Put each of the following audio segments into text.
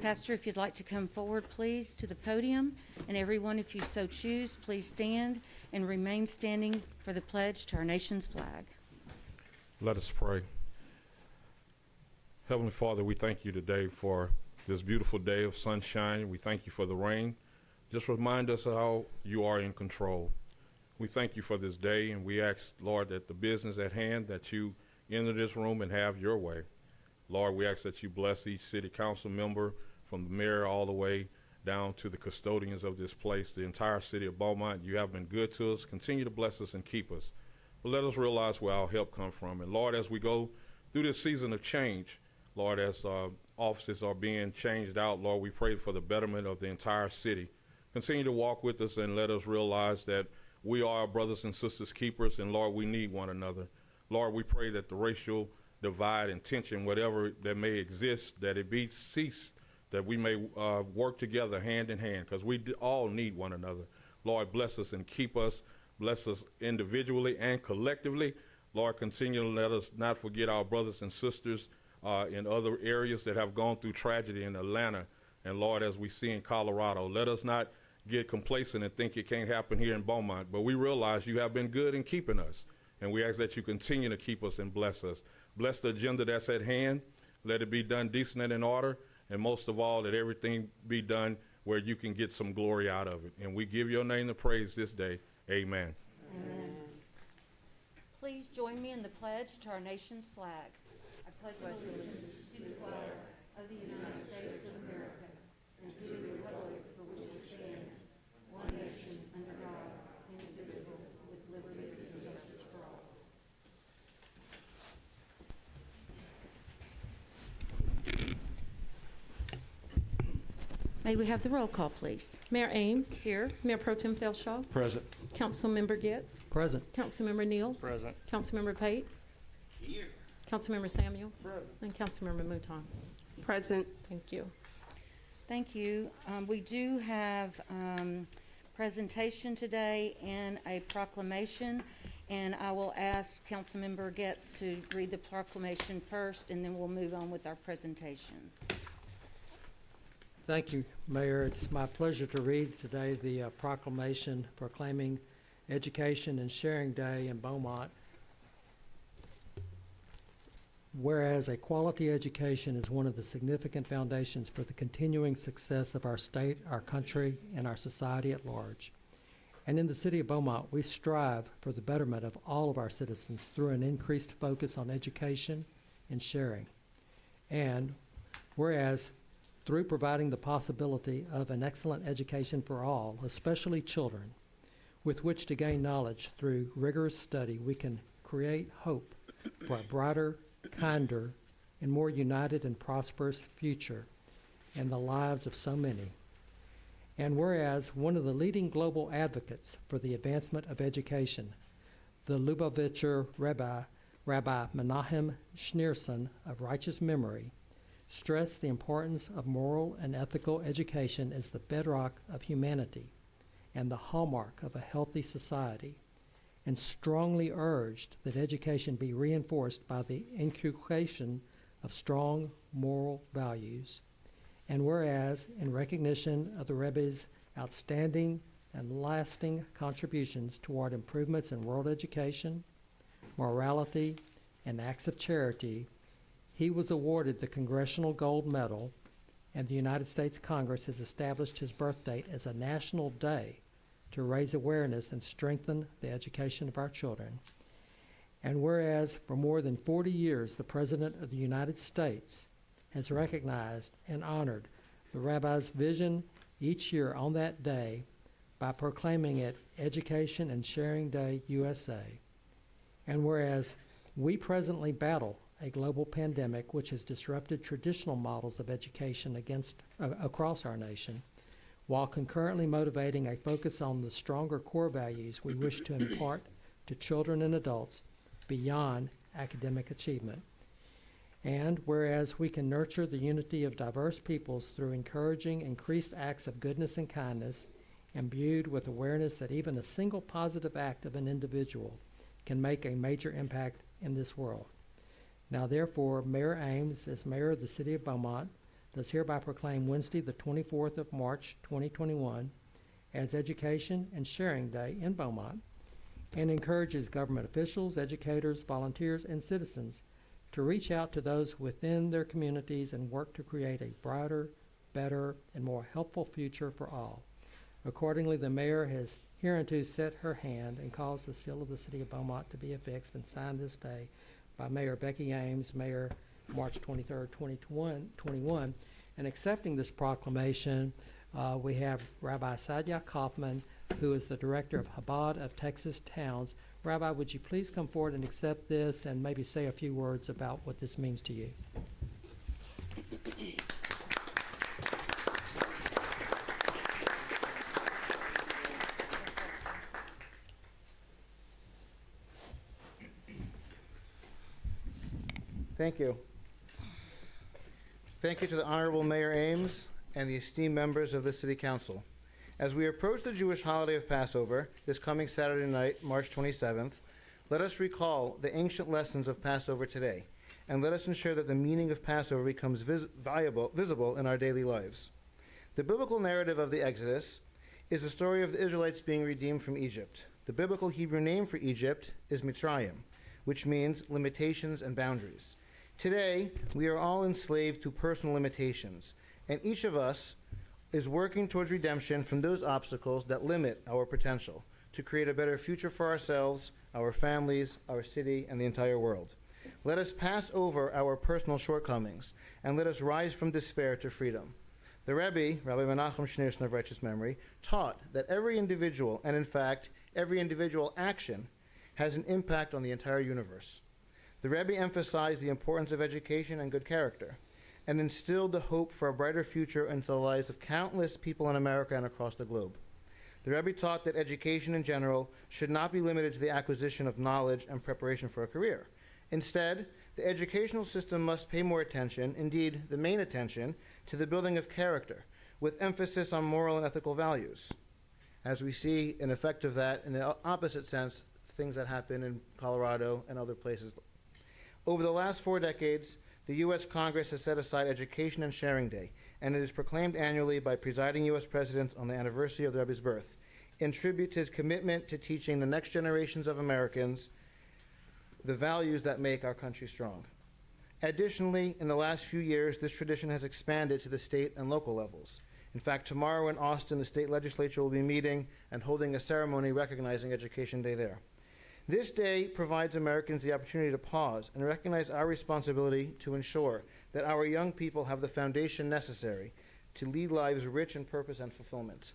Pastor, if you'd like to come forward, please, to the podium, and everyone, if you so choose, please stand and remain standing for the pledge to our nation's flag. Let us pray. Heavenly Father, we thank you today for this beautiful day of sunshine. We thank you for the rain. Just remind us of how you are in control. We thank you for this day, and we ask, Lord, that the business at hand, that you enter this room and have your way. Lord, we ask that you bless each city council member, from the mayor all the way down to the custodians of this place, the entire city of Beaumont. You have been good to us. Continue to bless us and keep us. But let us realize where our help comes from. And Lord, as we go through this season of change, Lord, as offices are being changed out, Lord, we pray for the betterment of the entire city. Continue to walk with us and let us realize that we are our brothers and sisters keepers, and Lord, we need one another. Lord, we pray that the racial divide and tension, whatever that may exist, that it be ceased, that we may work together hand in hand, because we all need one another. Lord, bless us and keep us. Bless us individually and collectively. Lord, continue to let us not forget our brothers and sisters in other areas that have gone through tragedy in Atlanta. And Lord, as we see in Colorado, let us not get complacent and think it can't happen here in Beaumont, but we realize you have been good in keeping us. And we ask that you continue to keep us and bless us. Bless the agenda that's at hand. Let it be done decent and in order. And most of all, that everything be done where you can get some glory out of it. And we give your name the praise this day. Amen. Amen. Please join me in the pledge to our nation's flag. I pledge allegiance to the flag of the United States of America and to the republic for which it stands, one nation under God, indivisible, with liberty and justice for all. May we have the roll call, please? Mayor Ames. Here. Mayor Pro Tem Felshaw. Present. Councilmember Getz. Present. Councilmember Neal. Present. Councilmember Pate. Here. Councilmember Samuel. Present. And Councilmember Mouton. Present. Thank you. Thank you. We do have presentation today and a proclamation, and I will ask Councilmember Getz to read the proclamation first, and then we'll move on with our presentation. Thank you, Mayor. It's my pleasure to read today the proclamation proclaiming Education and Sharing Day in Beaumont. Whereas a quality education is one of the significant foundations for the continuing success of our state, our country, and our society at large. And in the city of Beaumont, we strive for the betterment of all of our citizens through an increased focus on education and sharing. And whereas through providing the possibility of an excellent education for all, especially children, with which to gain knowledge through rigorous study, we can create hope for a brighter, kinder, and more united and prosperous future in the lives of so many. And whereas one of the leading global advocates for the advancement of education, the Lubavitcher Rabbi Menahem Schneerson of righteous memory, stressed the importance of moral and ethical education as the bedrock of humanity and the hallmark of a healthy society, and strongly urged that education be reinforced by the inculcation of strong moral values. And whereas, in recognition of the Rebbe's outstanding and lasting contributions toward improvements in world education, morality, and acts of charity, he was awarded the Congressional Gold Medal, and the United States Congress has established his birth date as a national day to raise awareness and strengthen the education of our children. And whereas for more than 40 years, the President of the United States has recognized and honored the Rabbi's vision each year on that day by proclaiming it Education and Sharing Day USA. And whereas we presently battle a global pandemic which has disrupted traditional models of education across our nation, while concurrently motivating a focus on the stronger core values we wish to impart to children and adults beyond academic achievement. And whereas we can nurture the unity of diverse peoples through encouraging increased acts of goodness and kindness, imbued with awareness that even a single positive act of an individual can make a major impact in this world. Now therefore, Mayor Ames, as mayor of the city of Beaumont, does hereby proclaim Wednesday, the 24th of March, 2021, as Education and Sharing Day in Beaumont, and encourages government officials, educators, volunteers, and citizens to reach out to those within their communities and work to create a brighter, better, and more helpful future for all. Accordingly, the mayor has hereunto set her hand and caused the seal of the city of Beaumont to be affixed and signed this day by Mayor Becky Ames, Mayor, March 23rd, 2021. And accepting this proclamation, we have Rabbi Sadia Kaufman, who is the director of Chabad of Texas Towns. Rabbi, would you please come forward and accept this and maybe say a few words about what this means to you? Thank you. Thank you to the Honorable Mayor Ames and the esteemed members of the City Council. As we approach the Jewish holiday of Passover, this coming Saturday night, March 27th, let us recall the ancient lessons of Passover today, and let us ensure that the meaning of Passover becomes visible in our daily lives. The biblical narrative of the Exodus is the story of the Israelites being redeemed from Egypt. The biblical Hebrew name for Egypt is Mitzrayim, which means limitations and boundaries. Today, we are all enslaved to personal limitations, and each of us is working towards redemption from those obstacles that limit our potential to create a better future for ourselves, our families, our city, and the entire world. Let us pass over our personal shortcomings, and let us rise from despair to freedom. The Rebbe, Rabbi Menachem Schneerson of righteous memory, taught that every individual, and in fact, every individual action, has an impact on the entire universe. The Rebbe emphasized the importance of education and good character, and instilled the hope for a brighter future into the lives of countless people in America and across the globe. The Rebbe taught that education in general should not be limited to the acquisition of knowledge and preparation for a career. Instead, the educational system must pay more attention, indeed the main attention, to the building of character, with emphasis on moral and ethical values. As we see an effect of that in the opposite sense, things that happen in Colorado and other places. Over the last 4 decades, the U.S. Congress has set aside Education and Sharing Day, and it is proclaimed annually by presiding U.S. presidents on the anniversary of the Rebbe's birth, in tribute to his commitment to teaching the next generations of Americans the values that make our country strong. Additionally, in the last few years, this tradition has expanded to the state and local levels. In fact, tomorrow in Austin, the state legislature will be meeting and holding a ceremony recognizing Education Day there. This day provides Americans the opportunity to pause and recognize our responsibility to ensure that our young people have the foundation necessary to lead lives rich in purpose and fulfillment.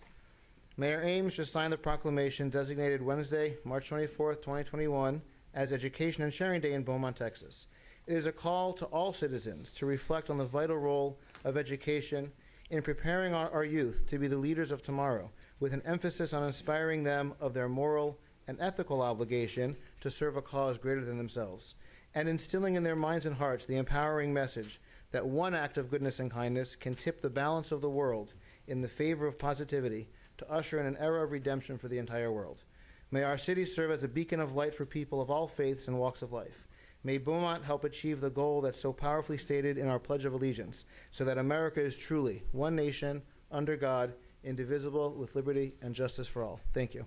Mayor Ames just signed the proclamation designated Wednesday, March 24th, 2021, as Education and Sharing Day in Beaumont, Texas. It is a call to all citizens to reflect on the vital role of education in preparing our youth to be the leaders of tomorrow, with an emphasis on inspiring them of their moral and ethical obligation to serve a cause greater than themselves, and instilling in their minds and hearts the empowering message that one act of goodness and kindness can tip the balance of the world in the favor of positivity to usher in an era of redemption for the entire world. May our city serve as a beacon of light for people of all faiths and walks of life. May Beaumont help achieve the goal that's so powerfully stated in our Pledge of Allegiance, so that America is truly one nation, under God, indivisible, with liberty and justice for all. Thank you.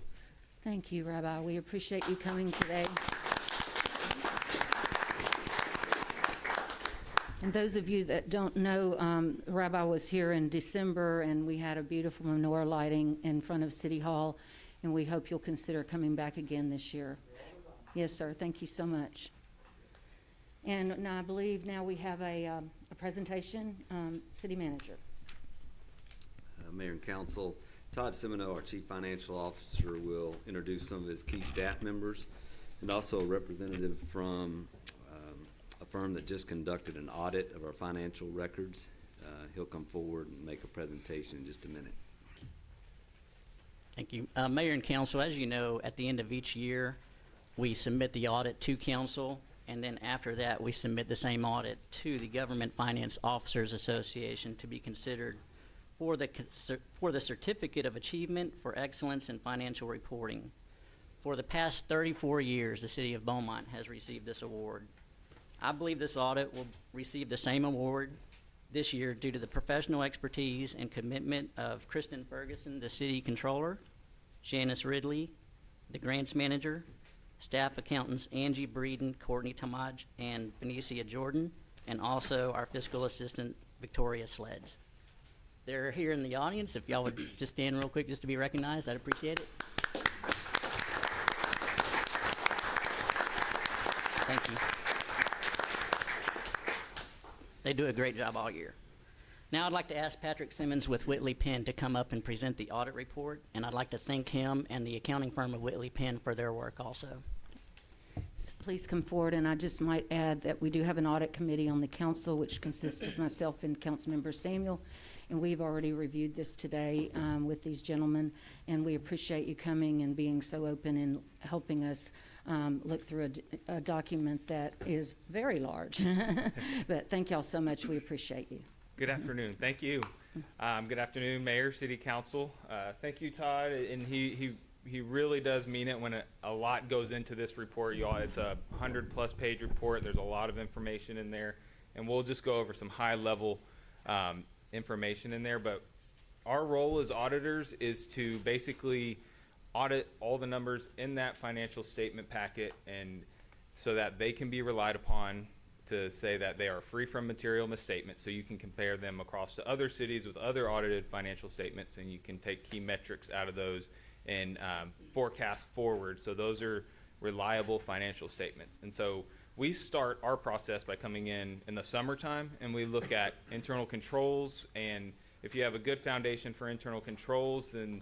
Thank you, Rabbi. We appreciate you coming today. And those of you that don't know, Rabbi was here in December, and we had a beautiful menorah lighting in front of City Hall, and we hope you'll consider coming back again this year. Yes, sir. Thank you so much. And now I believe now we have a presentation. City Manager. Mayor and Council, Todd Semino, our Chief Financial Officer, will introduce some of his key staff members, and also a representative from a firm that just conducted an audit of our financial records. He'll come forward and make a presentation in just a minute. Thank you. Mayor and Council, as you know, at the end of each year, we submit the audit to Council, and then after that, we submit the same audit to the Government Finance Officers Association to be considered for the Certificate of Achievement for Excellence in Financial Reporting. For the past 34 years, the City of Beaumont has received this award. I believe this audit will receive the same award this year due to the professional expertise and commitment of Kristen Ferguson, the city controller, Janice Ridley, the grants manager, staff accountants Angie Breeden, Courtney Tamaj, and Benicia Jordan, and also our fiscal assistant, Victoria Sledge. They're here in the audience. If y'all would just stand real quick just to be recognized, I'd appreciate it. Thank you. They do a great job all year. Now I'd like to ask Patrick Simmons with Whitley Penn to come up and present the audit report, and I'd like to thank him and the accounting firm of Whitley Penn for their work also. So please come forward, and I just might add that we do have an audit committee on the council, which consists of myself and Councilmember Samuel, and we've already reviewed this today with these gentlemen, and we appreciate you coming and being so open and helping us look through a document that is very large. But thank y'all so much. We appreciate you. Good afternoon. Thank you. Good afternoon, Mayor, City Council. Thank you, Todd. And he really does mean it when a lot goes into this report, y'all. It's a 100-plus page report. There's a lot of information in there, and we'll just go over some high-level information in there. But our role as auditors is to basically audit all the numbers in that financial statement packet, and so that they can be relied upon to say that they are free from material misstatements, so you can compare them across to other cities with other audited financial statements, and you can take key metrics out of those and forecast forward. So those are reliable financial statements. And so we start our process by coming in the summertime, and we look at internal controls, and if you have a good foundation for internal controls, then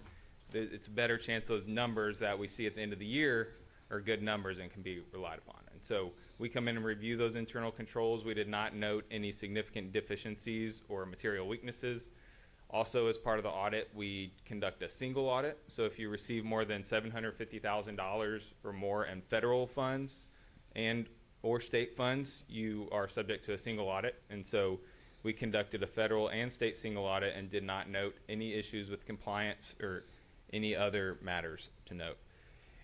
it's a better chance those numbers that we see at the end of the year are good numbers and can be relied upon. And so we come in and review those internal controls. We did not note any significant deficiencies or material weaknesses. Also, as part of the audit, we conduct a single audit. So if you receive more than $750,000 or more in federal funds and or state funds, you are subject to a single audit. And so we conducted a federal and state single audit and did not note any issues with compliance or any other matters to note.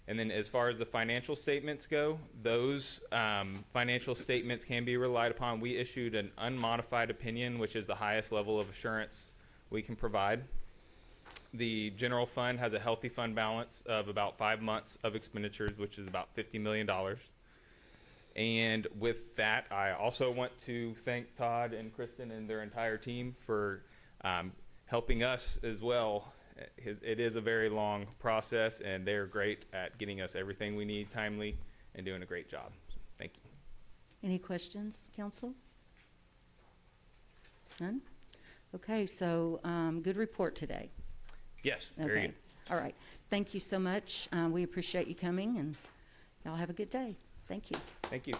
And then as far as the financial statements go, those financial statements can be relied upon. We issued an unmodified opinion, which is the highest level of assurance we can provide. The general fund has a healthy fund balance of about 5 months of expenditures, which is about $50 million. And with that, I also want to thank Todd and Kristen and their entire team for helping us as well. It is a very long process, and they're great at getting us everything we need timely and doing a great job. So, thank you. Any questions, council? None? Okay, so good report today. Yes, very Okay. good. All right. Thank you so much. We appreciate you coming, and y'all have a good day. Thank you. Thank you.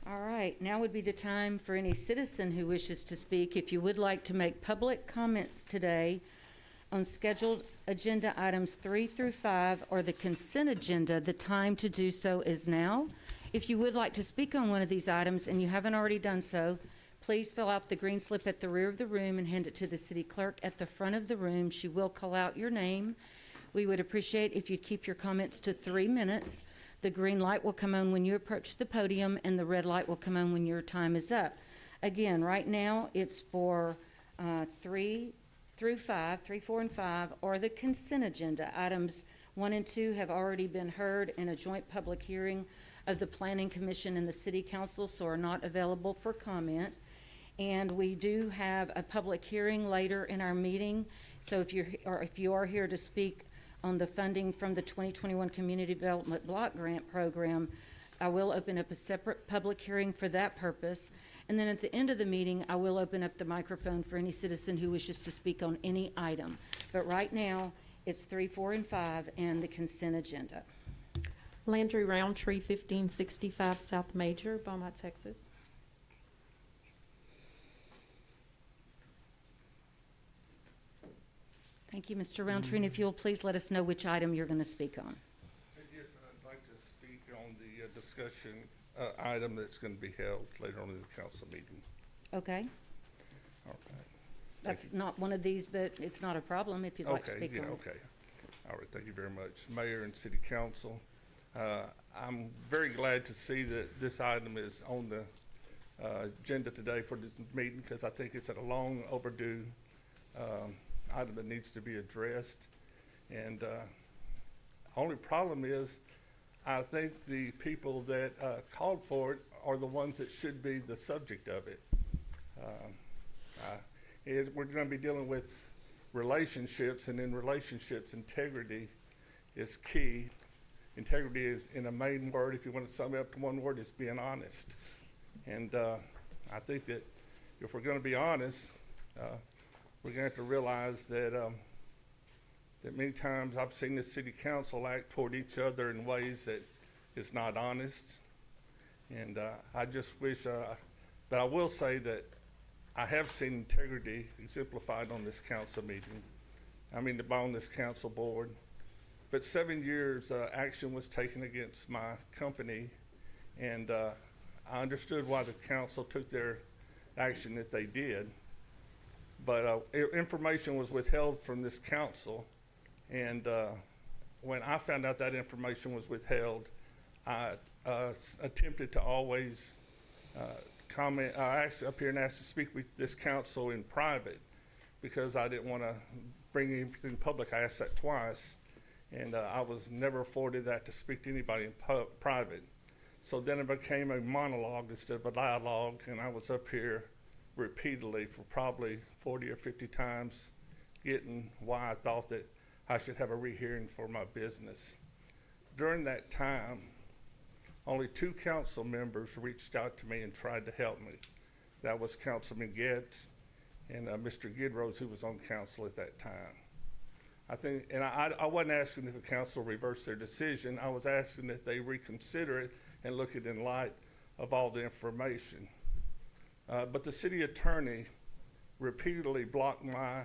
All right, now would be the time for any citizen who wishes to speak. If you would like to make public comments today on scheduled agenda items 3 through 5 or the consent agenda, the time to do so is now. If you would like to speak on one of these items and you haven't already done so, please fill out the green slip at the rear of the room and hand it to the city clerk at the front of the room. She will call out your name. We would appreciate if you'd keep your comments to 3 minutes. The green light will come on when you approach the podium, and the red light will come on when your time is up. Again, right now, it's for 3 through 5, 3, 4, and 5, or the consent agenda. Items 1 and 2 have already been heard in a joint public hearing of the Planning Commission and the City Council, so are not available for comment. And we do have a public hearing later in our meeting, so if you are here to speak on the funding from the 2021 Community Development Block Grant Program, I will open up a separate public hearing for that purpose. And then at the end of the meeting, I will open up the microphone for any citizen who wishes to speak on any item. But right now, it's 3, 4, and 5 and the consent agenda. Landry Roundtree, 1565 South Major, Beaumont, Texas. Thank you, Mr. Roundtree, and if you'll please let us know which item you're going to speak on. Yes, I'd like to speak on the discussion item that's going to be held later on in the council meeting. Okay, All right. that's not one of these, but it's not a problem if you'd like to Okay, speak yeah, on it. okay. All right, thank you very much. Mayor and City Council, I'm very glad to see that this item is on the agenda today for this meeting, because I think it's a long overdue item that needs to be addressed. And only problem is, I think the people that called for it are the ones that should be the subject of it. We're going to be dealing with relationships, and in relationships, integrity is key. Integrity is, in a main word, if you want to sum it up to one word, is being honest. And I think that if we're going to be honest, we're going to have to realize that that many times I've seen the city council act toward each other in ways that is not honest. And I just wish, but I will say that I have seen integrity exemplified on this council meeting. I mean, on this council board. But 7 years, action was taken against my company, and I understood why the council took their action that they did. But information was withheld from this council, and when I found out that information was withheld, I attempted to always comment. I asked up here and asked to speak with this council in private, because I didn't want to bring anything public. I asked that twice, and I was never afforded that to speak to anybody in private. So then it became a monologue instead of a dialogue, and I was up here repeatedly for probably 40 or 50 times, getting why I thought that I should have a rehearing for my business. During that time, only 2 council members reached out to me and tried to help me. That was Councilman Getz and Mr. Gidrose, who was on council at that time. I think, and I wasn't asking that the council reverse their decision. I was asking that they reconsider it and look at it in light of all the information. But the city attorney repeatedly blocked my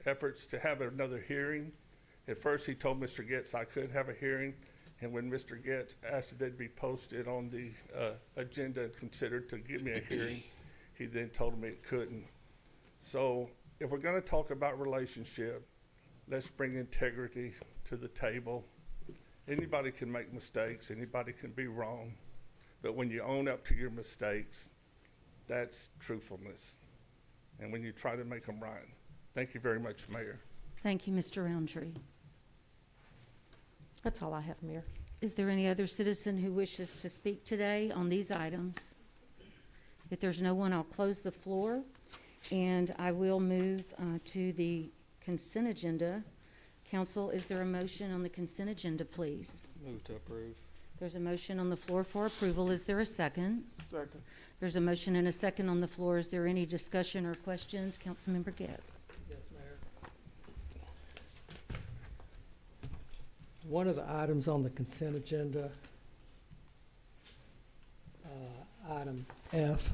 efforts to have another hearing. At first, he told Mr. Getz I could have a hearing, and when Mr. Getz asked that they'd be posted on the agenda and considered to give me a hearing, he then told me it couldn't. So if we're going to talk about relationship, let's bring integrity to the table. Anybody can make mistakes. Anybody can be wrong. But when you own up to your mistakes, that's truthfulness. And when you try to make them right. Thank you very much, Mayor. Thank you, Mr. Roundtree. That's all I have, Mayor. Is there any other citizen who wishes to speak today on these items? If there's no one, I'll close the floor, and I will move to the consent agenda. Council, is there a motion on the consent agenda, please? Move to approve. There's a motion on the floor for approval. Is there a second? Second. There's a motion and a second on the floor. Is there any discussion or questions? Councilmember Getz. Yes, Mayor. One of the items on the consent agenda, item F,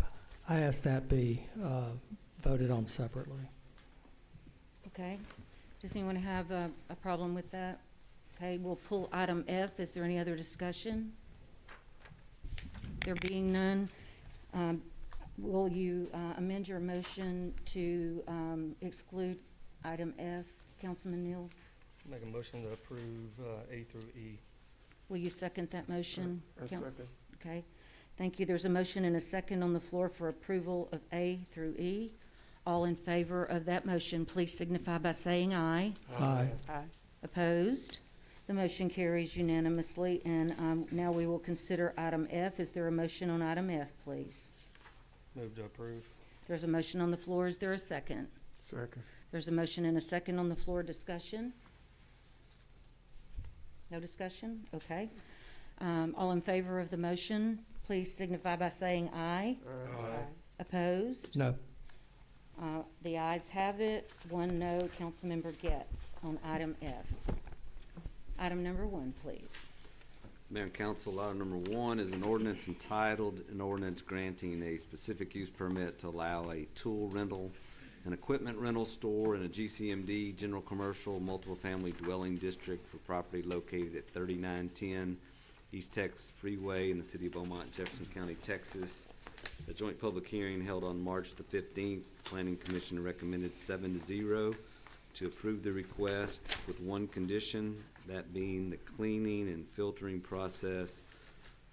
I asked that be voted on separately. Okay. Does anyone have a problem with that? Okay, we'll pull item F. Is there any other discussion? There being none, will you amend your motion to exclude item F? Councilman Neal, Make a motion to approve A through E. will you second that motion? Second. Okay, thank you. There's a motion and a second on the floor for approval of A through E. All in favor of that motion, please signify by saying aye. Aye. Opposed? The motion carries unanimously, and now we will consider item F. Is there a motion on item F, please? Move to approve. There's a motion on the floor. Is there a second? Second. There's a motion and a second on the floor. Discussion? No discussion? Okay. All in favor of the motion, please signify by saying aye. Aye. Opposed? No. The ayes have it. 1 no. Councilmember Getz on item F. Item number 1, please. Mayor and Council, item number 1 is an ordinance entitled, an ordinance granting a specific use permit to allow a tool rental, an equipment rental store in a GCMD, general commercial, multiple family dwelling district for property located at 3910 East Texas Freeway in the city of Beaumont, Jefferson County, Texas. The joint public hearing held on March the 15th. Planning Commission recommended 7-0. to approve the request with one condition, that being the cleaning and filtering process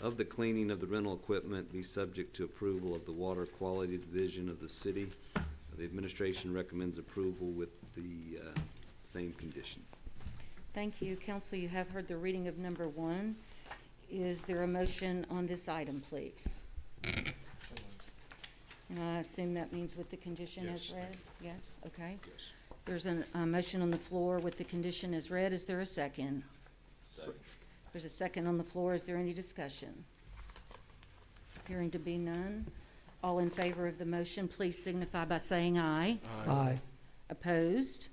of the cleaning of the rental equipment be subject to approval of the Water Quality Division of the city. The administration recommends approval with the same condition. Thank you. Council, you have heard the reading of number 1. Is there a motion on this item, please? And I assume that means with the condition as read? Yes, okay. Yes. There's a motion on the floor with the condition as read. Is there a second? There's a second on the floor. Is there any discussion? Hearing to be none. All in favor of the motion, please signify by saying aye. Aye. Opposed?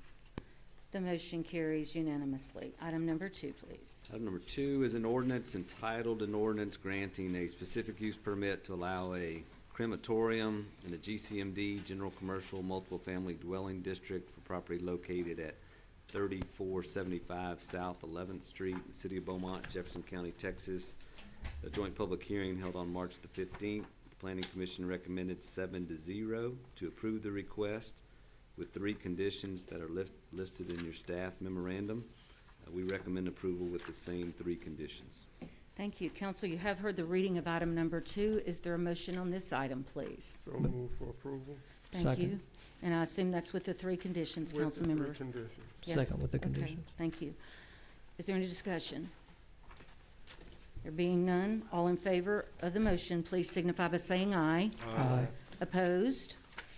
The motion carries unanimously. Item number 2, please. Item number 2 is an ordinance entitled an ordinance granting a specific use permit to allow a crematorium in a GCMD, General Commercial Multiple Family Dwelling District for property located at 3475 South 11th Street, in the City of Beaumont, Jefferson County, Texas. A joint public hearing held on March the 15th. The Planning Commission recommended 7-0 to approve the request with 3 conditions that are listed in your staff memorandum. We recommend approval with the same 3 conditions. Thank you. Council, you have heard the reading of item number 2. Is there a motion on this item, please? So move for approval Thank Second. you. And I assume that's with the 3 conditions, with the council 3 member? conditions. Yes. Second with the Okay. conditions. Thank you. Is there any discussion? There being none, all in favor of the motion, please signify by saying aye. Aye. Opposed?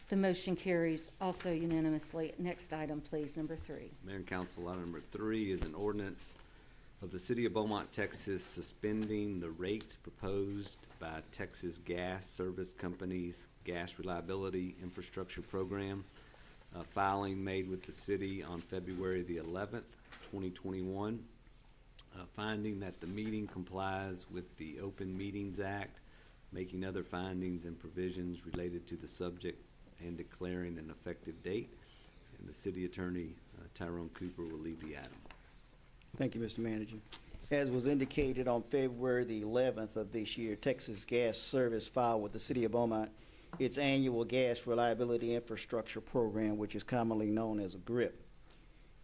The motion carries also unanimously. Next item, please, number 3. Mayor and Council, item number 3 is an ordinance of the City of Beaumont, Texas, suspending the rates proposed by Texas Gas Service Company's Gas Reliability Infrastructure Program. Filing made with the city on February the 11th, 2021. Finding that the meeting complies with the Open Meetings Act, making other findings and provisions related to the subject and declaring an effective date. And the city attorney, Tyrone Cooper, will lead the item. Thank you, Mr. Manager. As was indicated on February the 11th of this year, Texas Gas Service filed with the City of Beaumont its annual Gas Reliability Infrastructure Program, which is commonly known as a GRIP.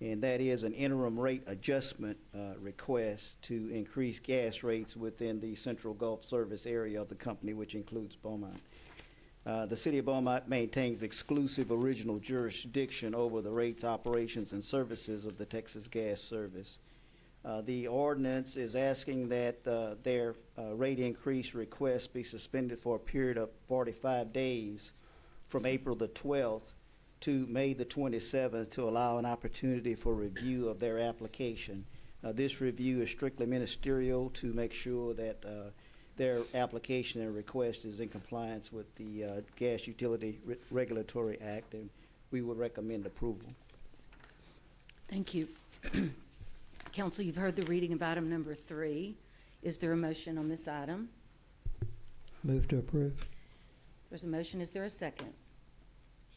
And that is an interim rate adjustment request to increase gas rates within the Central Gulf Service area of the company, which includes Beaumont. The City of Beaumont maintains exclusive original jurisdiction over the rates, operations, and services of the Texas Gas Service. The ordinance is asking that their rate increase request be suspended for a period of 45 days from April the 12th to May the 27th to allow an opportunity for review of their application. This review is strictly ministerial to make sure that their application and request is in compliance with the Gas Utility Regulatory Act, and we would recommend approval. Thank you. Council, you've heard the reading of item number 3. Is there a motion on this item? Move to approve. There's a motion. Is there a second?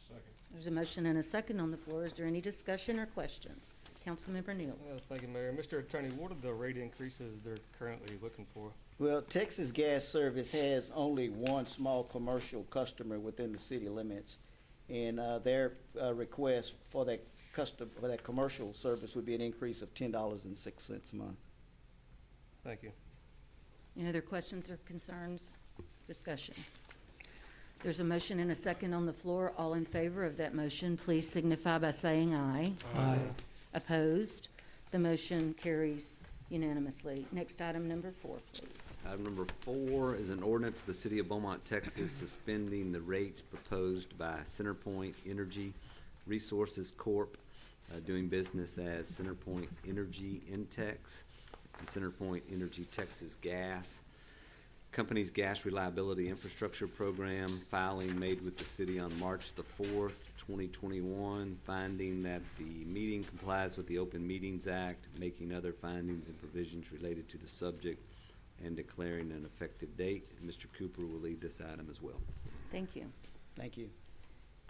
Second. There's a motion and a second on the floor. Is there any discussion or questions? Councilmember Neal. Thank you, Mayor. Mr. Attorney, what are the rate increases they're currently looking for? Well, Texas Gas Service has only one small commercial customer within the city limits, and their request for that commercial service would be an increase of $10.06 a month. Thank you. Any other questions or concerns? Discussion. There's a motion and a second on the floor. All in favor of that motion, please signify by saying aye. Aye. Opposed? The motion carries unanimously. Next item, number 4, please. Item number 4 is an ordinance of the City of Beaumont, Texas, suspending the rates proposed by CenterPoint Energy Resources Corp., doing business as CenterPoint Energy Intex and CenterPoint Energy Texas Gas. Company's Gas Reliability Infrastructure Program, filing made with the city on March the 4th, 2021, finding that the meeting complies with the Open Meetings Act, making other findings and provisions related to the subject, and declaring an effective date. Mr. Cooper will lead this item as well. Thank you. Thank you.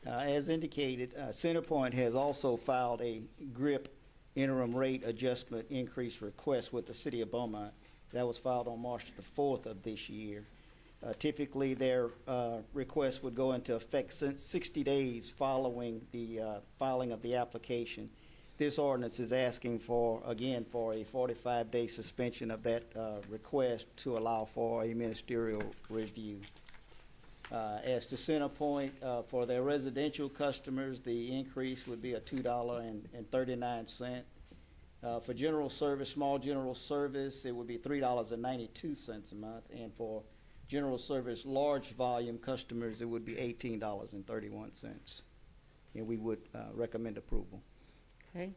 As indicated, CenterPoint has also filed a GRIP interim rate adjustment increase request with the City of Beaumont. That was filed on March the 4th of this year. Typically, their request would go into effect 60 days following the filing of the application. This ordinance is asking for, again, for a 45-day suspension of that request to allow for a ministerial review. As to Centerpoint, for their residential customers, the increase would be a $2.39. For general service, small general service, it would be $3.92 a month. And for general service, large volume customers, it would be $18.31. And we would recommend approval. Okay,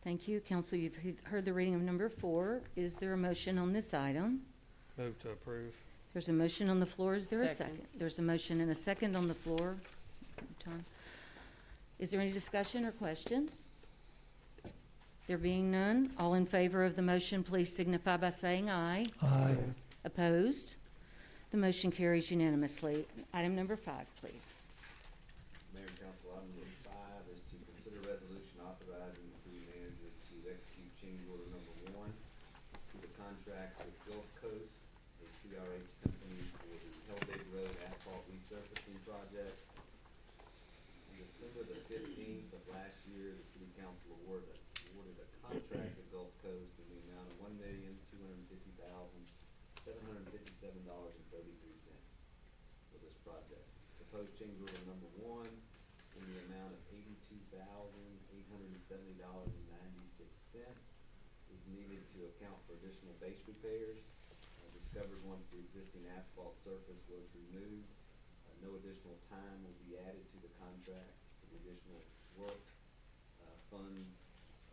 thank you. Council, you've heard the reading of number 4. Is there a motion on this item? Move to approve. There's a motion on the floor. Is there a Second. second? There's a motion and a second on the floor. Tom. Is there any discussion or questions? There being none, all in favor of the motion, please signify by saying aye. Aye. Opposed? The motion carries unanimously. Item number 5, please. Mayor and council, item number 5 is to consider resolution authorizing the city manager to execute change order number 1 to the contract with Gulf Coast, a CRH company for the Hellbig Road asphalt resurfacing project. On December the 15th of last year, the city council awarded a contract to Gulf Coast in the amount of $1,250,757.33 for this project. Proposed change order number 1 in the amount of $82,870.96 is needed to account for additional base repairs discovered once the existing asphalt surface was removed. No additional time will be added to the contract for the additional work. Funds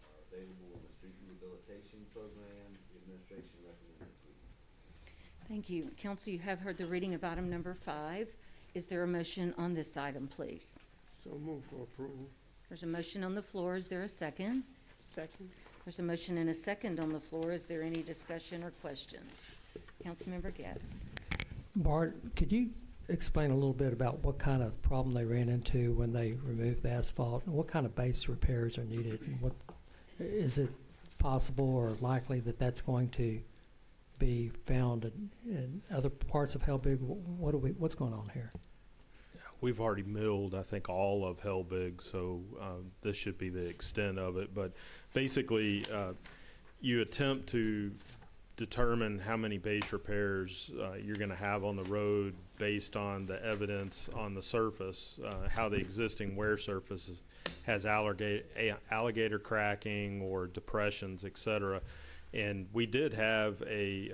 are available in the street rehabilitation program. The administration recommends approval. Thank you. Council, you have heard the reading of item number 5. Is there a motion on this item, please? So move for approval. There's a motion on the floor. Is there a second? Second. There's a motion and a second on the floor. Is there any discussion or questions? Councilmember Getz. Bart, could you explain a little bit about what kind of problem they ran into when they removed the asphalt, and what kind of base repairs are needed? And what is it possible or likely that that's going to be found in other parts of Hellbig? What's going on here? We've already milled, I think, all of Hellbig, so this should be the extent of it. But basically, you attempt to determine how many base repairs you're going to have on the road based on the evidence on the surface, how the existing wear surface has alligator cracking or depressions, et cetera. And we did have a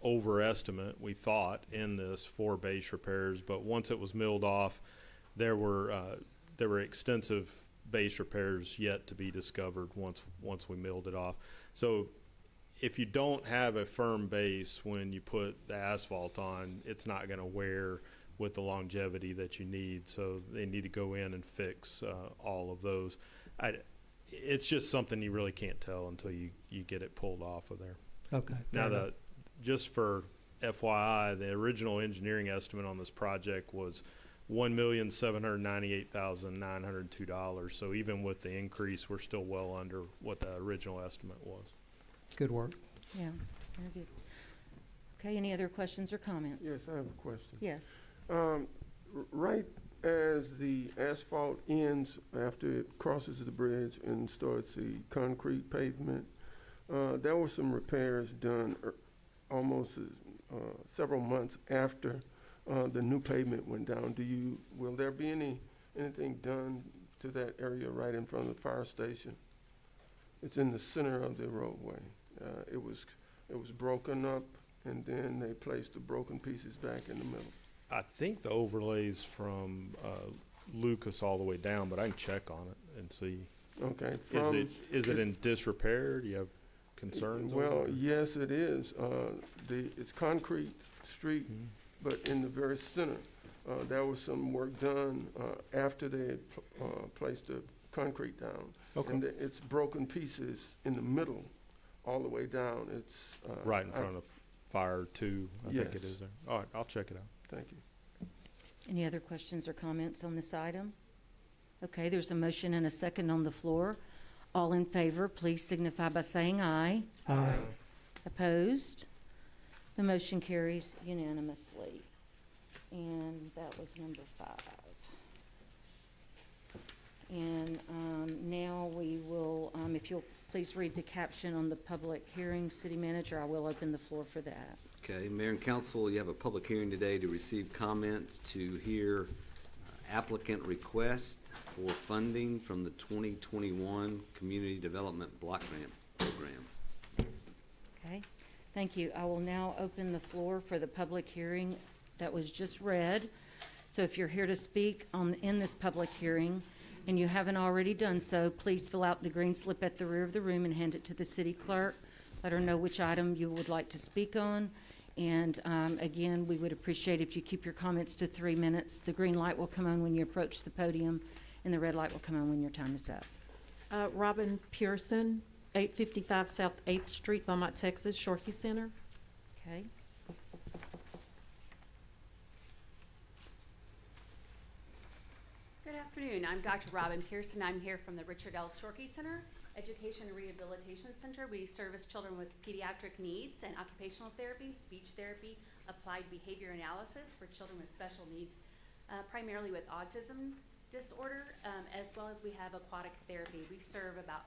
overestimate, we thought, in this for base repairs, but once it was milled off, there were extensive base repairs yet to be discovered once we milled it off. So if you don't have a firm base when you put the asphalt on, it's not going to wear with the longevity that you need. So they need to go in and fix all of those. It's just something you really can't tell until you get it pulled off of there. Okay. Now, just for FYI, the original engineering estimate on this project was $1,798,902. So even with the increase, we're still well under what the original estimate was. Good work. Yeah, very good. Okay, any other questions or comments? Yes, I have a question. Yes. Right as the asphalt ends after it crosses the bridge and starts the concrete pavement, there were some repairs done almost several months after the new pavement went down. Will there be anything done to that area right in front of the fire station? It's in the center of the roadway. It was broken up, and then they placed the broken pieces back in the middle. I think the overlays from Lucas all the way down, but I can check on it and see. Okay. Is it in disrepair? Do you have concerns? Well, yes, it is. It's concrete street, but in the very center, there was some work done after they had placed the concrete down. Okay. And it's broken pieces in the middle, all the way down. It's Right in front of Fire 2, I think it Yes. is there. All right, I'll check it out. Thank you. Any other questions or comments on this item? Okay, there's a motion and a second on the floor. All in favor, please signify by saying aye. Aye. Opposed? The motion carries unanimously. And that was number 5. And now we will, if you'll please read the caption on the public hearing, City Manager, I will open the floor for that. Okay, Mayor and Council, you have a public hearing today to receive comments to hear applicant request for funding from the 2021 Community Development Block Grant Program. Okay, thank you. I will now open the floor for the public hearing that was just read. So if you're here to speak in this public hearing and you haven't already done so, please fill out the green slip at the rear of the room and hand it to the city clerk. Let her know which item you would like to speak on. And again, we would appreciate if you keep your comments to 3 minutes. The green light will come on when you approach the podium, and the red light will come on when your time is up. Robin Pearson, 855 South 8th Street, Beaumont, Texas, Shorkey Center. Okay. Good afternoon. I'm Dr. Robin Pearson. I'm here from the Richard L. Shorkey Center, Education and Rehabilitation Center. We service children with pediatric needs and occupational therapy, speech therapy, applied behavior analysis for children with special needs, primarily with autism disorder, as well as we have aquatic therapy. We serve about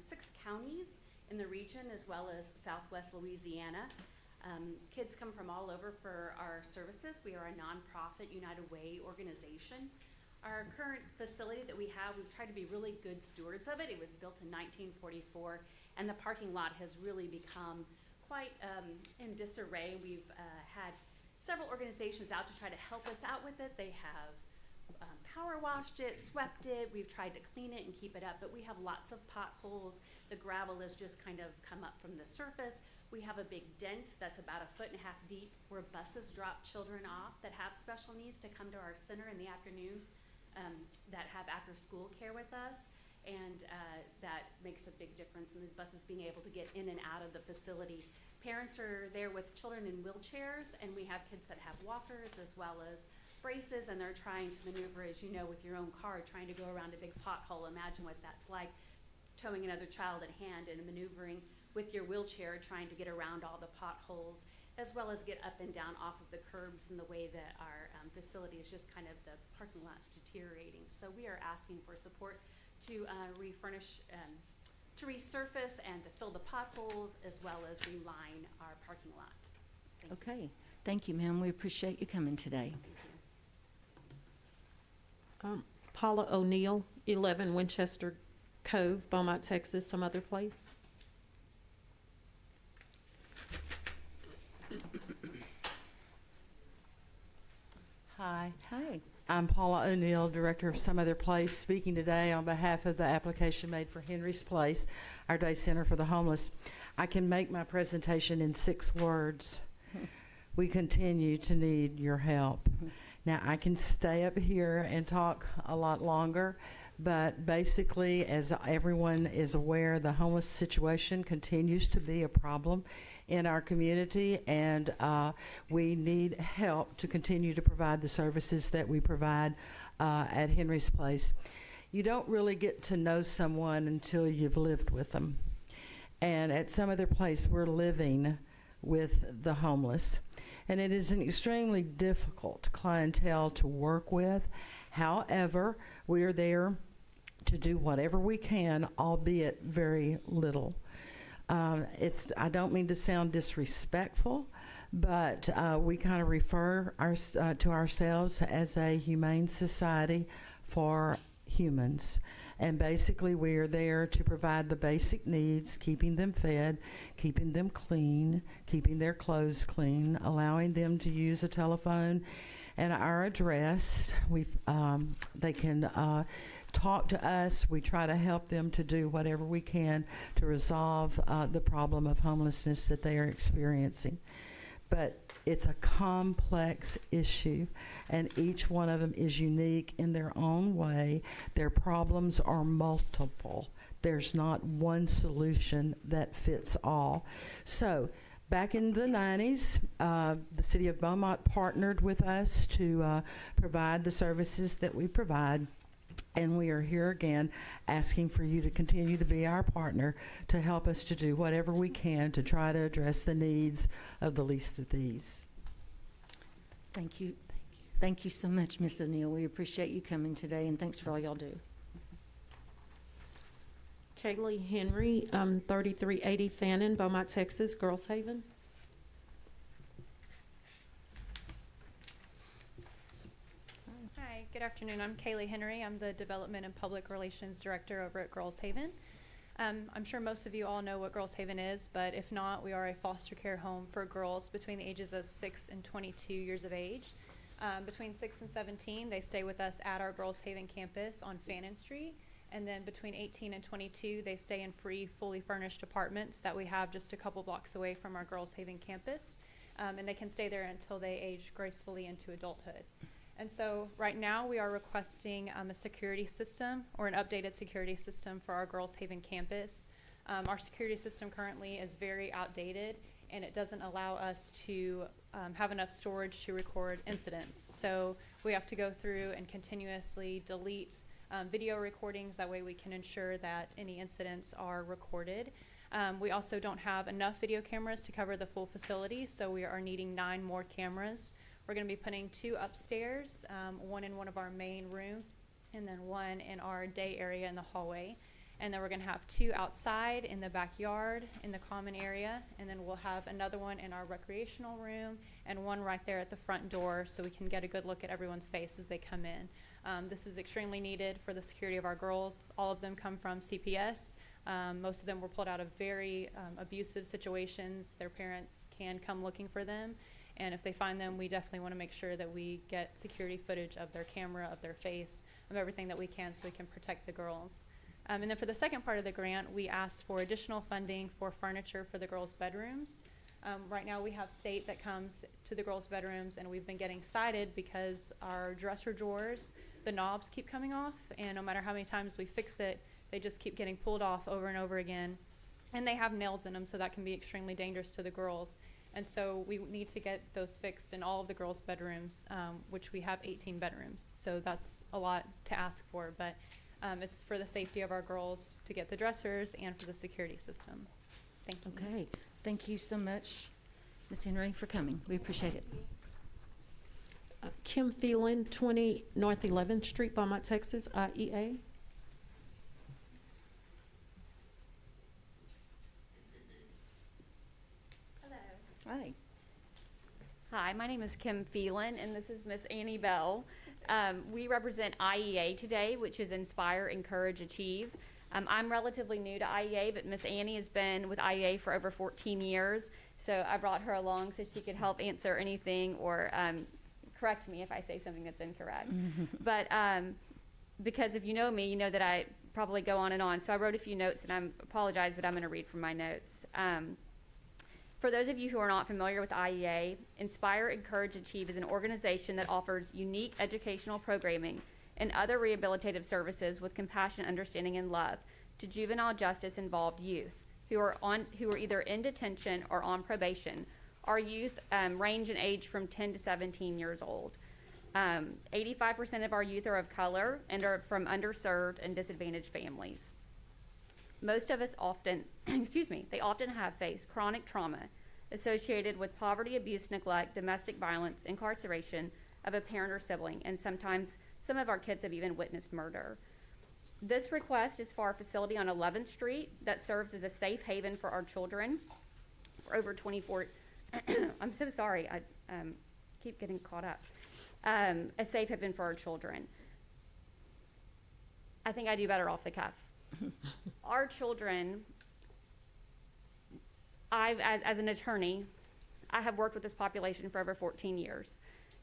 6 counties in the region, as well as Southwest Louisiana. Kids come from all over for our services. We are a nonprofit United Way organization. Our current facility that we have, we've tried to be really good stewards of it. It was built in 1944, and the parking lot has really become quite in disarray. We've had several organizations out to try to help us out with it. They have power washed it, swept it. We've tried to clean it and keep it up, but we have lots of potholes. The gravel has just kind of come up from the surface. We have a big dent that's about 1.5 feet deep where buses drop children off that have special needs to come to our center in the afternoon. That have after-school care with us, and that makes a big difference in the buses being able to get in and out of the facility. Parents are there with children in wheelchairs, and we have kids that have walkers as well as braces, and they're trying to maneuver, as you know, with your own car, trying to go around a big pothole. Imagine what that's like, towing another child at hand and maneuvering with your wheelchair, trying to get around all the potholes, as well as get up and down off of the curbs in the way that our facility is just kind of the parking lot's deteriorating. So we are asking for support to refurnish, to resurface and to fill the potholes, as well as reline our parking lot. Okay, thank you, ma'am. We appreciate you coming today. Paula O'Neill, 11 Winchester Cove, Beaumont, Texas, some other place. Hi, Hi. I'm Paula O'Neill, Director of Some Other Place, speaking today on behalf of the application made for Henry's Place, our day center for the homeless. I can make my presentation in 6 words. We continue to need your help. Now, I can stay up here and talk a lot longer, but basically, as everyone is aware, the homeless situation continues to be a problem in our community, and we need help to continue to provide the services that we provide at Henry's Place. You don't really get to know someone until you've lived with them. And at Some Other Place, we're living with the homeless. And it is an extremely difficult clientele to work with. However, we are there to do whatever we can, albeit very little. I don't mean to sound disrespectful, but we kind of refer to ourselves as a humane society for humans. And basically, we are there to provide the basic needs, keeping them fed, keeping them clean, keeping their clothes clean, allowing them to use a telephone and our address. They can talk to us. We try to help them to do whatever we can to resolve the problem of homelessness that they are experiencing. But it's a complex issue, and each one of them is unique in their own way. Their problems are multiple. There's not one solution that fits all. So back in the 90s, the City of Beaumont partnered with us to provide the services that we provide. And we are here again asking for you to continue to be our partner to help us to do whatever we can to try to address the needs of the least of these. Thank you. Thank you so much, Ms. O'Neill. We appreciate you coming today, and thanks for all y'all do. Kaylee Henry, 3380 Fannin, Beaumont, Texas, Girls Haven. Hi, good afternoon. I'm Kaylee Henry. I'm the Development and Public Relations Director over at Girls Haven. I'm sure most of you all know what Girls Haven is, but if not, we are a foster care home for girls between the ages of 6 and 22 years of age. Between 6 and 17, they stay with us at our Girls Haven campus on Fannin Street. And then between 18 and 22, they stay in free, fully furnished apartments that we have just a couple blocks away from our Girls Haven campus. And they can stay there until they age gracefully into adulthood. And so right now we are requesting a security system or an updated security system for our Girls Haven campus. Our security system currently is very outdated, and it doesn't allow us to have enough storage to record incidents. So we have to go through and continuously delete video recordings. That way we can ensure that any incidents are recorded. We also don't have enough video cameras to cover the full facility, so we are needing 9 more cameras. We're going to be putting 2 upstairs, one in one of our main rooms, and then 1 in our day area in the hallway. And then we're going to have 2 outside in the backyard in the common area, and then we'll have another one in our recreational room and 1 right there at the front door so we can get a good look at everyone's face as they come in. This is extremely needed for the security of our girls. All of them come from CPS. Most of them were pulled out of very abusive situations. Their parents can come looking for them. And if they find them, we definitely want to make sure that we get security footage of their camera, of their face, of everything that we can so we can protect the girls. And then for the second part of the grant, we asked for additional funding for furniture for the girls' bedrooms. Right now we have state that comes to the girls' bedrooms, and we've been getting cited because our dresser drawers, the knobs keep coming off, and no matter how many times we fix it, they just keep getting pulled off over and over again. And they have nails in them, so that can be extremely dangerous to the girls. And so we need to get those fixed in all of the girls' bedrooms, which we have 18 bedrooms. So that's a lot to ask for, but it's for the safety of our girls to get the dressers and for the security system. Thank you. Okay, thank you so much, Ms. Henry, for coming. We appreciate it. Kim Phelan, 20 North 11th Street, Beaumont, Texas, IEA. Hi. Hi, my name is Kim Phelan, and this is Miss Annie Bell. We represent IEA today, which is Inspire, Encourage, Achieve. I'm relatively new to IEA, but Miss Annie has been with IEA for over 14 years, so I brought her along so she could help answer anything or correct me if I say something that's incorrect. But because if you know me, you know that I probably go on and on. So I wrote a few notes, and I apologize, but I'm going to read from my notes. For those of you who are not familiar with IEA, Inspire, Encourage, Achieve is an organization that offers unique educational programming and other rehabilitative services with compassion, understanding, and love to juvenile justice-involved youth who are either in detention or on probation. Our youth range in age from 10 to 17 years old. 85% of our youth are of color and are from underserved and disadvantaged families. Most of us often, they often have faced chronic trauma associated with poverty, abuse, neglect, domestic violence, incarceration of a parent or sibling, and sometimes some of our kids have even witnessed murder. This request is for our facility on 11th Street that serves as a safe haven for our children for over 24, I'm so sorry, I keep getting caught up. A safe haven for our children. I think I do better off the cuff. Our children, as an attorney, I have worked with this population for over 14 years.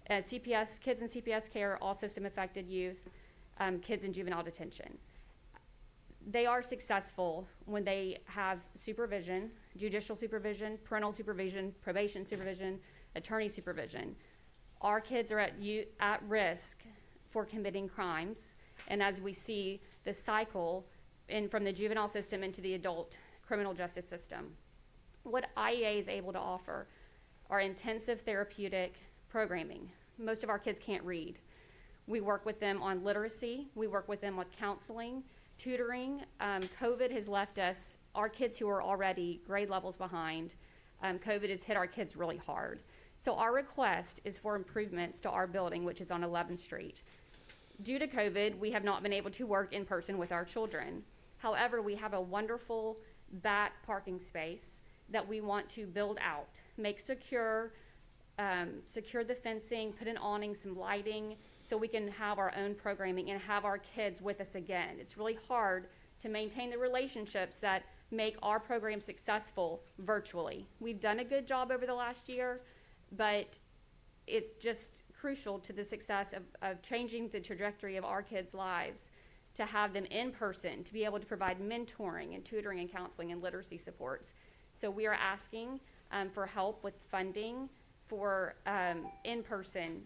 CPS, kids in CPS care, all system affected youth, kids in juvenile detention. They are successful when they have supervision, judicial supervision, parental supervision, probation supervision, attorney supervision. Our kids are at risk for committing crimes, and as we see the cycle from the juvenile system into the adult criminal justice system. What IEA is able to offer are intensive therapeutic programming. Most of our kids can't read. We work with them on literacy. We work with them with counseling, tutoring. COVID has left us, our kids who are already grade levels behind, COVID has hit our kids really hard. So our request is for improvements to our building, which is on 11th Street. Due to COVID, we have not been able to work in person with our children. However, we have a wonderful back parking space that we want to build out, make secure, secure the fencing, put an awning, some lighting, so we can have our own programming and have our kids with us again. It's really hard to maintain the relationships that make our program successful virtually. We've done a good job over the last year, but it's just crucial to the success of changing the trajectory of our kids' lives to have them in person, to be able to provide mentoring and tutoring and counseling and literacy supports. So we are asking for help with funding for in-person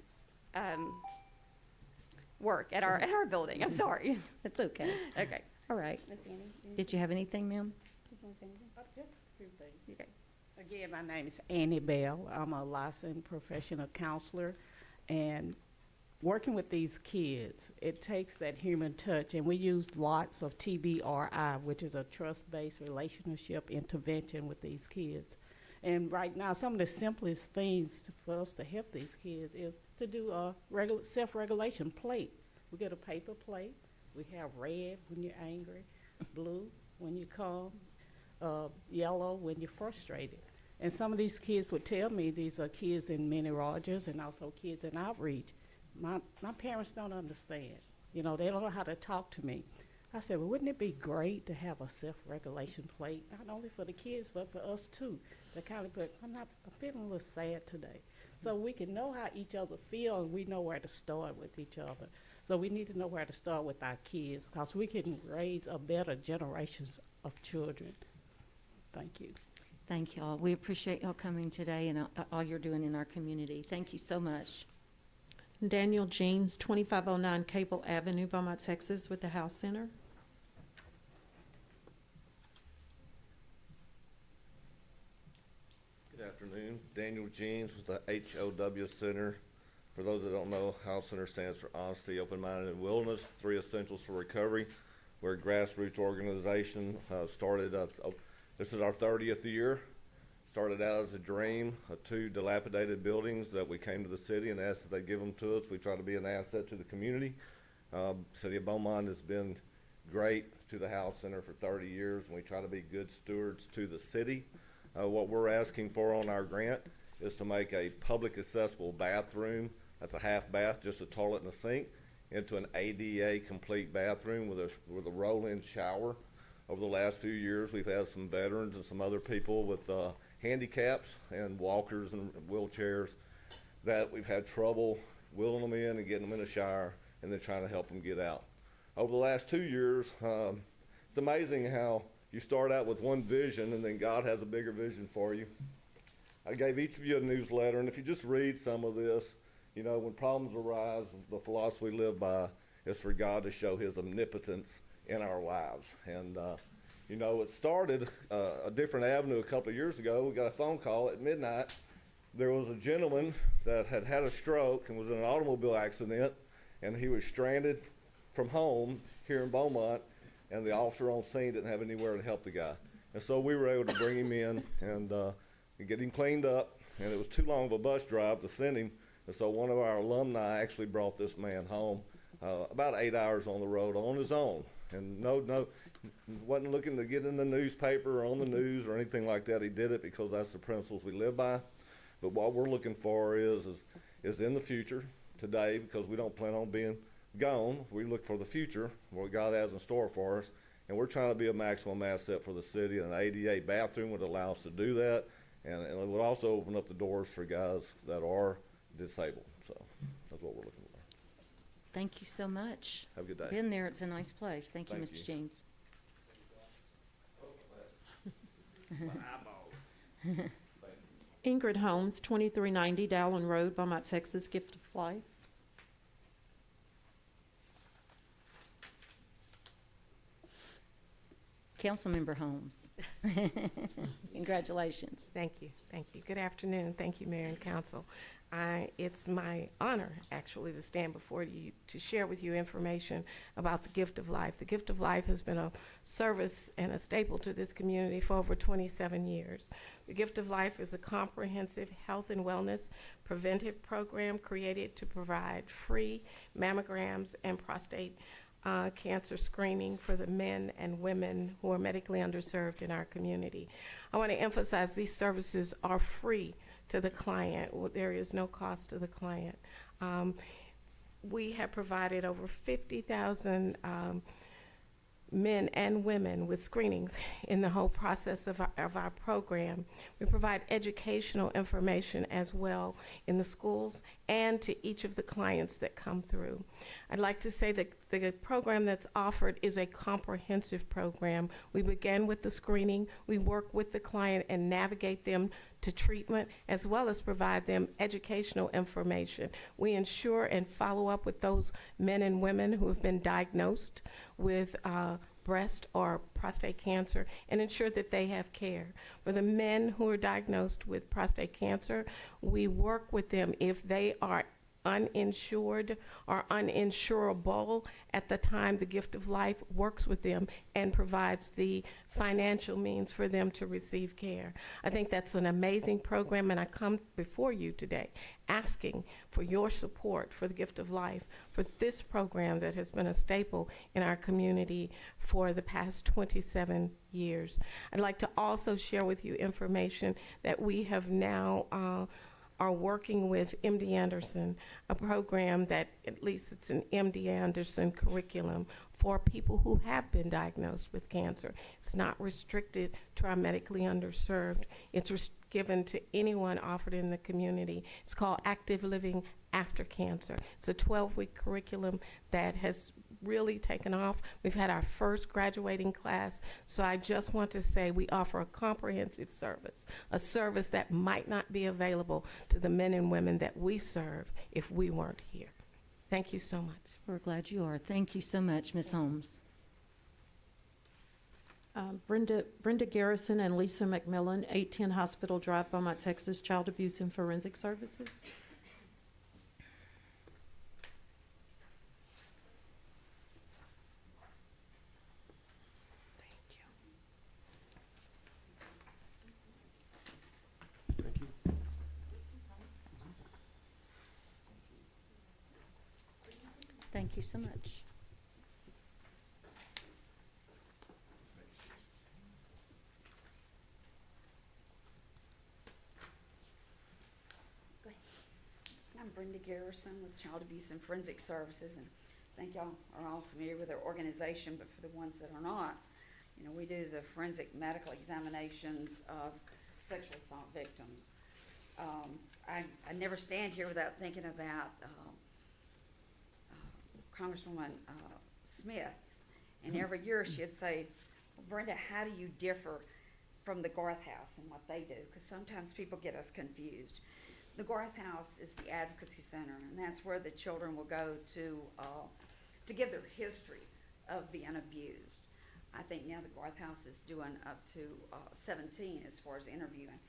work at our building. I'm sorry. That's okay. Okay. All right. Ms. Annie, Did you have anything, ma'am? did you want to say anything? Just a few things. Okay. Again, my name is Annie Bell. I'm a licensed professional counselor, and working with these kids, it takes that human touch, and we use lots of TBRI, which is a trust-based relationship intervention with these kids. And right now, some of the simplest things for us to help these kids is to do a self-regulation plate. We get a paper plate. We have red when you're angry, blue when you're calm, yellow when you're frustrated. And some of these kids would tell me these are kids in Minnie Rogers and also kids in outreach. My parents don't understand. You know, they don't know how to talk to me. I said, well, wouldn't it be great to have a self-regulation plate, not only for the kids, but for us too, to kind of put, I'm feeling a little sad today. So we can know how each other feel, and we know where to start with each other. So we need to know where to start with our kids, because we can raise a better generations of children. Thank you. Thank you all. We appreciate y'all coming today and all you're doing in our community. Thank you so much. Daniel Jeans, 2509 Cable Avenue, Beaumont, Texas, with the House Center. Good afternoon. Daniel Jeans with the HOW Center. For those that don't know, House Center stands for Honesty, Open-Minded, and Wilderness, 3 essentials for recovery. We're a grassroots organization. This is our 30th year. Started out as a dream of 2 dilapidated buildings that we came to the city and asked that they give them to us. We try to be an asset to the community. City of Beaumont has been great to the House Center for 30 years, and we try to be good stewards to the city. What we're asking for on our grant is to make a public accessible bathroom. That's a half bath, just a toilet and a sink, into an ADA complete bathroom with a roll-in shower. Over the last few years, we've had some veterans and some other people with handicaps and walkers and wheelchairs that we've had trouble wheeling them in and getting them in a shower and then trying to help them get out. Over the last 2 years, it's amazing how you start out with one vision and then God has a bigger vision for you. I gave each of you a newsletter, and if you just read some of this, you know, when problems arise, the philosophy we live by is for God to show his omnipotence in our lives. And, you know, it started a different avenue a couple of years ago. We got a phone call at midnight. There was a gentleman that had had a stroke and was in an automobile accident, and he was stranded from home here in Beaumont, and the officer on scene didn't have anywhere to help the guy. And so we were able to bring him in and get him cleaned up, and it was too long of a bus drive to send him. And so one of our alumni actually brought this man home about 8 hours on the road on his own. And wasn't looking to get in the newspaper or on the news or anything like that. He did it because that's the principles we live by. But what we're looking for is in the future, today, because we don't plan on being gone, we look for the future, what God has in store for us. And we're trying to be a maximum asset for the city. And an ADA bathroom would allow us to do that. And it would also open up the doors for guys that are disabled. So that's what we're looking for. Thank you so much. Have a good day. Been there. It's a nice place. Thank you, Thank Mr. you. Jeans. Ingrid Holmes, 2390 Dowling Road, Beaumont, Texas, gift of life. Councilmember Holmes. Congratulations. Thank you. Thank you. Good afternoon. Thank you, Mayor and Council. It's my honor, actually, to stand before you to share with you information about the Gift of Life. The Gift of Life has been a service and a staple to this community for over 27 years. The Gift of Life is a comprehensive health and wellness preventive program created to provide free mammograms and prostate cancer screening for the men and women who are medically underserved in our community. I want to emphasize these services are free to the client. There is no cost to the client. We have provided over 50,000 men and women with screenings in the whole process of our program. We provide educational information as well in the schools and to each of the clients that come through. I'd like to say that the program that's offered is a comprehensive program. We begin with the screening, we work with the client and navigate them to treatment, as well as provide them educational information. We ensure and follow up with those men and women who have been diagnosed with breast or prostate cancer and ensure that they have care. For the men who are diagnosed with prostate cancer, we work with them if they are uninsured or uninsurable at the time. The Gift of Life works with them and provides the financial means for them to receive care. I think that's an amazing program, and I come before you today asking for your support for the Gift of Life, for this program that has been a staple in our community for the past 27 years. I'd like to also share with you information that we have now are working with MD Anderson, a program that, at least it's an MD Anderson curriculum for people who have been diagnosed with cancer. It's not restricted to our medically underserved. It's given to anyone offered in the community. It's called Active Living After Cancer. It's a 12-week curriculum that has really taken off. We've had our first graduating class, so I just want to say we offer a comprehensive service, a service that might not be available to the men and women that we serve if we weren't here. Thank you so much. We're glad you are. Thank you so much, Ms. Holmes. Brenda Garrison and Lisa McMillan, 810 Hospital Drive, Beaumont, Texas, Child Abuse and Forensic Services. Thank you. Thank you so much. I'm Brenda Garrison with Child Abuse and Forensic Services, and I think y'all are all familiar with our organization, but for the ones that are not, you know, we do the forensic medical examinations of sexual assault victims. I never stand here without thinking about Congresswoman Smith, and every year she'd say, well, Brenda, how do you differ from the Garth House and what they do? Because sometimes people get us confused. The Garth House is the advocacy center, and that's where the children will go to give their history of being abused. I think now the Garth House is doing up to 17 as far as interviewing.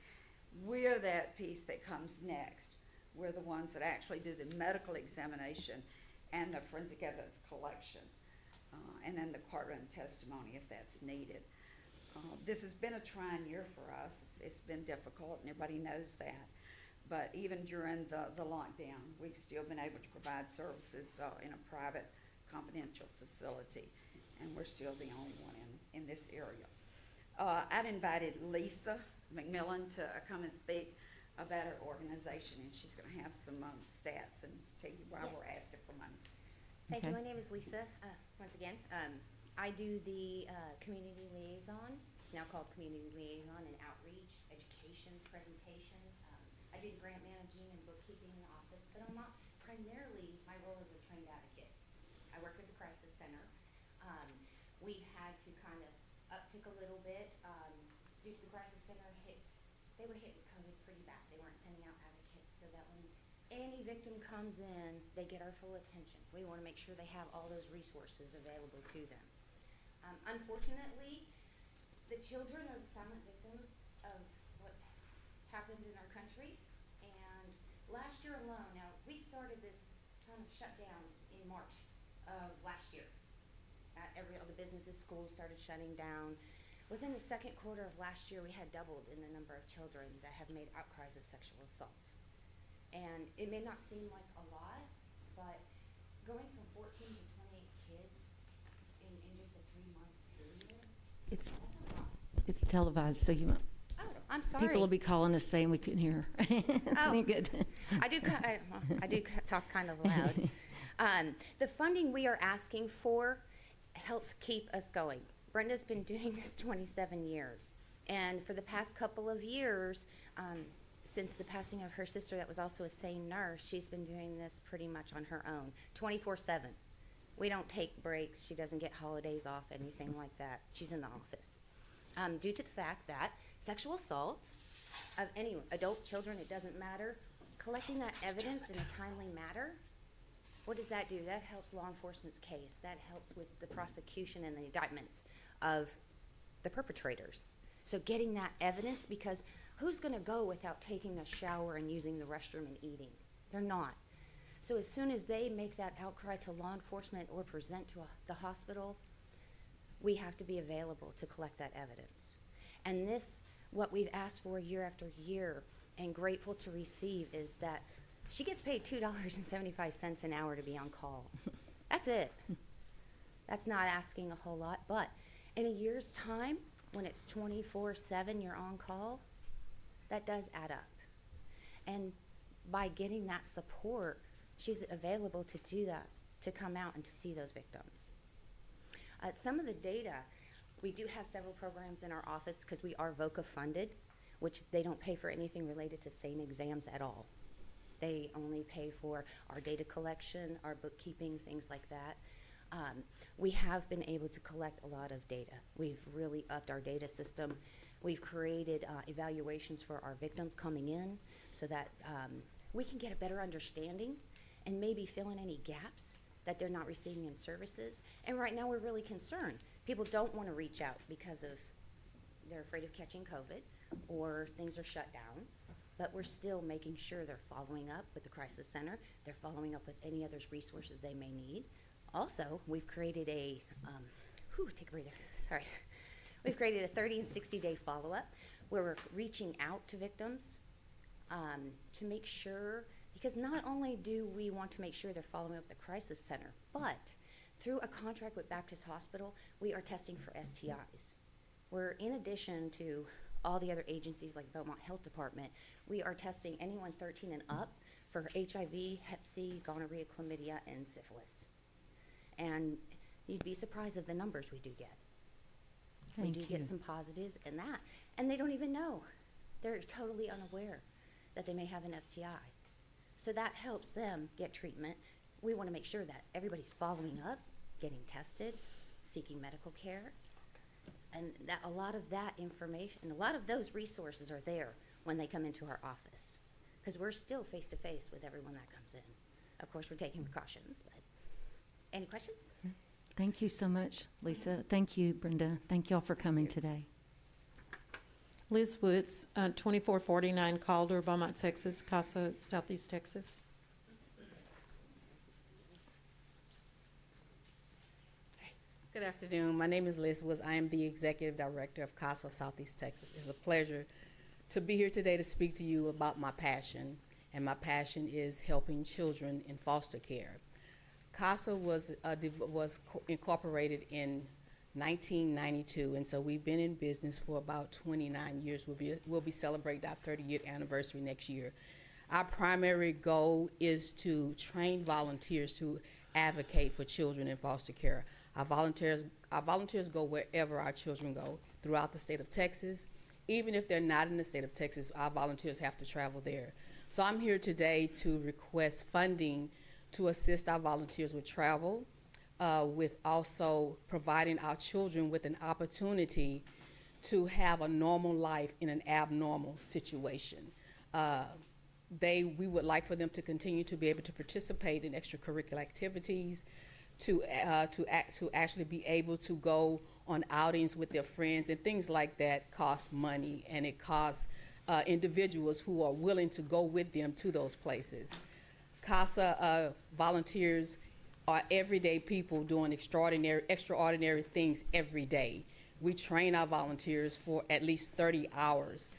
We're that piece that comes next. We're the ones that actually do the medical examination and the forensic evidence collection, and then the courtroom testimony if that's needed. This has been a trying year for us. It's been difficult, and everybody knows that. But even during the lockdown, we've still been able to provide services in a private, confidential facility, and we're still the only one in this area. I've invited Lisa McMillan to come and speak about her organization, and she's going to have some stats and tell you why we're asking for money. Thank you. My name is Lisa. Once again, I do the community liaison. It's now called community liaison and outreach, educations, presentations. I do the grant managing and bookkeeping in the office, but I'm not primarily, my role is a trained advocate. I work at the crisis center. We had to kind of uptick a little bit due to the crisis center they were hit with COVID pretty bad. They weren't sending out advocates, so that when any victim comes in, they get our full attention. We want to make sure they have all those resources available to them. Unfortunately, the children are the silent victims of what's happened in our country. And last year alone, now we started this kind of shutdown in March of last year. All the businesses, schools started shutting down. Within the second quarter of last year, we had doubled in the number of children that have made outcries of sexual assault. And it may not seem like a lot, but going from 14 to 28 kids It's, it's televised, so you, Oh, I'm sorry. people will be calling us saying we couldn't hear. Oh. Good. I do, I do talk kind of loud. The funding we are asking for helps keep us going. Brenda's been doing this 27 years. And for the past couple of years, since the passing of her sister that was also a SANE nurse, she's been doing this pretty much on her own, 24/7. We don't take breaks. She doesn't get holidays off, anything like that. She's in the office. Due to the fact that sexual assault of any adult, children, it doesn't matter, collecting that evidence in a timely manner, what does that do? That helps law enforcement's case. That helps with the prosecution and the indictments of the perpetrators. So getting that evidence, because who's going to go without taking a shower and using the restroom and eating? They're not. So as soon as they make that outcry to law enforcement or present to the hospital, we have to be available to collect that evidence. And this, what we've asked for year after year and grateful to receive, is that she gets paid $2.75 an hour to be on call. That's it. That's not asking a whole lot, but in a year's time, when it's 24/7 you're on call, that does add up. And by getting that support, she's available to do that, to come out and to see those victims. Some of the data, we do have several programs in our office because we are VOCA funded, which they don't pay for anything related to SANE exams at all. They only pay for our data collection, our bookkeeping, things like that. We have been able to collect a lot of data. We've really upped our data system. We've created evaluations for our victims coming in so that we can get a better understanding and maybe fill in any gaps that they're not receiving in services. And right now we're really concerned. People don't want to reach out because of they're afraid of catching COVID or things are shut down. But we're still making sure they're following up with the crisis center. They're following up with any other resources they may need. Also, we've created a, take a breather, sorry. We've created a 30 and 60-day follow-up where we're reaching out to victims to make sure, because not only do we want to make sure they're following up the crisis center, but through a contract with Baptist Hospital, we are testing for STIs. We're, in addition to all the other agencies like Beaumont Health Department, we are testing anyone 13 and up for HIV, Hep C, gonorrhea, chlamydia, and syphilis. And you'd be surprised at the numbers we do get. We do get some positives in that. And they don't even know. They're totally unaware that they may have an STI. So that helps them get treatment. We want to make sure that everybody's following up, getting tested, seeking medical care. And that a lot of that information, a lot of those resources are there when they come into our office. Because we're still face-to-face with everyone that comes in. Of course, we're taking precautions, but any questions? Thank you so much, Lisa. Thank you, Brenda. Thank you all for coming today. Liz Woods, 2449 Calder, Beaumont, Texas, Casa, Southeast Texas. Good afternoon. My name is Liz Woods. I am the Executive Director of Casa of Southeast Texas. It's a pleasure to be here today to speak to you about my passion, and my passion is helping children in foster care. Casa was incorporated in 1992, and so we've been in business for about 29 years. We'll be celebrating our 30-year anniversary next year. Our primary goal is to train volunteers to advocate for children in foster care. Our volunteers go wherever our children go throughout the state of Texas. Even if they're not in the state of Texas, our volunteers have to travel there. So I'm here today to request funding to assist our volunteers with travel, with also providing our children with an opportunity to have a normal life in an abnormal situation. We would like for them to continue to be able to participate in extracurricular activities, to actually be able to go on outings with their friends, and things like that cost money, and it costs individuals who are willing to go with them to those places. Casa volunteers are everyday people doing extraordinary things every day. We train our volunteers for at least 30 hours.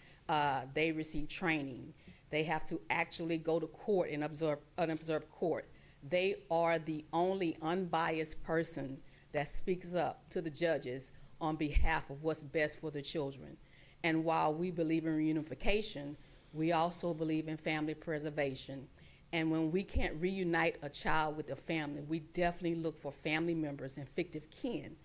They receive training. They have to actually go to court and observe court. They are the only unbiased person that speaks up to the judges on behalf of what's best for the children. And while we believe in reunification, we also believe in family preservation. And when we can't reunite a child with a family, we definitely look for family members and fictive kin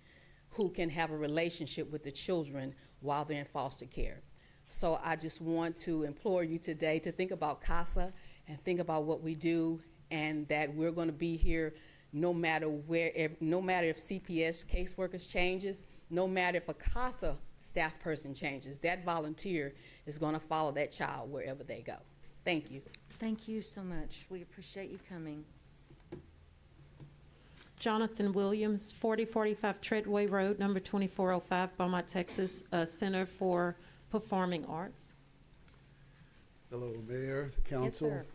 who can have a relationship with the children while they're in foster care. So I just want to implore you today to think about CASA and think about what we do, and that we're going to be here no matter no matter if CPS caseworkers changes, no matter if a CASA staff person changes, that volunteer is going to follow that child wherever they go. Thank you. Thank you so much. We appreciate you coming. Jonathan Williams, 4045 Treadway Road, number 2405, Beaumont, Texas, Center for Performing Arts. Hello, Mayor, Council. Yes, sir.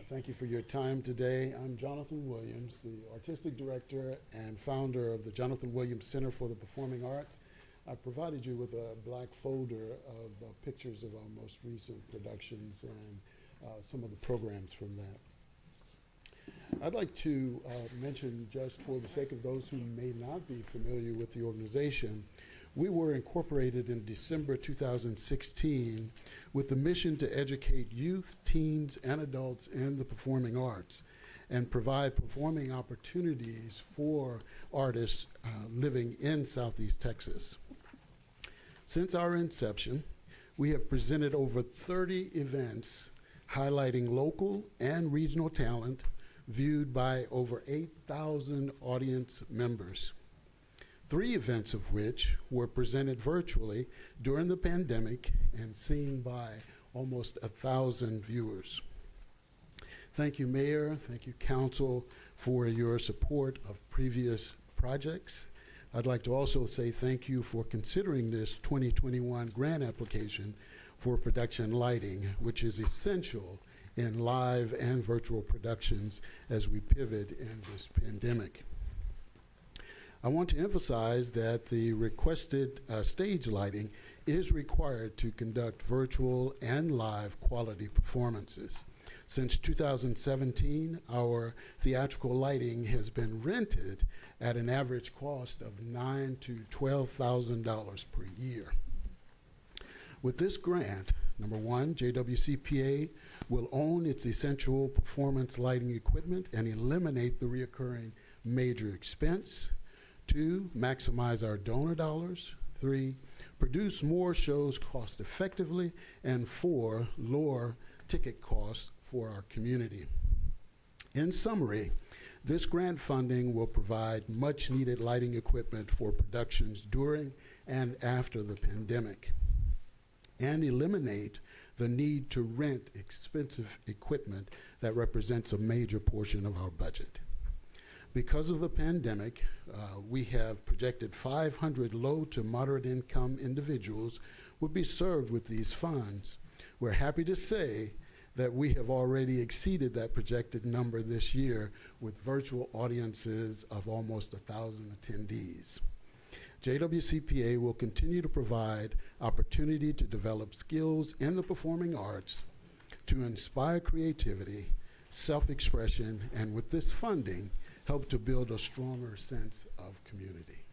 Thank you for your time today. I'm Jonathan Williams, the Artistic Director and founder of the Jonathan Williams Center for the Performing Arts. I provided you with a black folder of pictures of our most recent productions and some of the programs from that. I'd like to mention, just for the sake of those who may not be familiar with the organization, we were incorporated in December 2016 with the mission to educate youth, teens, and adults in the performing arts and provide performing opportunities for artists living in Southeast Texas. Since our inception, we have presented over 30 events highlighting local and regional talent, viewed by over 8,000 audience members. 3 events of which were presented virtually during the pandemic and seen by almost 1,000 viewers. Thank you, Mayor, thank you, Council, for your support of previous projects. I'd like to also say thank you for considering this 2021 grant application for production lighting, which is essential in live and virtual productions as we pivot in this pandemic. I want to emphasize that the requested stage lighting is required to conduct virtual and live quality performances. Since 2017, our theatrical lighting has been rented at an average cost of $9,000 to $12,000 per year. With this grant, number one, JWCPA will own its essential performance lighting equipment and eliminate the reoccurring major expense. 2, maximize our donor dollars. 3, produce more shows cost effectively. And 4, lower ticket costs for our community. In summary, this grant funding will provide much needed lighting equipment for productions during and after the pandemic, and eliminate the need to rent expensive equipment that represents a major portion of our budget. Because of the pandemic, we have projected 500 low to moderate income individuals would be served with these funds. We're happy to say that we have already exceeded that projected number this year with virtual audiences of almost 1,000 attendees. JWCPA will continue to provide opportunity to develop skills in the performing arts, to inspire creativity, self-expression, and with this funding, help to build a stronger sense of community.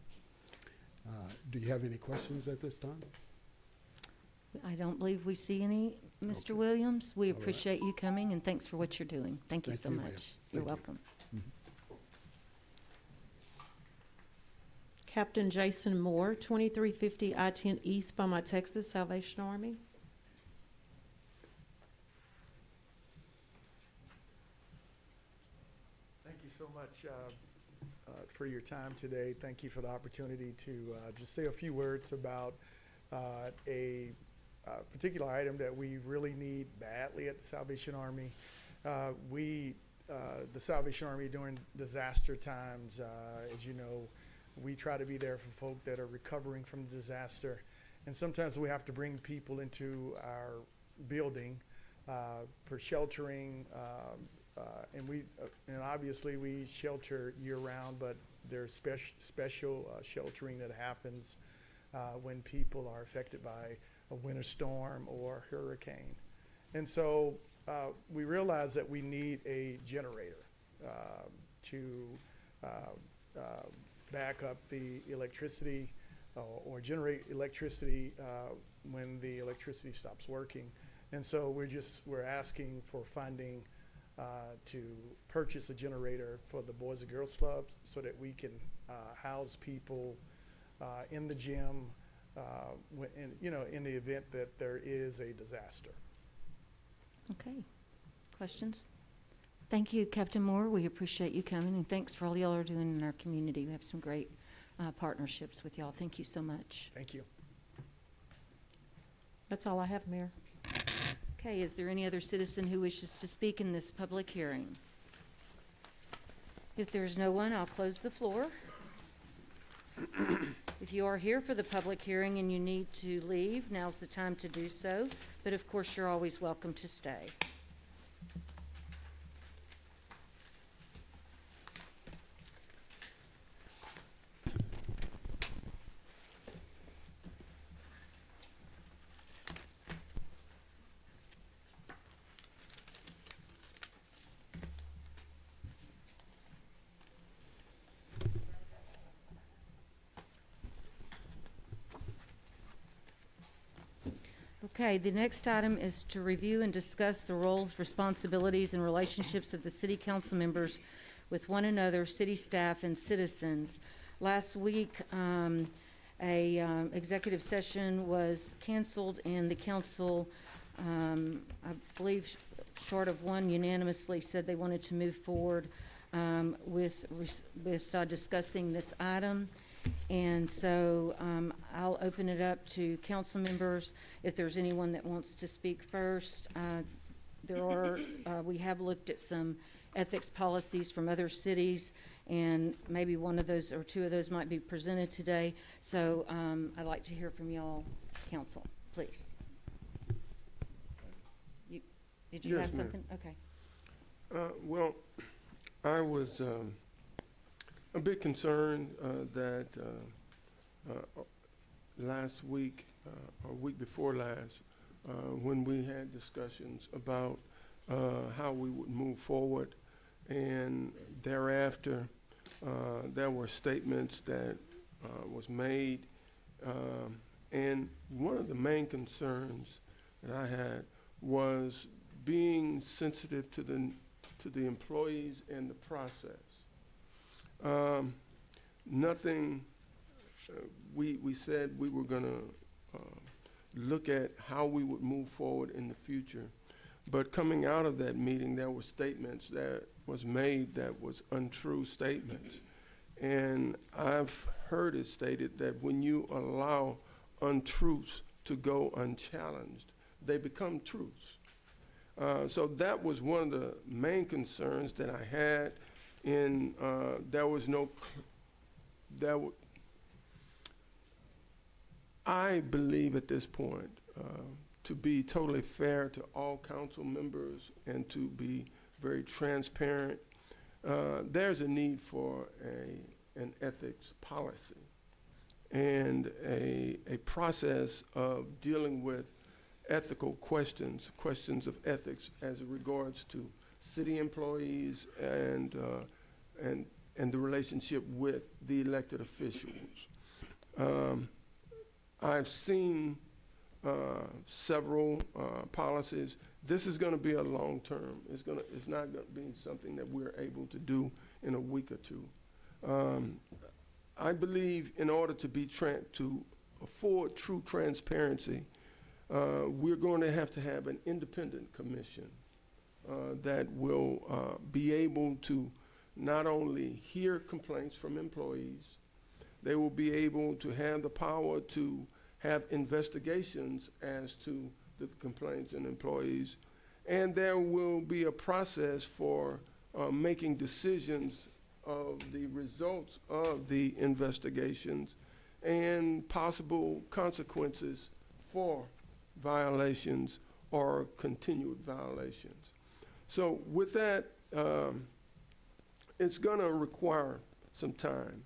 Do you have any questions at this time? I don't believe we see any, Mr. Williams. We appreciate you coming, and thanks for what you're doing. Thank you so Ma'am. much. You're welcome. Captain Jason Moore, 2350 I-10 East, Beaumont, Texas, Salvation Army. Thank you so much for your time today. Thank you for the opportunity to just say a few words about a particular item that we really need badly at the Salvation Army. The Salvation Army during disaster times, as you know, we try to be there for folk that are recovering from disaster. And sometimes we have to bring people into our building for sheltering, and obviously we shelter year-round, but there's special sheltering that happens when people are affected by a winter storm or hurricane. And so we realize that we need a generator to back up the electricity or generate electricity when the electricity stops working. And so we're asking for funding to purchase a generator for the Boys and Girls Clubs so that we can house people in the gym in the event that there is a disaster. Okay. Questions? Thank you, Captain Moore. We appreciate you coming, and thanks for all y'all are doing in our community. We have some great partnerships with y'all. Thank you so much. Thank you. That's all I have, Mayor. Okay, is there any other citizen who wishes to speak in this public hearing? If there's no one, I'll close the floor. If you are here for the public hearing and you need to leave, now's the time to do so. But of course, you're always welcome to stay. Okay, the next item is to review and discuss the roles, responsibilities, and relationships of the city council members with one another, city staff, and citizens. Last week, executive session was canceled, and the council, I believe, short of one, unanimously said they wanted to move forward with discussing this item. And so I'll open it up to council members. If there's anyone that wants to speak first, we have looked at some ethics policies from other cities, and maybe one of those or two of those might be presented today. So I'd like to hear from y'all, council, please. Did you Yes, have something? Okay. Well, I was a bit concerned that last week, or week before last, when we had discussions about how we would move forward, and thereafter there were statements that was made, and one of the main concerns that I had was being sensitive to the employees and the process. Nothing, we said we were going to look at how we would move forward in the future. But coming out of that meeting, there were statements that was made that was untrue statements. And I've heard it stated that when you allow untruths to go unchallenged, they become truths. So that was one of the main concerns that I had. And I believe at this point, to be totally fair to all council members and to be very transparent, there's a need for an ethics policy and a process of dealing with ethical questions of ethics as it regards to city employees and the relationship with the elected officials. I've seen several policies. This is going to be a long term. It's not going to be something that we're able to do in a week or two. I believe in order to afford true transparency, we're going to have an independent commission that will be able to not only hear complaints from employees, they will be able to have the power to have investigations as to the complaints and employees, and there will be a process for making decisions of the results of the investigations and possible consequences for violations or continued violations. So with that, it's going to require some time.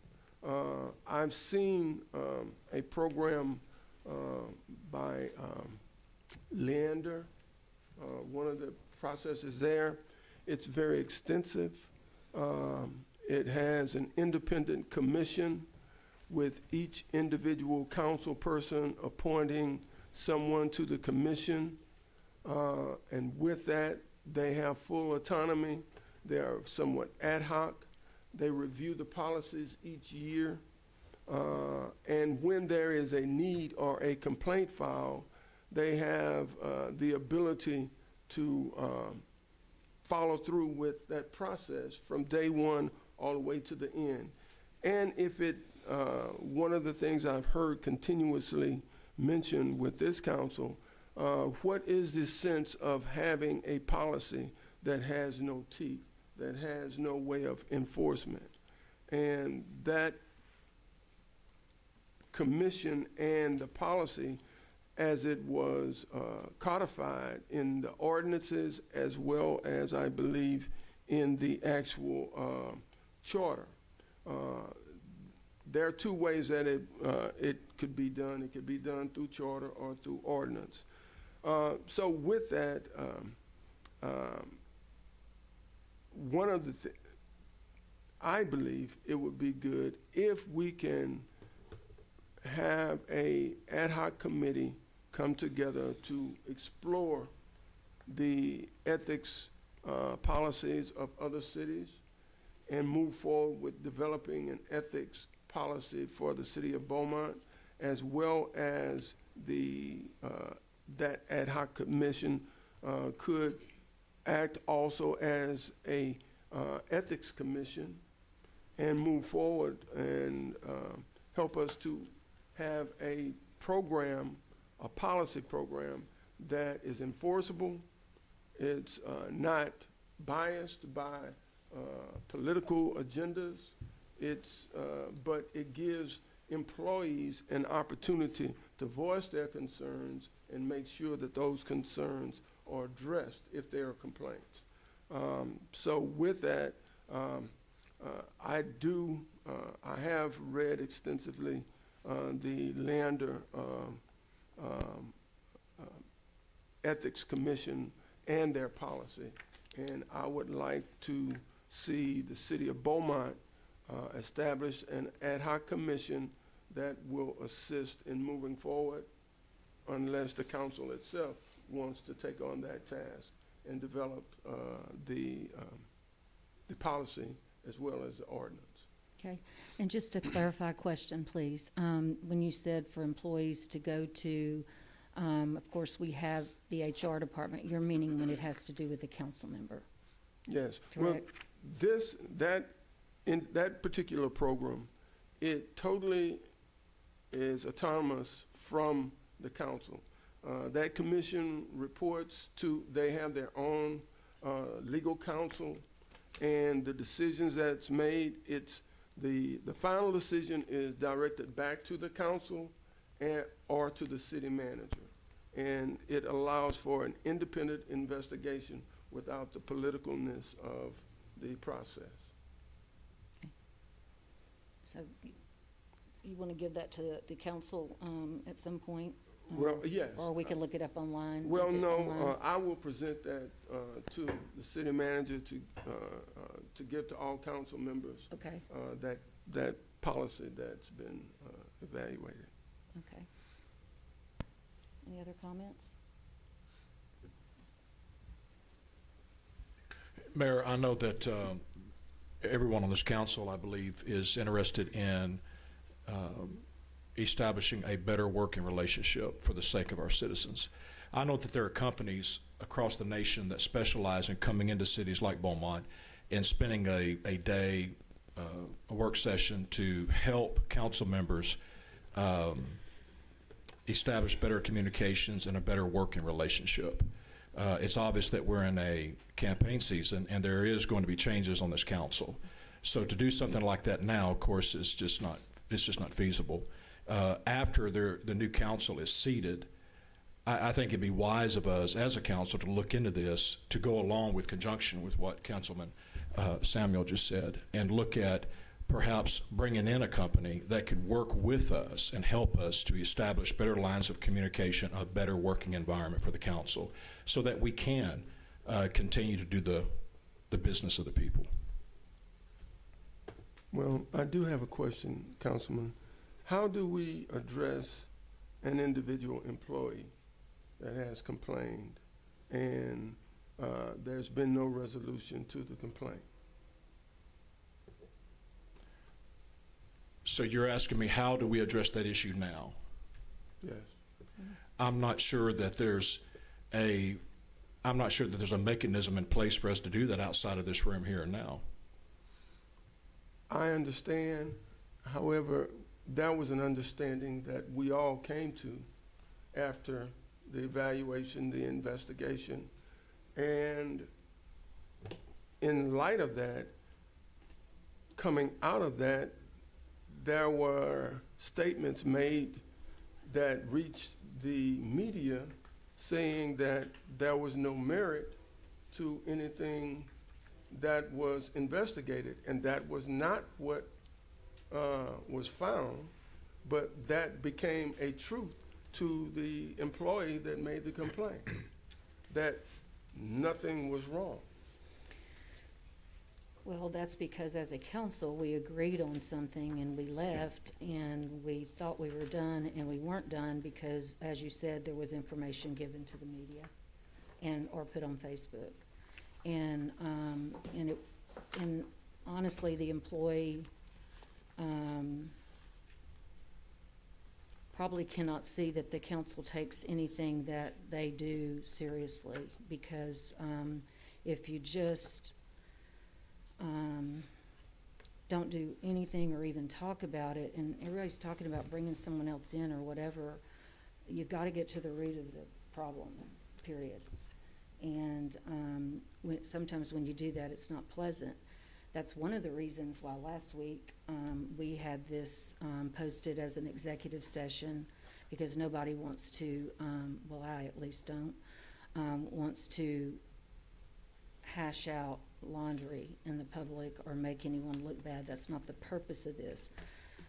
I've seen a program by Leander, one of the processes there. It's very extensive. it has an independent commission with each individual council person appointing someone to the commission. And with that, they have full autonomy. They are somewhat ad hoc. They review the policies each year. And when there is a need or a complaint filed, they have the ability to follow through with that process from day one all the way to the end. And if it, one of the things I've heard continuously mentioned with this council, what is the sense of having a policy that has no teeth, that has no way of enforcement? And that commission and the policy as it was codified in the ordinances as well as I believe in the actual charter. There are two ways that it could be done. It could be done through charter or through ordinance. So with that, one of the I believe it would be good if we can have a ad hoc committee come together to explore the ethics policies of other cities and move forward with developing an ethics policy for the city of Beaumont, as well as the that ad hoc commission could act also as a ethics commission and move forward and help us to have a program, a policy program that is enforceable. It's not biased by political agendas. It's, but it gives employees an opportunity to voice their concerns and make sure that those concerns are addressed if there are complaints. So with that, I have read extensively the Leander Ethics Commission and their policy, and I would like to see the city of Beaumont establish an ad hoc commission that will assist in moving forward unless the council itself wants to take on that task and develop the policy as well as the ordinance. Okay, and just a clarify question, please. When you said for employees to go to, of course, we have the HR department, you're meaning when it has to do with the council member? Yes. Correct. Well, in that particular program, it totally is autonomous from the council. That commission reports to, they have their own legal counsel, and the decisions that's made, it's the final decision is directed back to the council or to the city manager. And it allows for an independent investigation without the politicalness of the process. Okay. So you want to give that to the council at some point? Well, yes. Or we can look it up online? Well, Is it no, online? I will present that to the city manager to give to all council members. Okay. That policy that's been evaluated. Okay. Any other comments? Mayor, I know that everyone on this council, I believe, is interested in establishing a better working relationship for the sake of our citizens. I know that there are companies across the nation that specialize in coming into cities like Beaumont and spending a day, a work session to help council members establish better communications and a better working relationship. It's obvious that we're in a campaign season and there is going to be changes on this council. So to do something like that now, of course, is just not feasible. After the new council is seated, I think it'd be wise of us as a council to look into this, to go along with conjunction with what Councilman Samuel just said, and look at perhaps bringing in a company that could work with us and help us to establish better lines of communication, a better working environment for the council, so that we can continue to do the business of the people. Well, I do have a question, Councilman. How do we address an individual employee that has complained and there's been no resolution to the complaint? So you're asking me, how do we address that issue now? Yes. I'm not sure that there's a mechanism in place for us to do that outside of this room here and now. I understand. However, that was an understanding that we all came to after the evaluation, the investigation. And in light of that, coming out of that, there were statements made that reached the media saying that there was no merit to anything that was investigated, and that was not what was found, but that became a truth to the employee that made the complaint, that nothing was wrong. Well, that's because as a council, we agreed on something and we left and we thought we were done and we weren't done because, as you said, there was information given to the media or put on Facebook. And honestly, the employee probably cannot see that the council takes anything that they do seriously, because if you just don't do anything or even talk about it, and everybody's talking about bringing someone else in or whatever, you've got to get to the root of the problem, period. And sometimes when you do that, it's not pleasant. That's one of the reasons why last week we had this posted as an executive session, because nobody wants to, well, I at least don't, wants to hash out laundry in the public or make anyone look bad. That's not the purpose of this.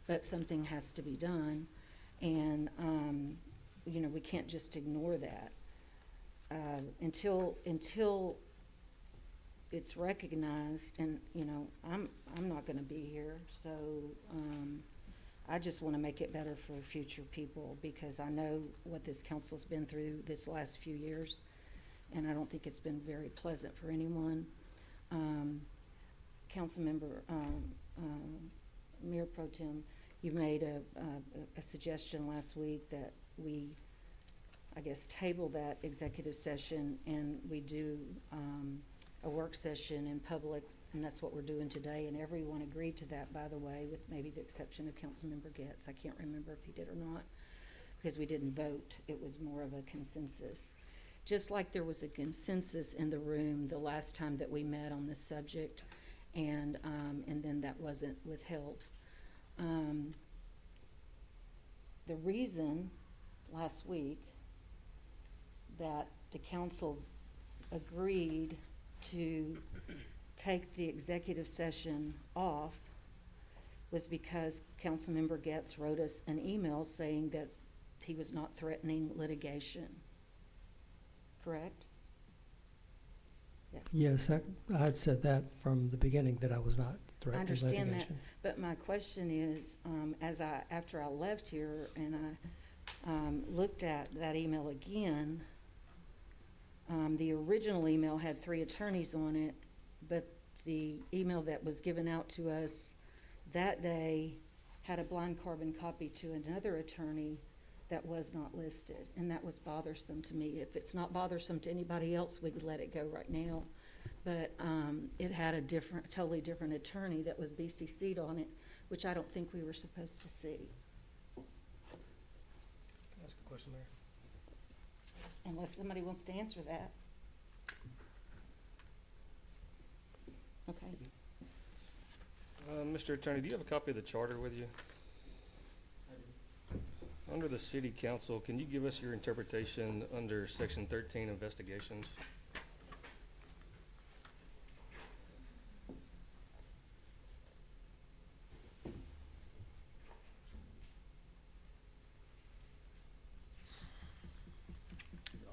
But something has to be done, and we can't just ignore that. Until it's recognized, and I'm not going to be here, so I just want to make it better for future people, because I know what this council's been through this last few years, and I don't think it's been very pleasant for anyone. Councilmember Mayor Pro Tem, you made a suggestion last week that we, I guess, table that executive session and we do a work session in public, and that's what we're doing today. And everyone agreed to that, by the way, with maybe the exception of Councilmember Getz. I can't remember if he did or not, because we didn't vote. It was more of a consensus. Just like there was a consensus in the room the last time that we met on this subject, and then that wasn't withheld. The reason last week that the council agreed to take the executive session off was because Councilmember Getz wrote us an email saying that he was not threatening litigation. Correct? Yes, I had said that from the beginning, that I was not threatening litigation. I understand that, but my question is, after I left here and I looked at that email again, the original email had 3 attorneys on it, but the email that was given out to us that day had a blind carbon copy to another attorney that was not listed, and that was bothersome to me. If it's not bothersome to anybody else, we could let it go right now. But it had a totally different attorney that was BCC'd on it, which I don't think we were supposed to see. Can I ask a question, Mayor? Unless somebody wants to answer that. Okay. Mr. Attorney, do you have a copy of the charter with you? Under the city council, can you give us your interpretation under section 13, investigations?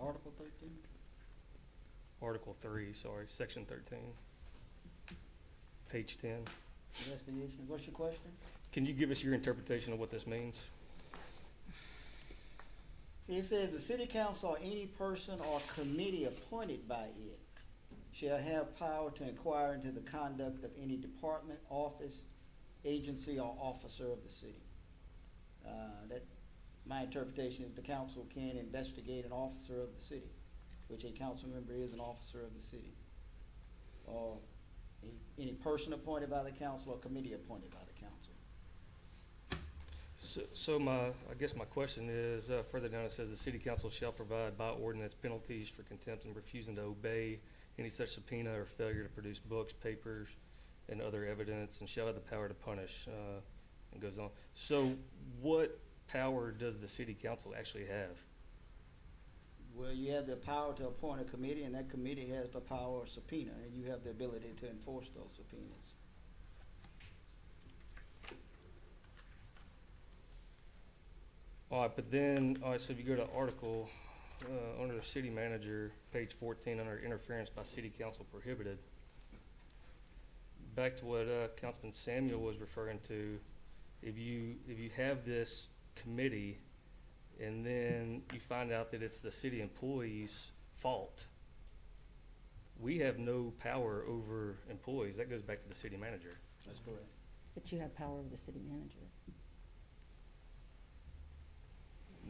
Article 13? Article 3, sorry, section 13. Page 10. investigation. What's your question? Can you give us your interpretation of what this means? It says the city council or any person or committee appointed by it shall have power to inquire into the conduct of any department, office, agency, or officer of the city. My interpretation is the council can investigate an officer of the city, which a council member is an officer of the city, or any person appointed by the council or committee appointed by the council. So I guess my question is, further down it says the city council shall provide by ordinance penalties for contempt and refusing to obey any such subpoena or failure to produce books, papers, and other evidence, and shall have the power to punish, and goes on. So what power does the city council actually have? Well, you have the power to appoint a committee, and that committee has the power of subpoena, and you have the ability to enforce those subpoenas. All right, but then, all right, so if you go to article, under the city manager, page 14, under interference by city council prohibited, back to what Councilman Samuel was referring to, if you have this committee and then you find out that it's the city employee's fault, we have no power over employees. That goes back to the city manager. That's correct. But you have power over the city manager.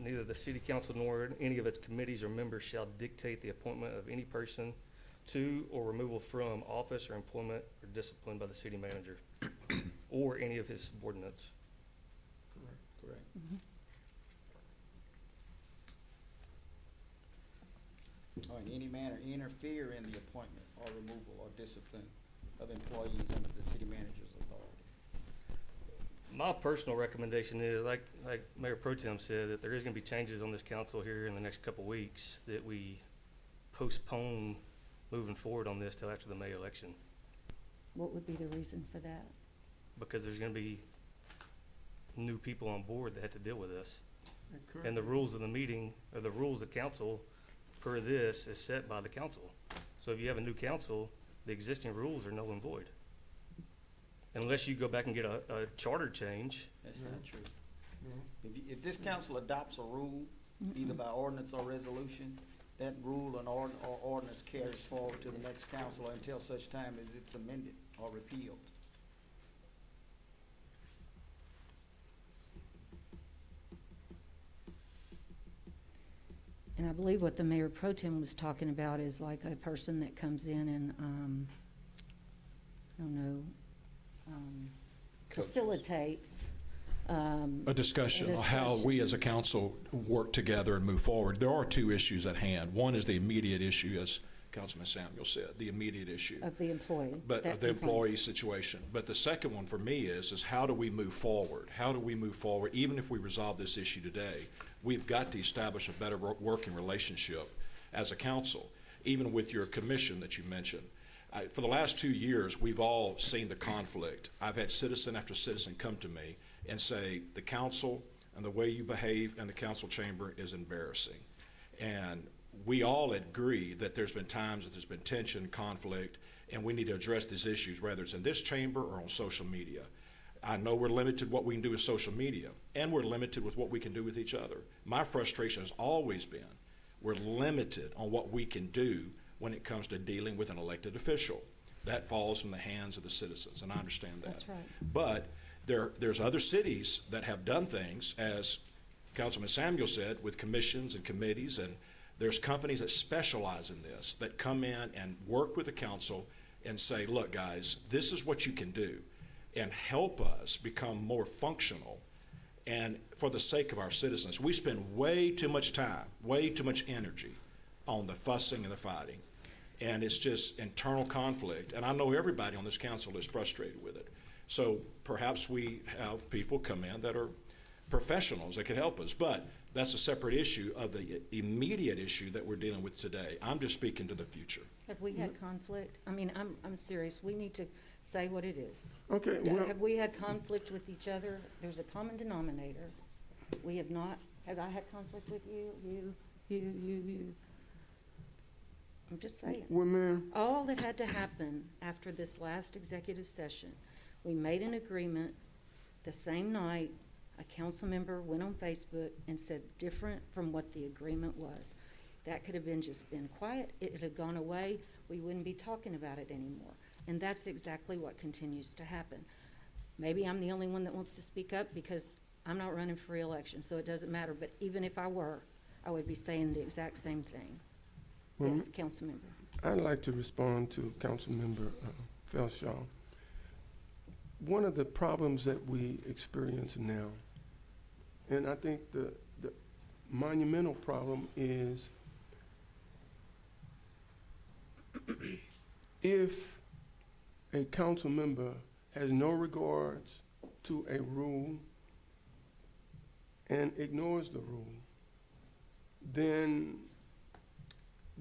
Neither the city council nor any of its committees or members shall dictate the appointment of any person to or removal from office or employment or discipline by the city manager or any of his subordinates. Correct. Or in any manner interfere in the appointment or removal or discipline of employees under the city manager's authority. My personal recommendation is, like Mayor Pro Tem said, that there is gonna be changes on this council here in the next couple weeks, that we postpone moving forward on this till after the May election, What would be the reason for that? because there's gonna be new people on board that have to deal with this. And the rules of the meeting, or the rules of council per this is set by the council. So if you have a new council, the existing rules are null and void. Unless you go back and get a charter change. That's not true. If this council adopts a rule, either by ordinance or resolution, that rule or ordinance carries forward to the next council until such time as it's amended or repealed. And I believe what the mayor pro tem was talking about is like a person that comes in and, I don't know, facilitates. A discussion on how we as a council work together and move forward. There are two issues at hand. One is the immediate issue, as Councilman Samuel said, the immediate issue. Of the employee. But of the employee situation. But the second one for me is how do we move forward? How do we move forward? Even if we resolve this issue today, we've got to establish a better working relationship as a council, even with your commission that you mentioned. For the last 2 years, we've all seen the conflict. I've had citizen after citizen come to me and say, the council and the way you behave in the council chamber is embarrassing. And we all agree that there's been times that there's been tension, conflict, and we need to address these issues, whether it's in this chamber or on social media. I know we're limited what we can do with social media, and we're limited with what we can do with each other. My frustration has always been we're limited on what we can do when it comes to dealing with an elected official. That falls in the hands of the citizens, and I understand that. That's right. But there's other cities that have done things, as Councilman Samuel said, with commissions and committees, and there's companies that specialize in this, that come in and work with the council and say, look, guys, this is what you can do, and help us become more functional. And for the sake of our citizens, we spend way too much time, way too much energy on the fussing and the fighting. And it's just internal conflict. And I know everybody on this council is frustrated with it. So perhaps we have people come in that are professionals that could help us. But that's a separate issue of the immediate issue that we're dealing with today. I'm just speaking to the future. Have we had conflict? I mean, I'm serious. We need to say what it is. Okay, well, Have we had conflict with each other? There's a common denominator. We have not. Have I had conflict with you? You. I'm just saying. well, ma'am, All that had to happen after this last executive session We made an agreement. The same night, a council member went on Facebook and said different from what the agreement was. That could have been quiet. It had gone away. We wouldn't be talking about it anymore. And that's exactly what continues to happen. Maybe I'm the only one that wants to speak up because I'm not running for re-election, so it doesn't matter. But even if I were, I would be saying the exact same thing. Well, Yes, council member. I'd like to respond to Councilmember Felshaw. One of the problems that we experience now, and I think the monumental problem is if a council member has no regards to a rule and ignores the rule, then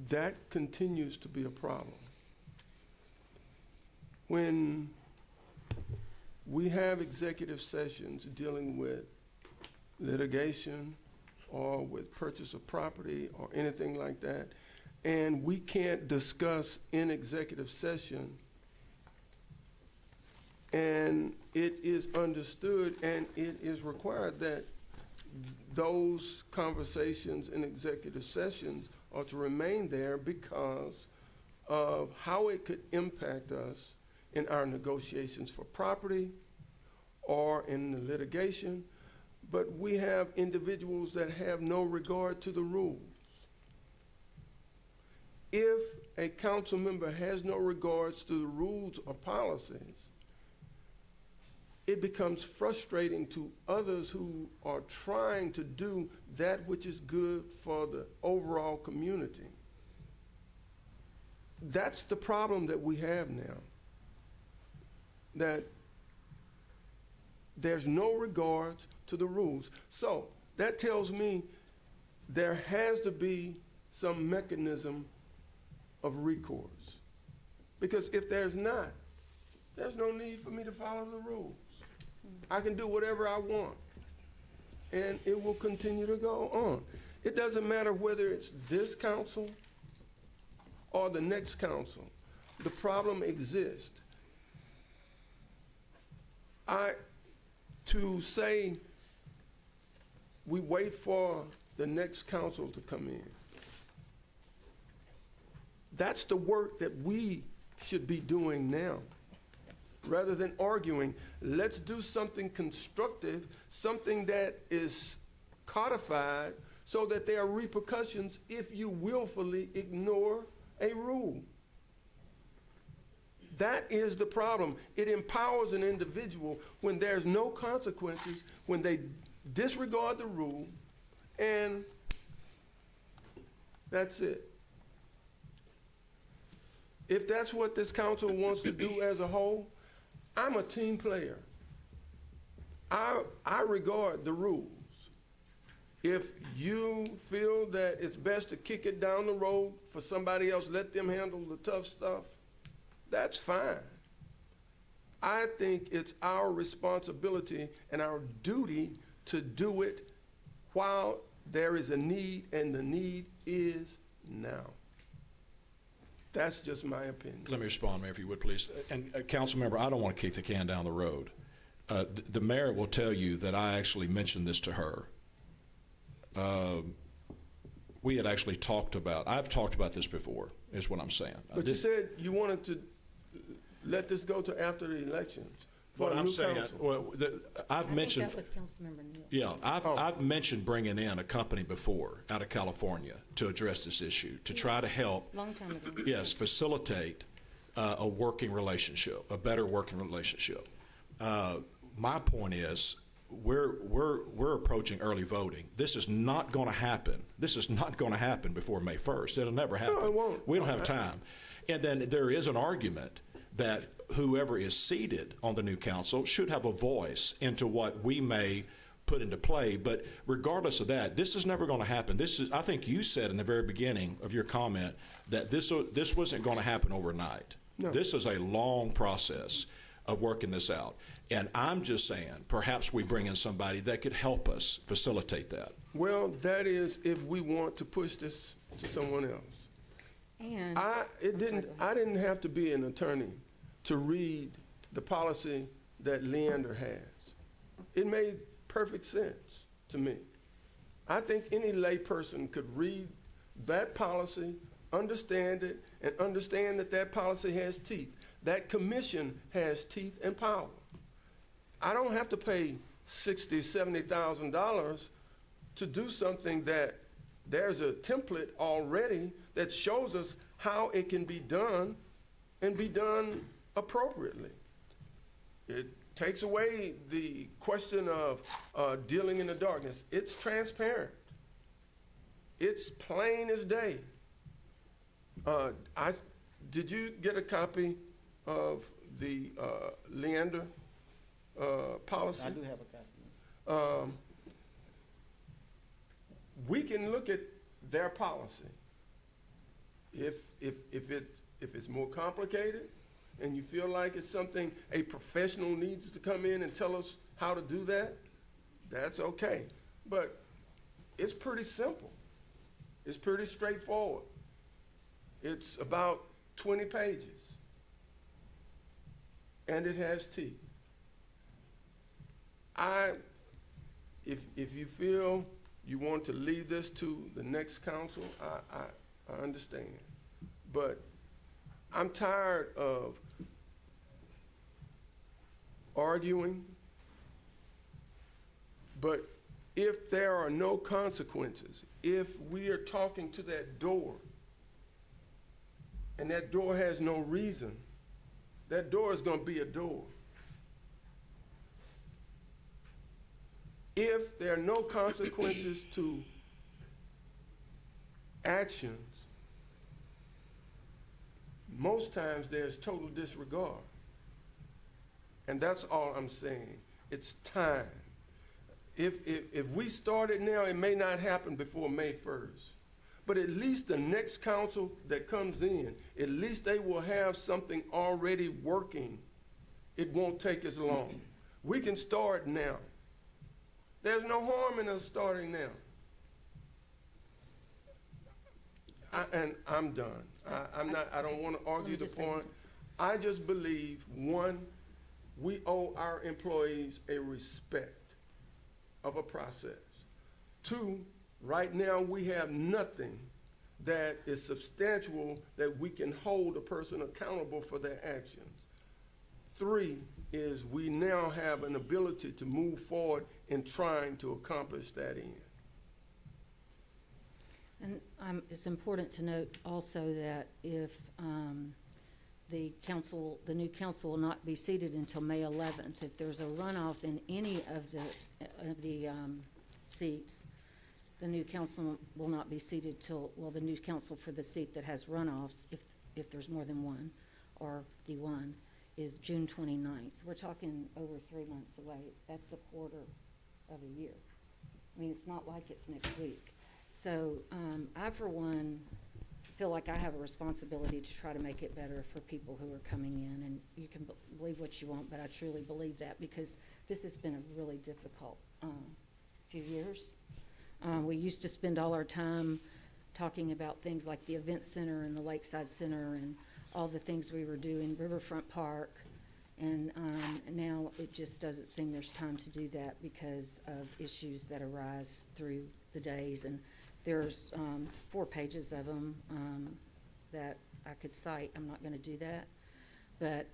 that continues to be a problem. When we have executive sessions dealing with litigation or with purchase of property or anything like that, and we can't discuss in executive session, and it is understood and it is required that those conversations in executive sessions are to remain there because of how it could impact us in our negotiations for property or in the litigation. But we have individuals that have no regard to the rules. If a council member has no regards to the rules or policies, it becomes frustrating to others who are trying to do that which is good for the overall community. That's the problem that we have now, that there's no regards to the rules. So that tells me there has to be some mechanism of recourse. Because if there's not, there's no need for me to follow the rules. I can do whatever I want, and it will continue to go on. It doesn't matter whether it's this council or the next council. The problem exists. To say we wait for the next council to come in, that's the work that we should be doing now. Rather than arguing, let's do something constructive, something that is codified so that there are repercussions if you willfully ignore a rule. That is the problem. It empowers an individual when there's no consequences, when they disregard the rule, and that's it. If that's what this council wants to do as a whole, I'm a team player. I regard the rules. If you feel that it's best to kick it down the road for somebody else, let them handle the tough stuff, that's fine. I think it's our responsibility and our duty to do it while there is a need, and the need is now. That's just my opinion. Let me respond, Mayor, if you would, please. And council member, I don't want to kick the can down the road. The mayor will tell you that I actually mentioned this to her. We had actually I've talked about this before, is what I'm saying. But you said you wanted to let this go to after the elections. What I'm saying, well, I've mentioned. I think that was Councilmember Neal. Yeah, I've mentioned bringing in a company before out of California to address this issue, to try to help. Long time ago. Yes, facilitate a working relationship, a better working relationship. My point is, we're approaching early voting. This is not going to happen. This is not going to happen before May 1st. It'll never happen. No, it won't. We don't have time. And then there is an argument that whoever is seated on the new council should have a voice into what we may put into play. But regardless of that, this is never going to happen. I think you said in the very beginning of your comment that this wasn't going to happen overnight. No. This is a long process of working this out. And I'm just saying, perhaps we bring in somebody that could help us facilitate that. Well, that is if we want to push this to someone else. And I didn't have to be an attorney to read the policy that Leander has. It made perfect sense to me. I think any layperson could read that policy, understand it, and understand that that policy has teeth. That commission has teeth and power. I don't have to pay $60,000, $70,000 to do something that there's a template already that shows us how it can be done and be done appropriately. It takes away the question of dealing in the darkness. It's transparent. It's plain as day. Did you get a copy of the Leander policy? I do have a copy. We can look at their policy. If it's more complicated and you feel like it's something a professional needs to come in and tell us how to do that, that's okay. But it's pretty simple. It's pretty straightforward. It's about 20 pages. And it has teeth. If you feel you want to leave this to the next council, I understand. But I'm tired of arguing. But if there are no consequences, if we are talking to that door and that door has no reason, that door is going to be a door. If there are no consequences to actions, most times there's total disregard. And that's all I'm saying. It's time. If we start it now, it may not happen before May 1st. But at least the next council that comes in, at least they will have something already working. It won't take as long. We can start now. There's no harm in us starting now. And I'm done. I don't want to argue the point. I just believe, one, we owe our employees a respect of a process. Two, right now we have nothing that is substantial that we can hold a person accountable for their actions. Three is we now have an ability to move forward in trying to accomplish that end. And it's important to note also that if the new council will not be seated until May 11th, if there's a runoff in any of the seats, the new council will not be seated till, well, the new council for the seat that has runoffs, if there's more than one, or the one, is June 29th. We're talking over 3 months away. That's a quarter of a year. I mean, it's not like it's next week. So I, for one, feel like I have a responsibility to try to make it better for people who are coming in. And you can believe what you want, but I truly believe that because this has been a really difficult few years. We used to spend all our time talking about things like the event center and the Lakeside Center and all the things we were doing, Riverfront Park, and now it just doesn't seem there's time to do that because of issues that arise through the days. And there's 4 pages of them that I could cite. I'm not going to do that, but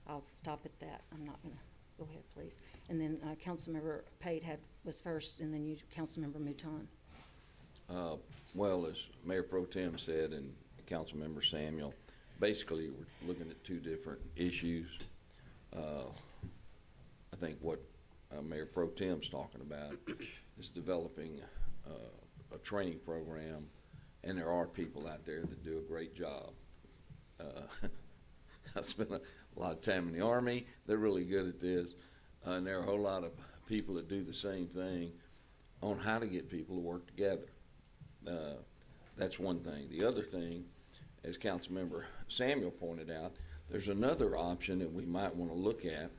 I'll stop at that. I'm not going to. Go ahead, please. And then Councilmember Pate was first, and then you, Councilmember Mouton. Well, as Mayor Pro Tem said and Councilmember Samuel, basically we're looking at 2 different issues. I think what Mayor Pro Tem's talking about is developing a training program, and there are people out there that do a great job. I spent a lot of time in the Army. They're really good at this. And there are a whole lot of people that do the same thing on how to get people to work together. That's one thing. The other thing, as Councilmember Samuel pointed out, there's another option that we might want to look at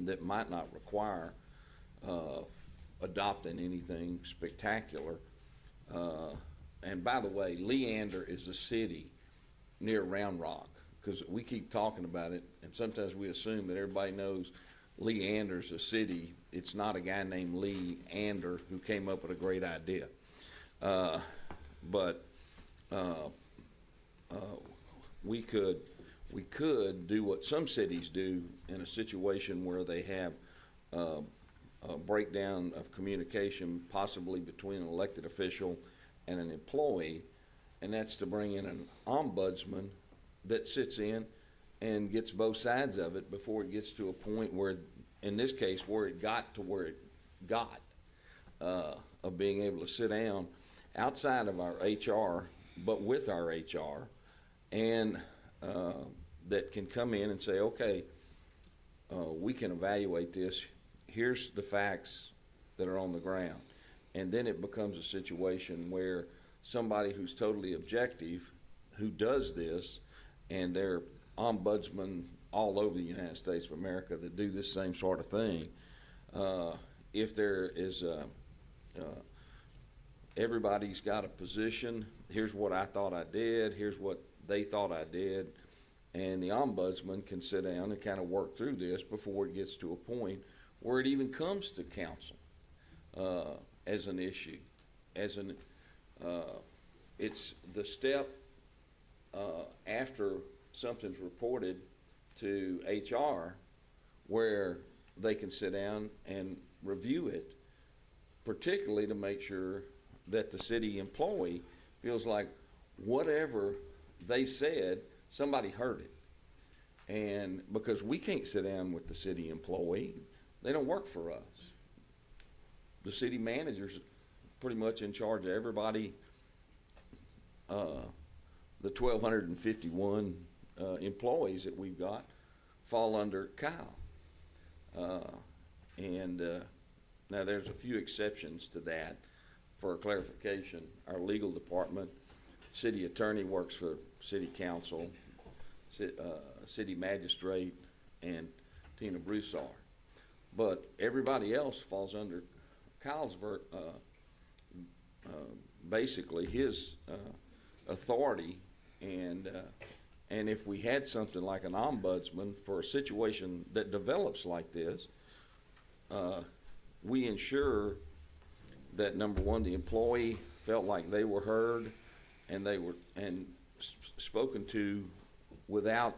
that might not require adopting anything spectacular. And by the way, Leander is a city near Round Rock, because we keep talking about it, and sometimes we assume that everybody knows Lee Ander's a city. It's not a guy named Lee Ander who came up with a great idea. But we could do what some cities do in a situation where they have a breakdown of communication, possibly between an elected official and an employee, and that's to bring in an ombudsman that sits in and gets both sides of it before it gets to a point where, in this case, where it got to where it got, of being able to sit down outside of our HR, but with our HR, and that can come in and say, okay, we can evaluate this. Here's the facts that are on the ground. And then it becomes a situation where somebody who's totally objective, who does this, and they're ombudsmen all over the United States of America that do this same sort of thing, if there is everybody's got a position, here's what I thought I did, here's what they thought I did, and the ombudsman can sit down and kind of work through this before it gets to a point where it even comes to council as an issue. It's the step after something's reported to HR where they can sit down and review it, particularly to make sure that the city employee feels like whatever they said, somebody heard it. And because we can't sit down with the city employee, they don't work for us. The city manager's pretty much in charge of everybody. The 1,251 employees that we've got fall under Kyle. Now there's a few exceptions to that. For clarification, our legal department, city attorney works for city council, city magistrate, and Tina Broussard. But everybody else falls under Kyle's basically his authority, and if we had something like an ombudsman for a situation that develops like this, we ensure that, number one, the employee felt like they were heard and they were spoken to without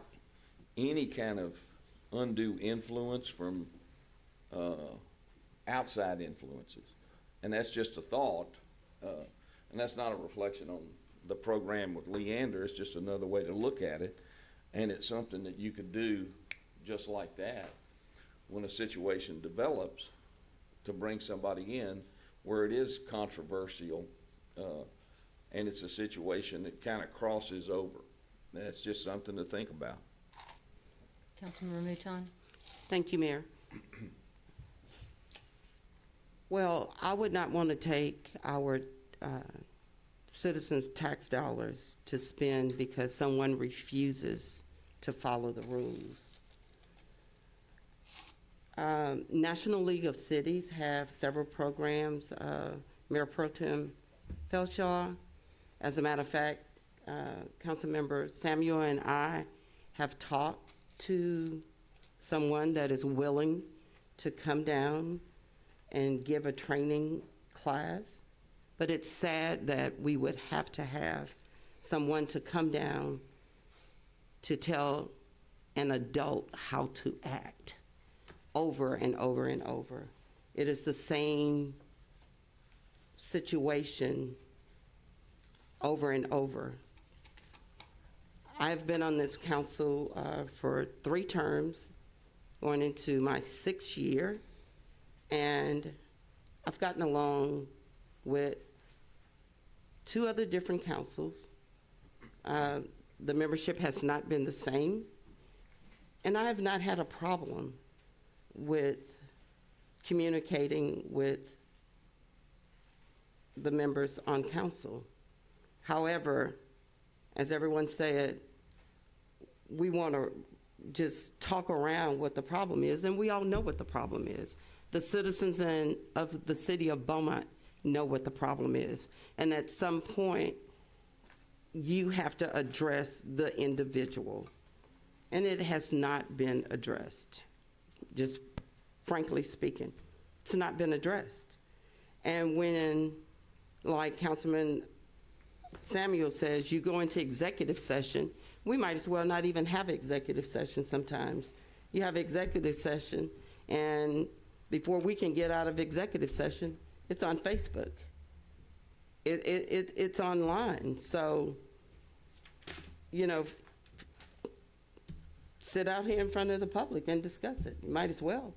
any kind of undue influence from outside influences. And that's just a thought, and that's not a reflection on the program with Leander. It's just another way to look at it, and it's something that you could do just like that when a situation develops, to bring somebody in where it is controversial, and it's a situation that kind of crosses over. That's just something to think about. Councilmember Mouton? Thank you, Mayor. Well, I would not want to take our citizens' tax dollars to spend because someone refuses to follow the rules. National League of Cities have several programs. Mayor Pro Tem Felshaw, as a matter of fact, Councilmember Samuel and I have talked to someone that is willing to come down and give a training class. But it's sad that we would have to have someone to come down to tell an adult how to act over and over and over. It is the same situation over and over. I've been on this council for 3 terms, going into my 6th year, and I've gotten along with 2 other different councils. The membership has not been the same, and I have not had a problem with communicating with the members on council. However, as everyone said, we want to just talk around what the problem is, and we all know what the problem is. The citizens of the city of Beaumont know what the problem is, and at some point, you have to address the individual. and it has not been addressed. Just frankly speaking, it's not been addressed. And when, like Councilman Samuel says, you go into executive session, we might as well not even have executive session sometimes. You have executive session, and before we can get out of executive session, it's on Facebook. It's online. So, you know, sit out here in front of the public and discuss it. You might as well.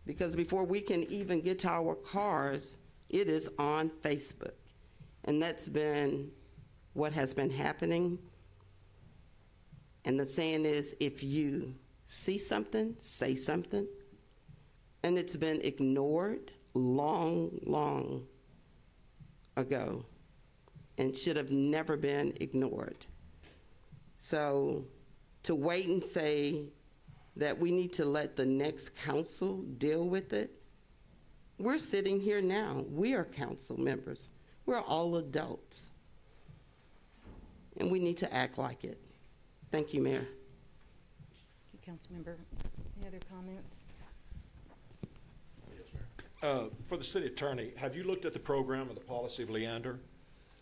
Because before we can even get to our cars, it is on Facebook. And that's been what has been happening. And the saying is, if you see something, say something. And it's been ignored long ago and should have never been ignored. So to wait and say that we need to let the next council deal with it, we're sitting here now. We are council members. We're all adults. And we need to act like it. Thank you, Mayor. Councilmember, any other comments? For the city attorney, have you looked at the program and the policy of Leander?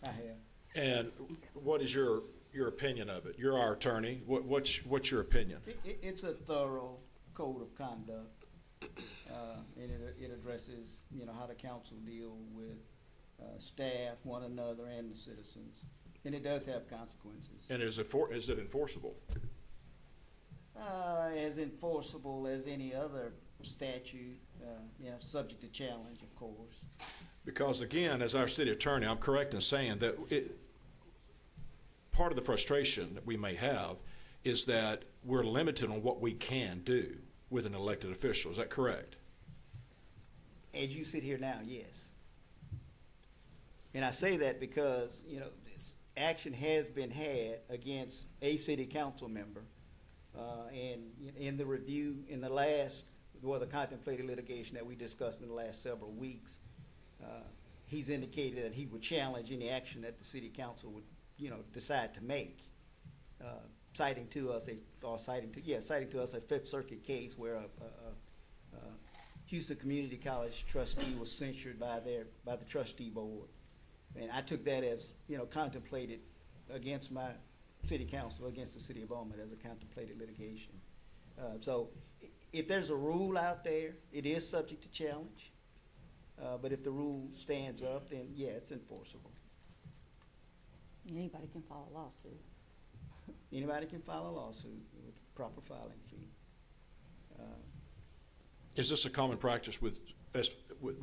I have. And what is your opinion of it? You're our attorney. What's your opinion? It's a thorough code of conduct, and it addresses, you know, how the council deal with staff, one another, and the citizens. And it does have consequences. And is it enforceable? As enforceable as any other statute, you know, subject to challenge, of course. Because again, as our city attorney, I'm correct in saying that part of the frustration that we may have is that we're limited on what we can do with an elected official. Is that correct? As you sit here now, yes. And I say that because, you know, this action has been had against a city council member. And in the review, in the last, the contemplated litigation that we discussed in the last several weeks, he's indicated that he would challenge any action that the city council would, you know, decide to make, citing to us a Fifth Circuit case where a Houston Community College trustee was censured by the trustee board. And I took that as, you know, contemplated against my city council, against the city of Beaumont as a contemplated litigation. So if there's a rule out there, it is subject to challenge. But if the rule stands up, then yeah, it's enforceable. Anybody can file a lawsuit. Anybody can file a lawsuit with proper filing fee. Is this a common practice with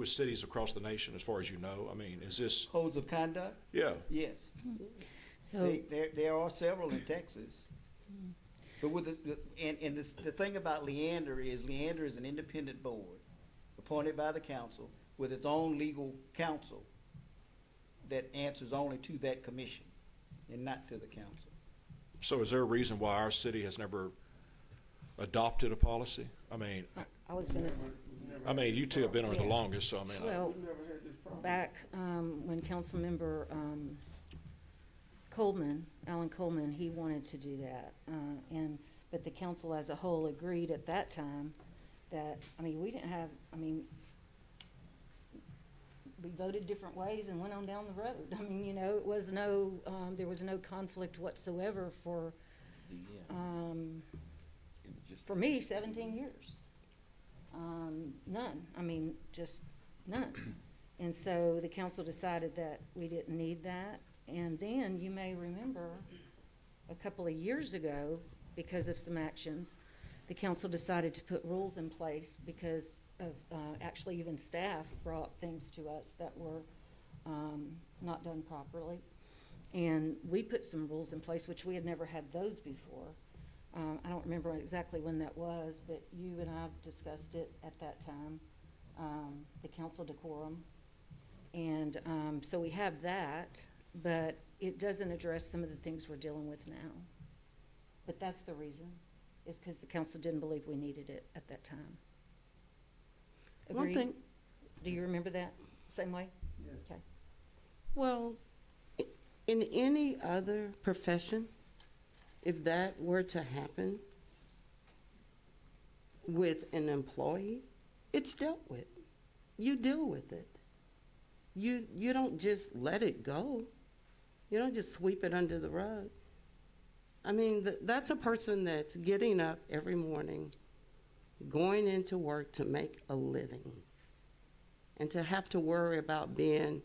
cities across the nation, as far as you know? I mean, is this codes of conduct? Yeah. Yes. So there are several in Texas. But with the thing about Leander is an independent board appointed by the council with its own legal counsel that answers only to that commission and not to the council. So is there a reason why our city has never adopted a policy? I mean, I was going to. I mean, you two have been on it the longest, so I mean. Well, back when Councilmember Alan Coleman, he wanted to do that, but the council as a whole agreed at that time that, I mean, we didn't have, I mean, we voted different ways and went on down the road. I mean, you know, it was no, there was no conflict whatsoever for me, 17 years. None. I mean, just none. And so the council decided that we didn't need that. And then you may remember a couple of years ago, because of some actions, the council decided to put rules in place because of, actually even staff brought things to us that were not done properly. And we put some rules in place, which we had never had those before. I don't remember exactly when that was, but you and I discussed it at that time, the council decorum. And so we have that, but it doesn't address some of the things we're dealing with now. But that's the reason, is because the council didn't believe we needed it at that time. Agreed? One thing. Do you remember that same way? Yeah. Okay. Well, in any other profession, if that were to happen, with an employee, it's dealt with. You deal with it. You don't just let it go. You don't just sweep it under the rug. I mean, that's a person that's getting up every morning, going into work to make a living, and to have to worry about being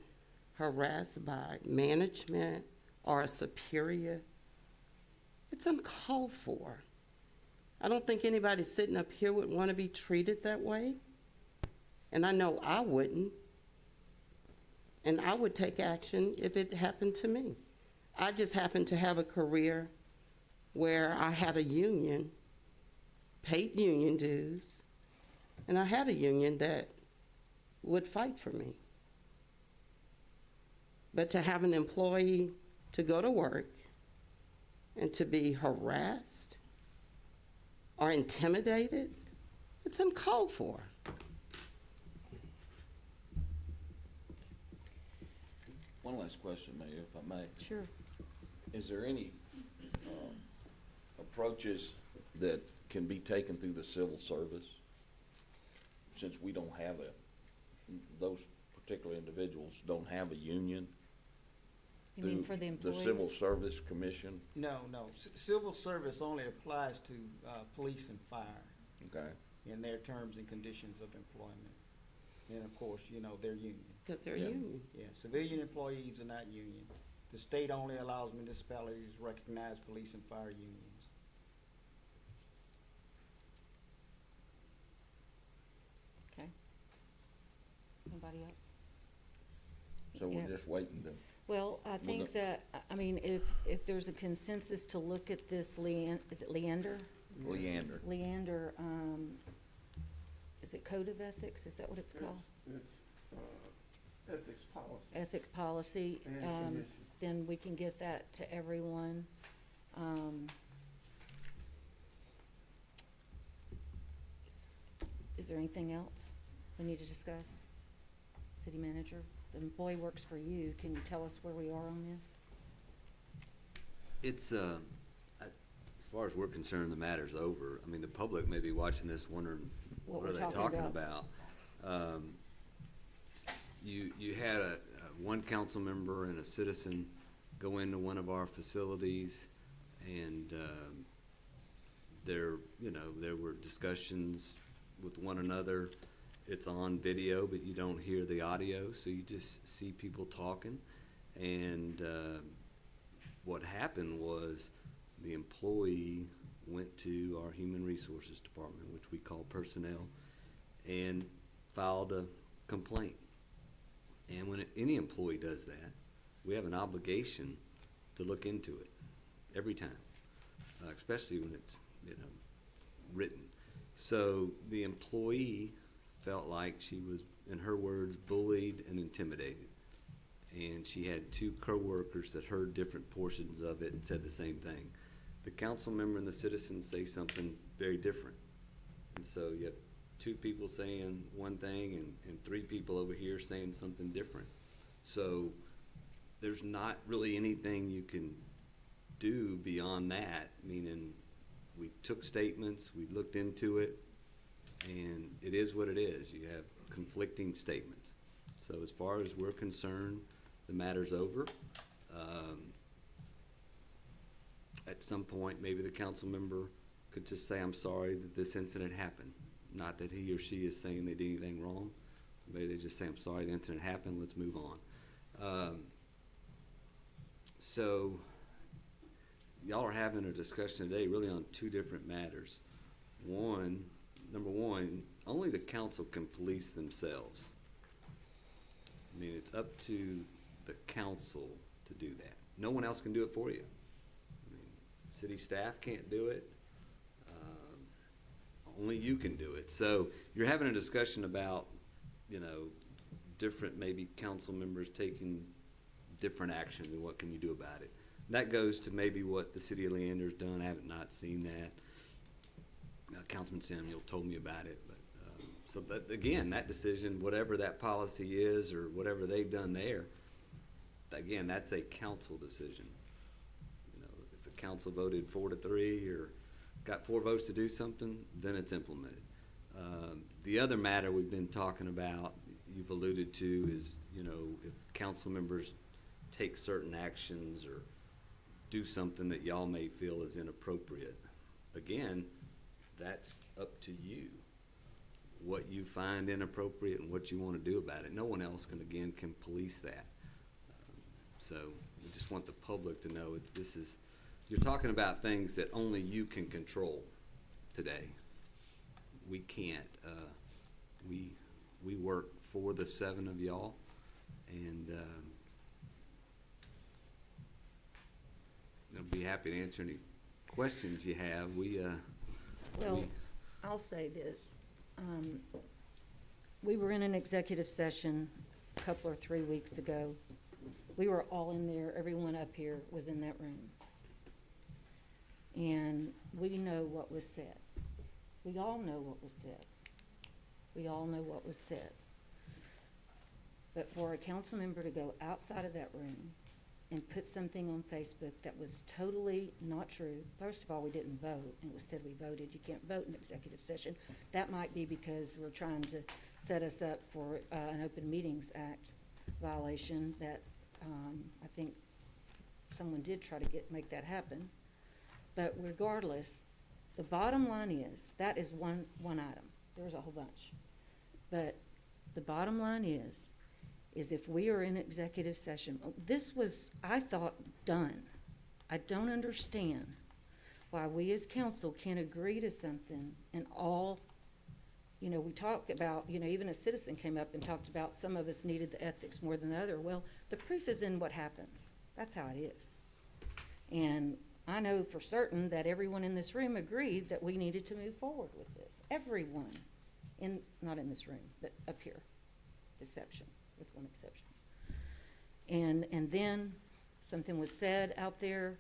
harassed by management or a superior, it's uncalled for. I don't think anybody sitting up here would want to be treated that way. And I know I wouldn't. And I would take action if it happened to me. I just happened to have a career where I had a union, paid union dues, and I had a union that would fight for me. But to have an employee to go to work and to be harassed or intimidated, it's uncalled for. One last question, Mayor, if I may. Sure. Is there any approaches that can be taken through the civil service, since we don't have those particular individuals don't have a union? You mean for the employees? The Civil Service Commission? No. Civil service only applies to police and fire. Okay. In their terms and conditions of employment. And of course, they're union. Because they're union. Yeah, civilian employees are not union. The state only allows municipalities to recognize police and fire unions. Okay. Anybody else? So Yeah. we're just waiting to. Well, I think that, I mean, if there's a consensus to look at this, is it Leander? Leander. Leander, is it Code of Ethics? Is that what it's called? It's ethics policy. Ethics policy, And commission. then we can get that to everyone. Is there anything else we need to discuss? City Manager, the employee works for you. Can you tell us where we are on this? It's, as far as we're concerned, the matter's over. I mean, the public may be watching this wondering, What what are we're they talking talking about? You had one council member and a citizen go into one of our facilities, and there were discussions with one another. It's on video, but you don't hear the audio, so you just see people talking. And what happened was the employee went to our Human Resources Department, which we call personnel, and filed a complaint. And when any employee does that, we have an obligation to look into it every time, especially when it's written. So the employee felt like she was, in her words, bullied and intimidated. And she had two co-workers that heard different portions of it and said the same thing. The council member and the citizen say something very different. And so you have two people saying one thing and three people over here saying something different. So there's not really anything you can do beyond that, meaning we took statements, we looked into it, and it is what it is. You have conflicting statements. So as far as we're concerned, the matter's over. At some point, maybe the council member could just say, I'm sorry that this incident happened. Not that he or she is saying they did anything wrong. Maybe they just say, I'm sorry the incident happened, let's move on. So y'all are having a discussion today really on two different matters. Number one, only the council can police themselves. I mean, it's up to the council to do that. No one else can do it for you. I mean, city staff can't do it. Only you can do it. So you're having a discussion about, different maybe council members taking different action and what can you do about it. That goes to maybe what the city of Leander's done. I haven't not seen that. Councilman Samuel told me about it. But again, that decision, whatever that policy is or whatever they've done there, again, that's a council decision. If the council voted 4-3 or got 4 votes to do something, then it's implemented. The other matter we've been talking about, you've alluded to, is, you know, if council members take certain actions or do something that y'all may feel is inappropriate. Again, that's up to you, what you find inappropriate and what you want to do about it. No one else can police that. So I just want the public to know you're talking about things that only you can control today. We can't. We work for the 7 of y'all, and I'll be happy to answer any questions you have. Well, I'll say this. We were in an executive session a couple or 3 weeks ago. We were all in there, everyone up here was in that room. And we know what was said. We all know what was said. We all know what was said. But for a council member to go outside of that room and put something on Facebook that was totally not true. First of all, we didn't vote, and it was said we voted. You can't vote in executive session. That might be because we're trying to set us up for an Open Meetings Act violation that I think someone did try to make that happen. But regardless, the bottom line is, that is one item. There's a whole bunch. But the bottom line is if we are in executive session, this was, I thought, done. I don't understand why we as council can't agree to something and all, you know, we talk about, you know, even a citizen came up and talked about some of us needed the ethics more than the other. Well, the proof is in what happens. That's how it is. And I know for certain that everyone in this room agreed that we needed to move forward with this. Everyone, not in this room, but up here, exception, with one exception. And then something was said out there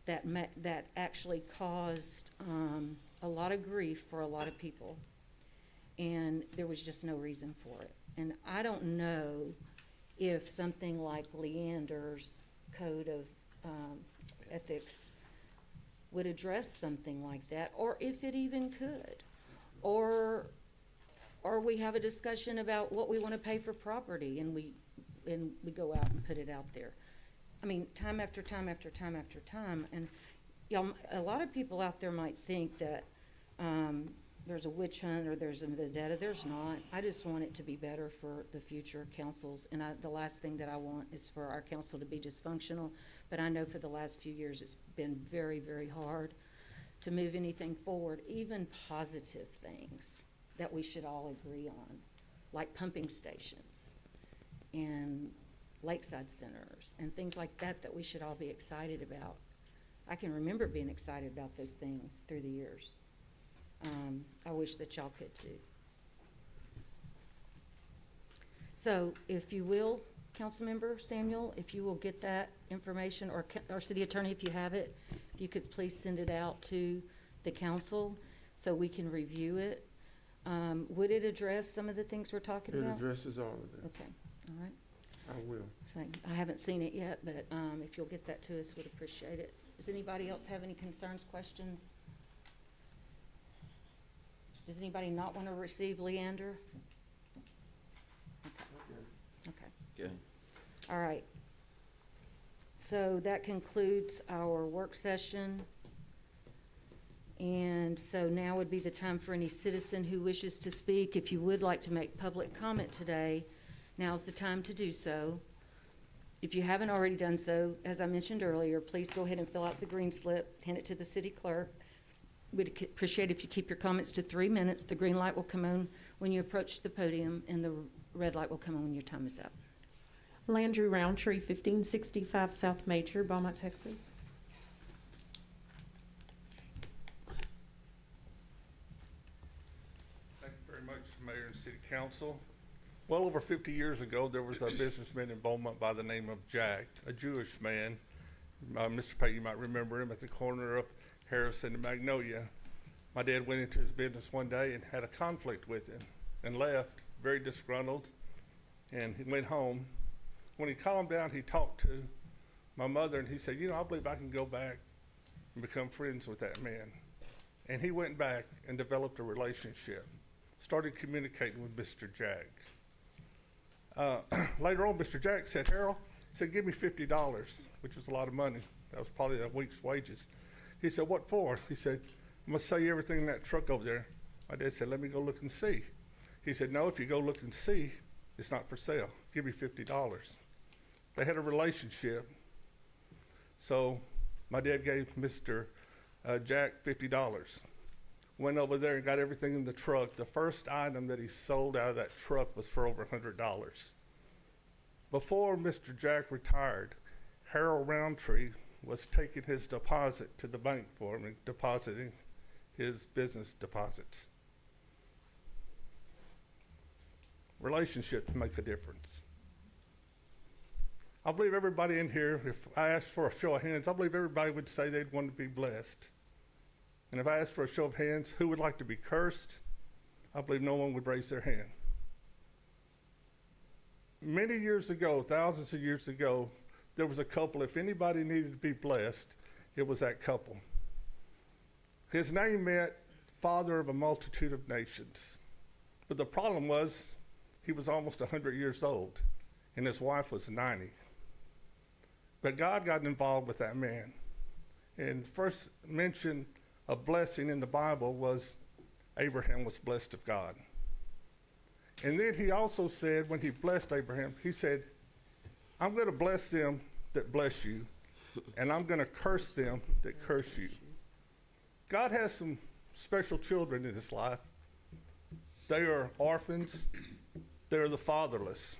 that actually caused a lot of grief for a lot of people, and there was just no reason for it. And I don't know if something like Leander's code of ethics would address something like that, or if it even could, or we have a discussion about what we want to pay for property, and we go out and put it out there. I mean, time after time after time after time, and y'all, a lot of people out there might think that there's a witch hunt or there's a vendetta. There's not. I just want it to be better for the future councils, and the last thing that I want is for our council to be dysfunctional. But I know for the last few years it's been very, very hard to move anything forward, even positive things that we should all agree on, like pumping stations and lakeside centers and things like that we should all be excited about. I can remember being excited about those things through the years. I wish that y'all could too. So if you will, Councilmember Samuel, if you will get that information, or City Attorney, if you have it, if you could please send it out to the council so we can review it. Would it address some of the things we're talking about? It addresses all of that. Okay, all right. I will. So I haven't seen it yet, but if you'll get that to us, we'd appreciate it. Does anybody else have any concerns, questions? Does anybody not want to receive Leander? Okay. All right. So that concludes our work session. And so now would be the time for any citizen who wishes to speak. If you would like to make public comment today, now's the time to do so. If you haven't already done so, as I mentioned earlier, please go ahead and fill out the green slip, hand it to the city clerk. We'd appreciate if you keep your comments to 3 minutes. The green light will come on when you approach the podium, and the red light will come on when your time is up. Landry Roundtree, 1565 South Major, Beaumont, Texas. Thank you very much, Mayor and City Council. Well over 50 years ago, there was a businessman in Beaumont by the name of Jack, a Jewish man. Mr. Pate, you might remember him, at the corner of Harrison and Magnolia. My dad went into his business one day and had a conflict with him and left, very disgruntled, and he went home. When he calmed down, he talked to my mother, and he said, you know, I believe I can go back and become friends with that man. And he went back and developed a relationship, started communicating with Mr. Jack. Later on, Mr. Jack said, Harold, he said, give me $50, which was a lot of money. That was probably a week's wages. He said, what for? He said, I'm going to sell you everything in that truck over there. My dad said, let me go look and see. He said, no, if you go look and see, it's not for sale. Give me $50. They had a relationship. So my dad gave Mr. Jack $50. Went over there and got everything in the truck. The first item that he sold out of that truck was for over $100. Before Mr. Jack retired, Harold Roundtree was taking his deposit to the bank for him and depositing his business deposits. Relationships make a difference. I believe everybody in here, if I asked for a show of hands, I believe everybody would say they'd want to be blessed. And if I asked for a show of hands, who would like to be cursed? I believe no one would raise their hand. Many years ago, thousands of years ago, there was a couple, if anybody needed to be blessed, it was that couple. His name meant father of a multitude of nations. But the problem was, he was almost 100 years old, and his wife was 90. But God got involved with that man. And the first mention of blessing in the Bible was Abraham was blessed of God. And then he also said, when he blessed Abraham, he said, I'm going to bless them that bless you, and I'm going to curse them that curse you. God has some special children in his life. They are orphans. They're the fatherless.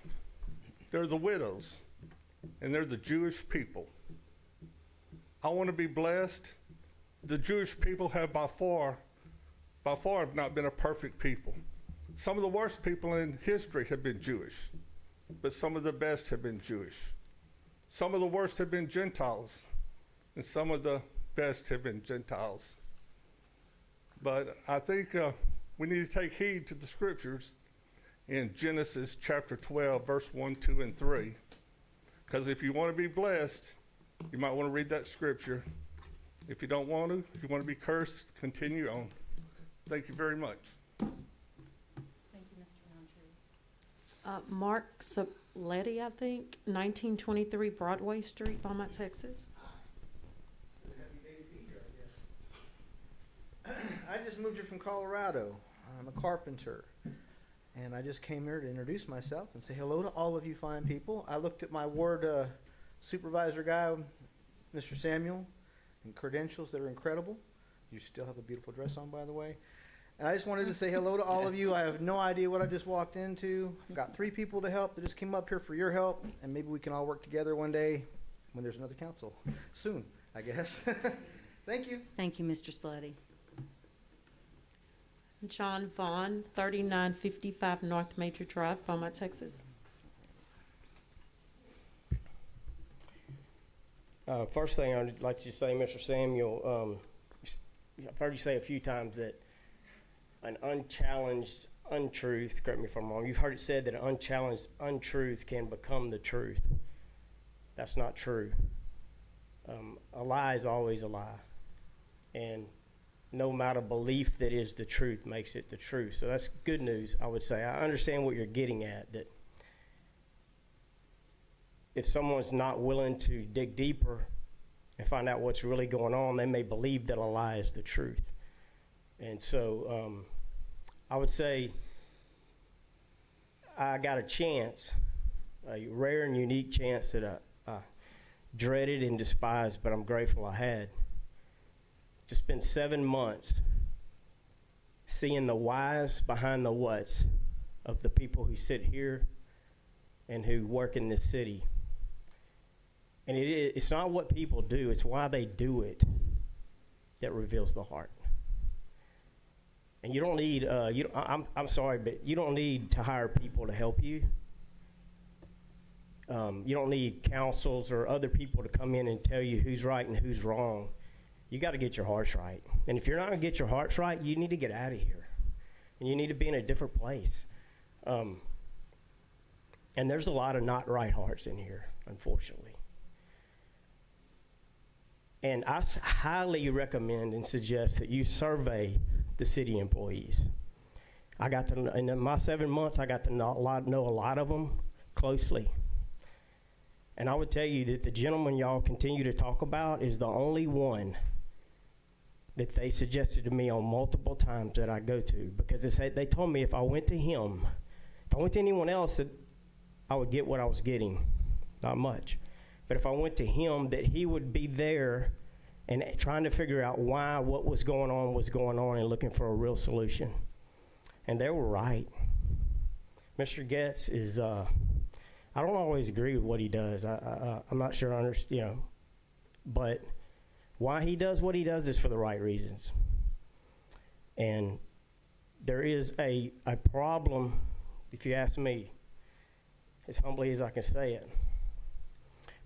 They're the widows. And they're the Jewish people. I want to be blessed. The Jewish people have by far have not been a perfect people. Some of the worst people in history have been Jewish, but some of the best have been Jewish. Some of the worst have been Gentiles, and some of the best have been Gentiles. But I think we need to take heed to the scriptures in Genesis chapter 12, verse 1, 2, and 3. Because if you want to be blessed, you might want to read that scripture. If you don't want to, if you want to be cursed, continue on. Thank you very much. Thank you, Mr. Roundtree. Mark Sabletti, I think, 1923 Broadway Street, Beaumont, Texas. I just moved here from Colorado. I'm a carpenter. And I just came here to introduce myself and say hello to all of you fine people. I looked at my ward supervisor guy, Mr. Samuel, and credentials that are incredible. You still have a beautiful dress on, by the way. And I just wanted to say hello to all of you. I have no idea what I just walked into. I've got 3 people to help that just came up here for your help, and maybe we can all work together one day when there's another council. Soon, I guess. Thank you. Thank you, Mr. Sleddy. John Vaughn, 3955 North Major Drive, Beaumont, Texas. First thing I'd like to say, Mr. Samuel, I've heard you say a few times that an unchallenged untruth, correct me if I'm wrong, you've heard it said that an unchallenged untruth can become the truth. That's not true. A lie is always a lie. And no amount of belief that is the truth makes it the truth. So that's good news, I would say. I understand what you're getting at, that if someone's not willing to dig deeper and find out what's really going on, they may believe that a lie is the truth. And so I would say I got a chance, a rare and unique chance that I dreaded and despised, but I'm grateful I had, to spend 7 months seeing the whys behind the whats of the people who sit here and who work in this city. And it's not what people do, it's why they do it that reveals the heart. And you don't need, I'm sorry, but you don't need to hire people to help you. You don't need councils or other people to come in and tell you who's right and who's wrong. You got to get your hearts right. And if you're not going to get your hearts right, you need to get out of here. And you need to be in a different place. And there's a lot of not right hearts in here, unfortunately. And I highly recommend and suggest that you survey the city employees. I got to, in my 7 months, I got to know a lot of them closely. And I would tell you that the gentleman y'all continue to talk about is the only one that they suggested to me on multiple times that I go to, because they told me if I went to him, if I went to anyone else, that I would get what I was getting, not much. But if I went to him, that he would be there and trying to figure out why what was going on and looking for a real solution. And they were right. Mr. Getz is, I don't always agree with what he does. I'm not sure I understand, but why he does what he does is for the right reasons. And there is a problem, if you ask me, as humbly as I can say it.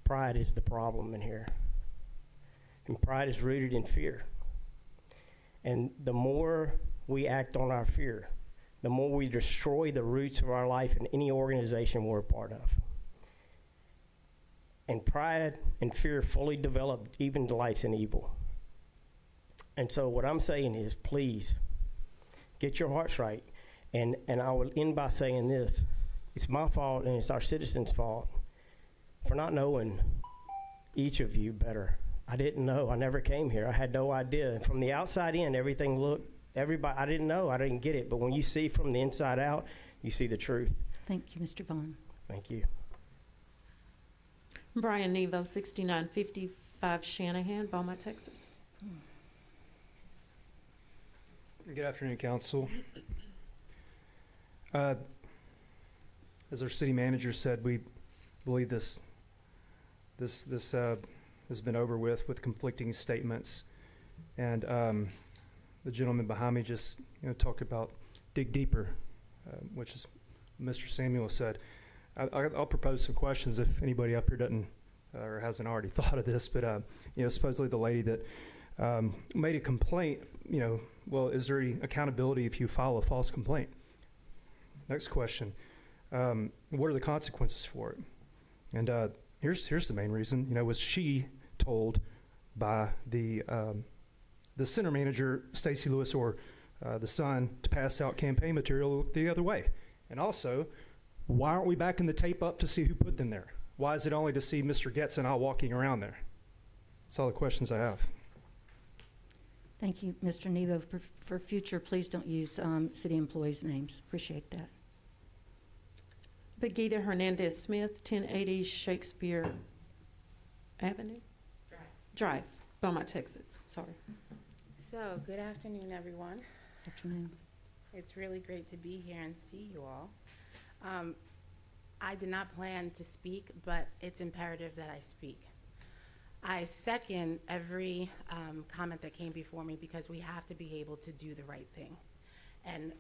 Pride is the problem in here. And pride is rooted in fear. And the more we act on our fear, the more we destroy the roots of our life in any organization we're a part of. And pride and fear fully developed even delights in evil. And so what I'm saying is, please, get your hearts right. And I will end by saying this. It's my fault and it's our citizens' fault for not knowing each of you better. I didn't know. I never came here. I had no idea. And from the outside in, everything looked, everybody, I didn't know. I didn't get it. But when you see from the inside out, you see the truth. Thank you, Mr. Vaughn. Thank you. Brian Nevo, 6955 Shanahan, Beaumont, Texas. Good afternoon, Council. As our city manager said, we believe this has been over with conflicting statements, and the gentleman behind me just talked about dig deeper, which is Mr. Samuel said. I'll propose some questions if anybody up here doesn't or hasn't already thought of this, but supposedly the lady that made a complaint, well, is there any accountability if you file a false complaint? Next question, what are the consequences for it? And here's the main reason, was she told by the center manager, Stacy Lewis, or the son, to pass out campaign material the other way? And also, why aren't we backing the tape up to see who put them there? Why is it only to see Mr. Getz and I walking around there? That's all the questions I have. Thank you, Mr. Nevo. For future, please don't use city employees' names. Appreciate that. Begita Hernandez Smith, 1080 Shakespeare Avenue? Drive, Beaumont, Texas. Sorry. So, good afternoon, everyone. Afternoon. It's really great to be here and see you all. I did not plan to speak, but it's imperative that I speak. I second every comment that came before me because we have to be able to do the right thing. And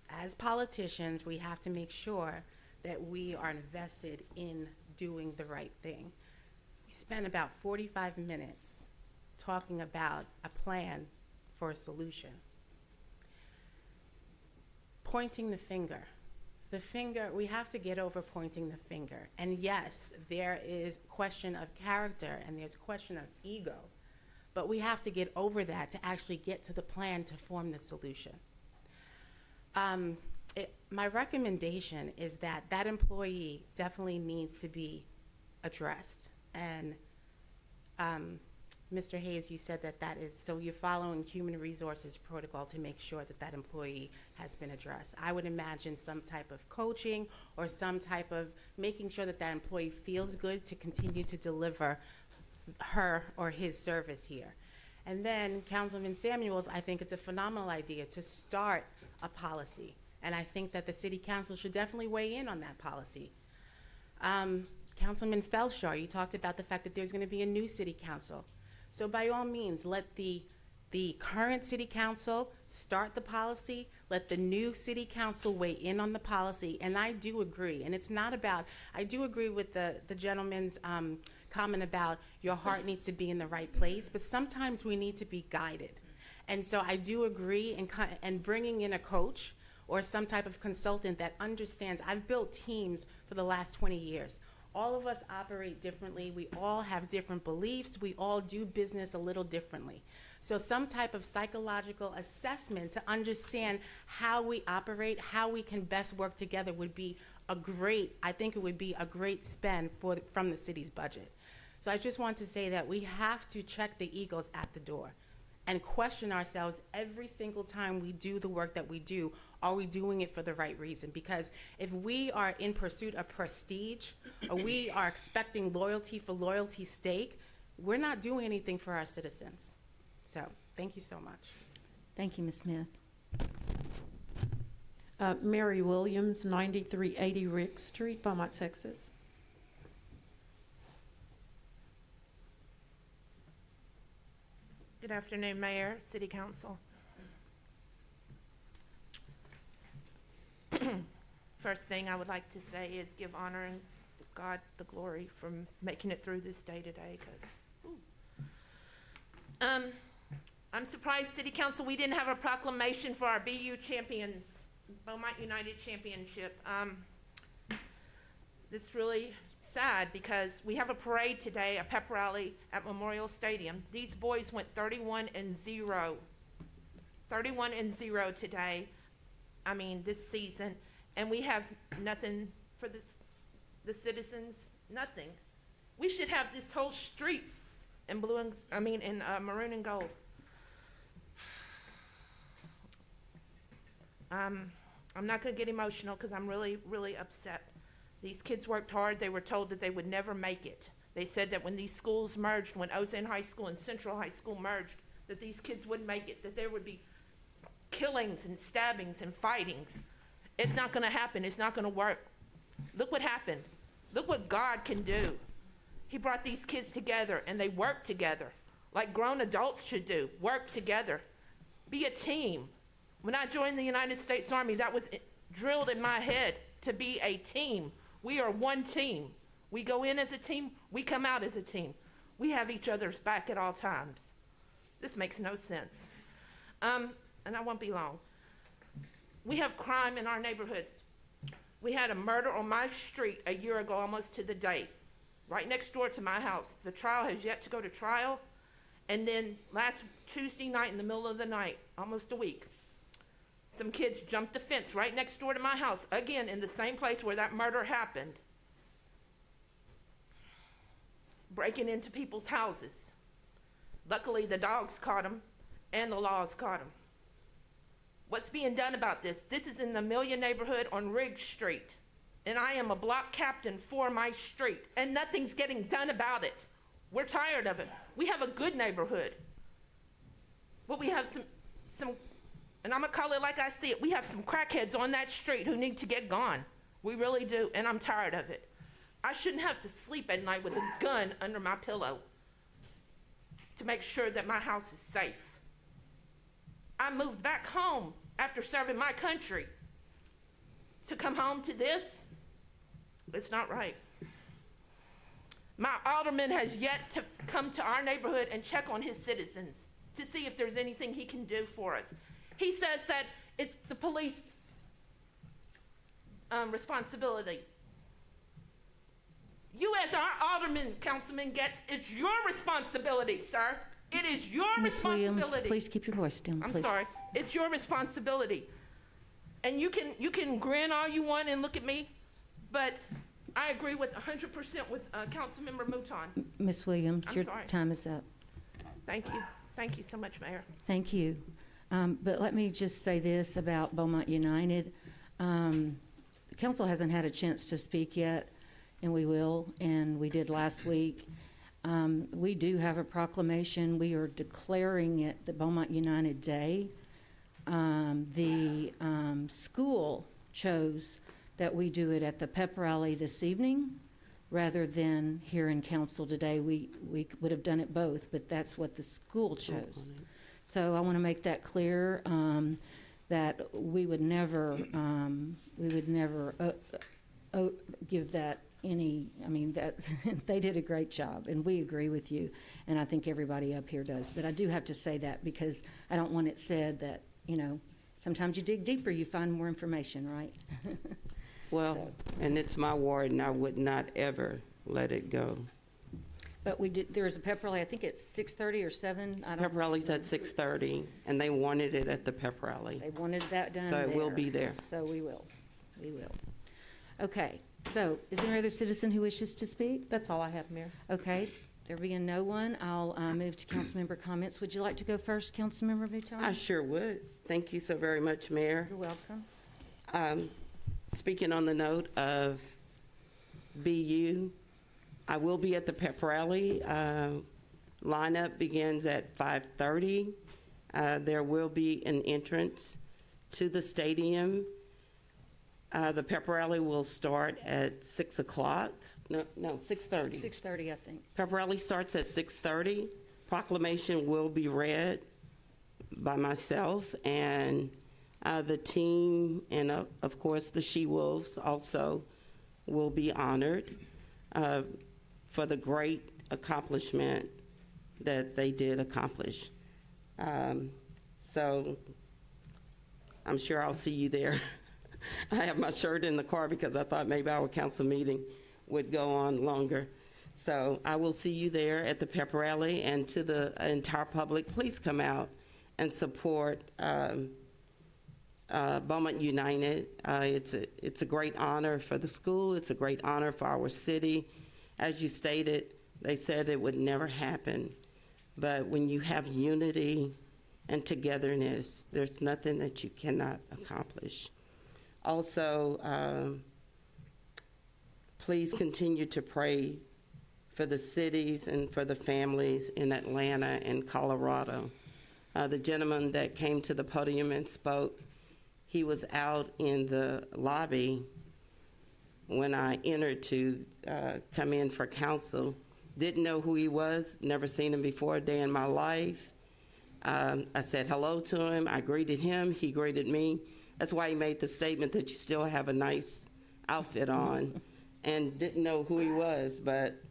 as politicians, we have to make sure that we are invested in doing the right thing. We spent about 45 minutes talking about a plan for a solution. Pointing the finger. The finger, we have to get over pointing the finger. And yes, there is question of character and there's question of ego, but we have to get over that to actually get to the plan to form the solution. My recommendation is that that employee definitely needs to be addressed. And Mr. Hayes, you said that is, so you're following human resources protocol to make sure that that employee has been addressed. I would imagine some type of coaching or some type of making sure that that employee feels good to continue to deliver her or his service here. And then Councilman Samuels, I think it's a phenomenal idea to start a policy. And I think that the City Council should definitely weigh in on that policy. Councilman Felshaw, you talked about the fact that there's going to be a new City Council. So by all means, let the current City Council start the policy, let the new City Council weigh in on the policy, and I do agree. And it's not about, I do agree with the gentleman's comment about your heart needs to be in the right place, but sometimes we need to be guided. And so I do agree in bringing in a coach or some type of consultant that understands. I've built teams for the last 20 years. all of us operate differently. We all have different beliefs. We all do business a little differently. So some type of psychological assessment to understand how we operate, how we can best work together would be I think it would be a great spend from the city's budget. So I just want to say that we have to check the egos at the door and question ourselves every single time we do the work that we do. Are we doing it for the right reason? Because if we are in pursuit of prestige, or we are expecting loyalty for loyalty's sake, we're not doing anything for our citizens. So, thank you so much. Thank you, Ms. Smith. Mary Williams, 9380 Rick Street, Beaumont, Texas. Good afternoon, Mayor, City Council. First thing I would like to say is give honor and God the glory from making it through this day today, I'm surprised, City Council, we didn't have a proclamation for our BU champions, Beaumont United Championship. It's really sad because we have a parade today, a pep rally at Memorial Stadium. These boys went 31-0. 31-0 today, this season, and we have nothing for the citizens, nothing. We should have this whole street in maroon and gold. I'm not gonna get emotional because I'm really, really upset. These kids worked hard. They were told that they would never make it. They said that when these schools merged, when Ozane High School and Central High School merged, that these kids wouldn't make it, that there would be killings and stabbings and fightings. It's not gonna happen. It's not gonna work. Look what happened. Look what God can do. He brought these kids together and they worked together like grown adults should do. Work together. Be a team. When I joined the United States Army, that was drilled in my head, to be a team. We are one team. We go in as a team, we come out as a team. We have each other's back at all times. This makes no sense. And I won't be long. We have crime in our neighborhoods. We had a murder on my street a year ago, almost to the date, right next door to my house. The trial has yet to go to trial. And then last Tuesday night, in the middle of the night, almost a week, some kids jumped the fence right next door to my house, again, in the same place where that murder happened, breaking into people's houses. Luckily, the dogs caught them, and the laws caught them. What's being done about this? This is in the Million neighborhood on Riggs Street, and I am a block captain for my street, and nothing's getting done about it. We're tired of it. We have a good neighborhood, but we have some, and I'm gonna call it like I see it, we have some crackheads on that street who need to get gone. We really do, and I'm tired of it. I shouldn't have to sleep at night with a gun under my pillow to make sure that my house is safe. I moved back home after serving my country. To come home to this, it's not right. My alderman has yet to come to our neighborhood and check on his citizens to see if there's anything he can do for us. He says that it's the police responsibility. You as our alderman, councilman, it's your responsibility, sir. It is your Ms. responsibility. Williams, please keep your voice down, please. I'm sorry. It's your responsibility. And you can grin all you want and look at me, but I agree with 100% with Councilmember Mouton. Ms. Williams, I'm your sorry. time is up. Thank you. Thank you so much, Mayor. Thank you. But let me just say this about Beaumont United. The council hasn't had a chance to speak yet, and we will, and we did last week. We do have a proclamation. We are declaring it the Beaumont United Day. The school chose that we do it at the pep rally this evening rather than here in council today. We would have done it both, but that's what the school chose. So I want to make that clear, that we would never give that any, that they did a great job, and we agree with you, and I think everybody up here does. But I do have to say that because I don't want it said that, sometimes you dig deeper, you find more information, right? Well, So- and it's my ward, and I would not ever let it go. But there's a pep rally, I think it's 6:30 or 7. I don't. Pep rally's at 6:30, and they wanted it at the pep rally. They wanted that done So it will be there. So we will. Okay, so is there another citizen who wishes to speak? That's all I have, Mayor. Okay, there being no one, I'll move to council member comments. Would you like to go first, Councilmember Beaumont? I sure would. Thank you so very much, Mayor. You're welcome. Speaking on the note of BU, I will be at the pep rally. Lineup begins at 5:30. There will be an entrance to the stadium. The pep rally will start at 6 o'clock. No, 6:30. 6:30, I think. Pep rally starts at 6:30. Proclamation will be read by myself and the team, and of course the She-Wolves also will be honored for the great accomplishment that they did accomplish. So I'm sure I'll see you there. I have my shirt in the car because I thought maybe our council meeting would go on longer. So I will see you there at the pep rally, and to the entire public, please come out and support Beaumont United. It's a great honor for the school. It's a great honor for our city. As you stated, they said it would never happen. But when you have unity and togetherness, there's nothing that you cannot accomplish. Also, please continue to pray for the cities and for the families in Atlanta and Colorado. The gentleman that came to the podium and spoke, he was out in the lobby when I entered to come in for council. Didn't know who he was, never seen him before a day in my life. I said hello to him, I greeted him, he greeted me. That's why he made the statement that you still have a nice outfit on, and didn't know who he was, but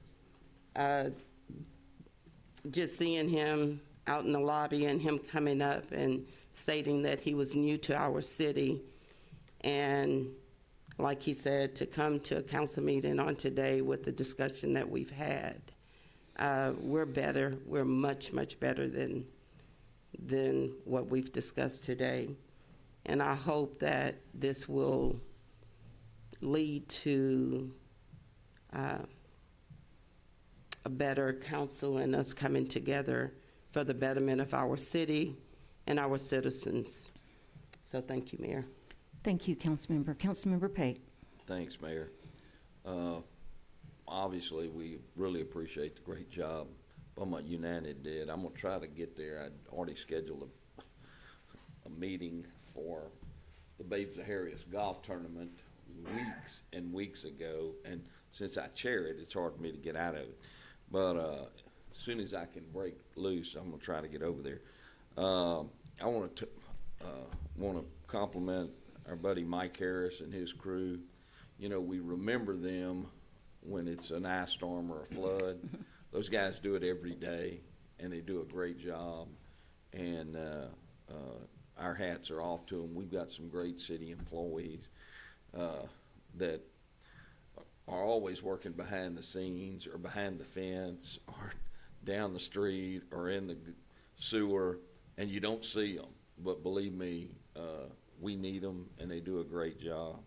just seeing him out in the lobby and him coming up and stating that he was new to our city, and like he said, to come to a council meeting on today with the discussion that we've had, we're better. We're much, much better than what we've discussed today. And I hope that this will lead to a better council and us coming together for the betterment of our city and our citizens. So thank you, Mayor. Thank you, Councilmember. Councilmember Pate. Thanks, Mayor. Obviously, we really appreciate the great job Beaumont United did. I'm gonna try to get there. I'd already scheduled a meeting for the Babes of Harriet's golf tournament weeks and weeks ago, and since I chair it, it's hard for me to get out of it. But as soon as I can break loose, I'm gonna try to get over there. I want to compliment our buddy Mike Harris and his crew. You know, we remember them when it's an ice storm or a flood. Those guys do it every day, and they do a great job. And our hats are off to them. We've got some great city employees that are always working behind the scenes or behind the fence or down the street or in the sewer, and you don't see them. But believe me, we need them, and they do a great job.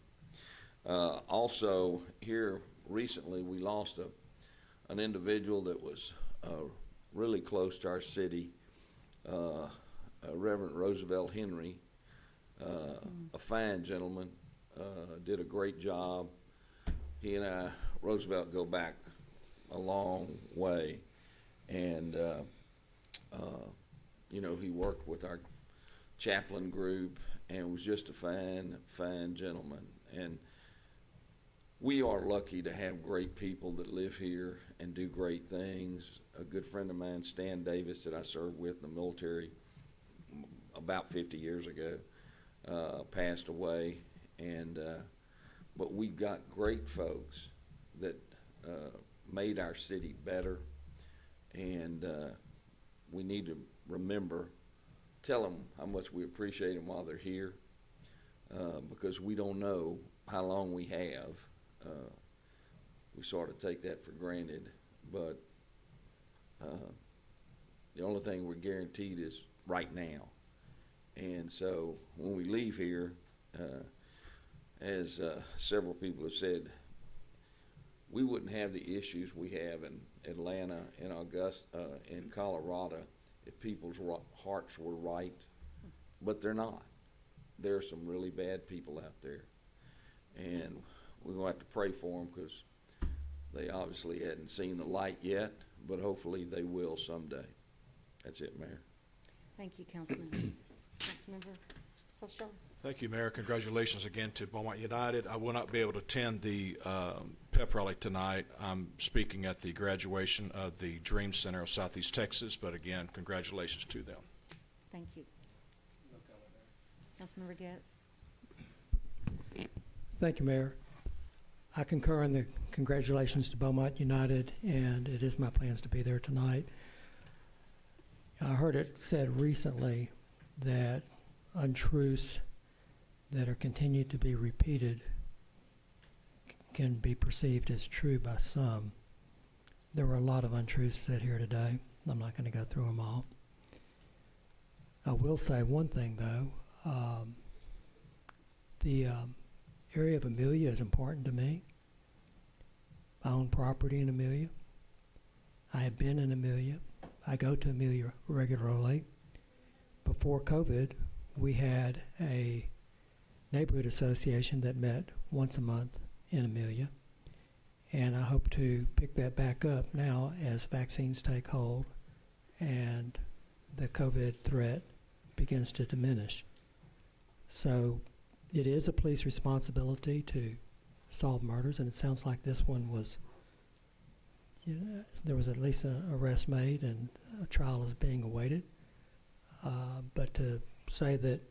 Also, here recently, we lost an individual that was really close to our city, Reverend Roosevelt Henry, a fine gentleman, did a great job. He and Roosevelt, go back a long way, and you know, he worked with our chaplain group and was just a fine gentleman. And we are lucky to have great people that live here and do great things. A good friend of mine, Stan Davis, that I served with in the military about 50 years ago, passed away. And but we've got great folks that made our city better, and we need to remember, tell them how much we appreciate them while they're here, because we don't know how long we have. We sort of take that for granted, but the only thing we're guaranteed is right now. And so when we leave here, as several people have said, we wouldn't have the issues we have in Atlanta and Augusta, in Colorado, if people's hearts were right, but they're not. There are some really bad people out there, and we're going to have to pray for them because they obviously hadn't seen the light yet, but hopefully they will someday. That's it, Mayor. Thank you, Councilman. Councilmember Fulshaw. Thank you, Mayor. Congratulations again to Beaumont United. I will not be able to attend the pep rally tonight. I'm speaking at the graduation of the Dream Center of Southeast Texas, but again, congratulations to them. Thank you. Councilmember Getz. Thank you, Mayor. I concur in the congratulations to Beaumont United, and it is my plans to be there tonight. I heard it said recently that untruths that are continued to be repeated can be perceived as true by some. There were a lot of untruths said here today. I'm not going to go through them all. I will say one thing, though. The area of Amelia is important to me. I own property in Amelia. I have been in Amelia. I go to Amelia regularly. Before COVID, we had a neighborhood association that met once a month in Amelia, and I hope to pick that back up now as vaccines take hold and the COVID threat begins to diminish. So it is a police responsibility to solve murders, and it sounds like this one was, there was at least an arrest made and a trial is being awaited. But to say that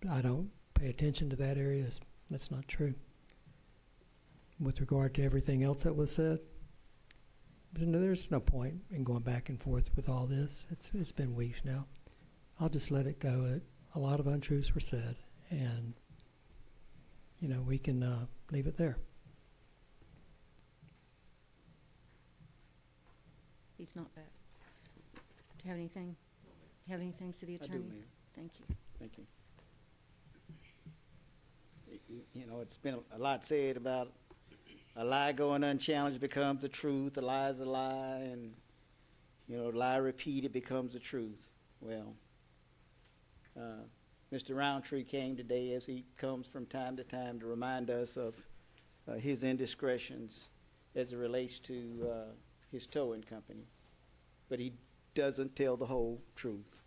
I don't pay attention to that area, that's not true. With regard to everything else that was said, there's no point in going back and forth with all this. It's been weeks now. I'll just let it go. A lot of untruths were said, and we can leave it there. He's not back. Do you have anything? City Attorney? I do, Mayor. Thank you. Thank you. It's been a lot said about a lie going unchallenged becomes the truth, a lie is a lie, and, lie repeated becomes the truth. Well, Mr. Roundtree came today, as he comes from time to time, to remind us of his indiscretions as it relates to his towing company. But he doesn't tell the whole truth.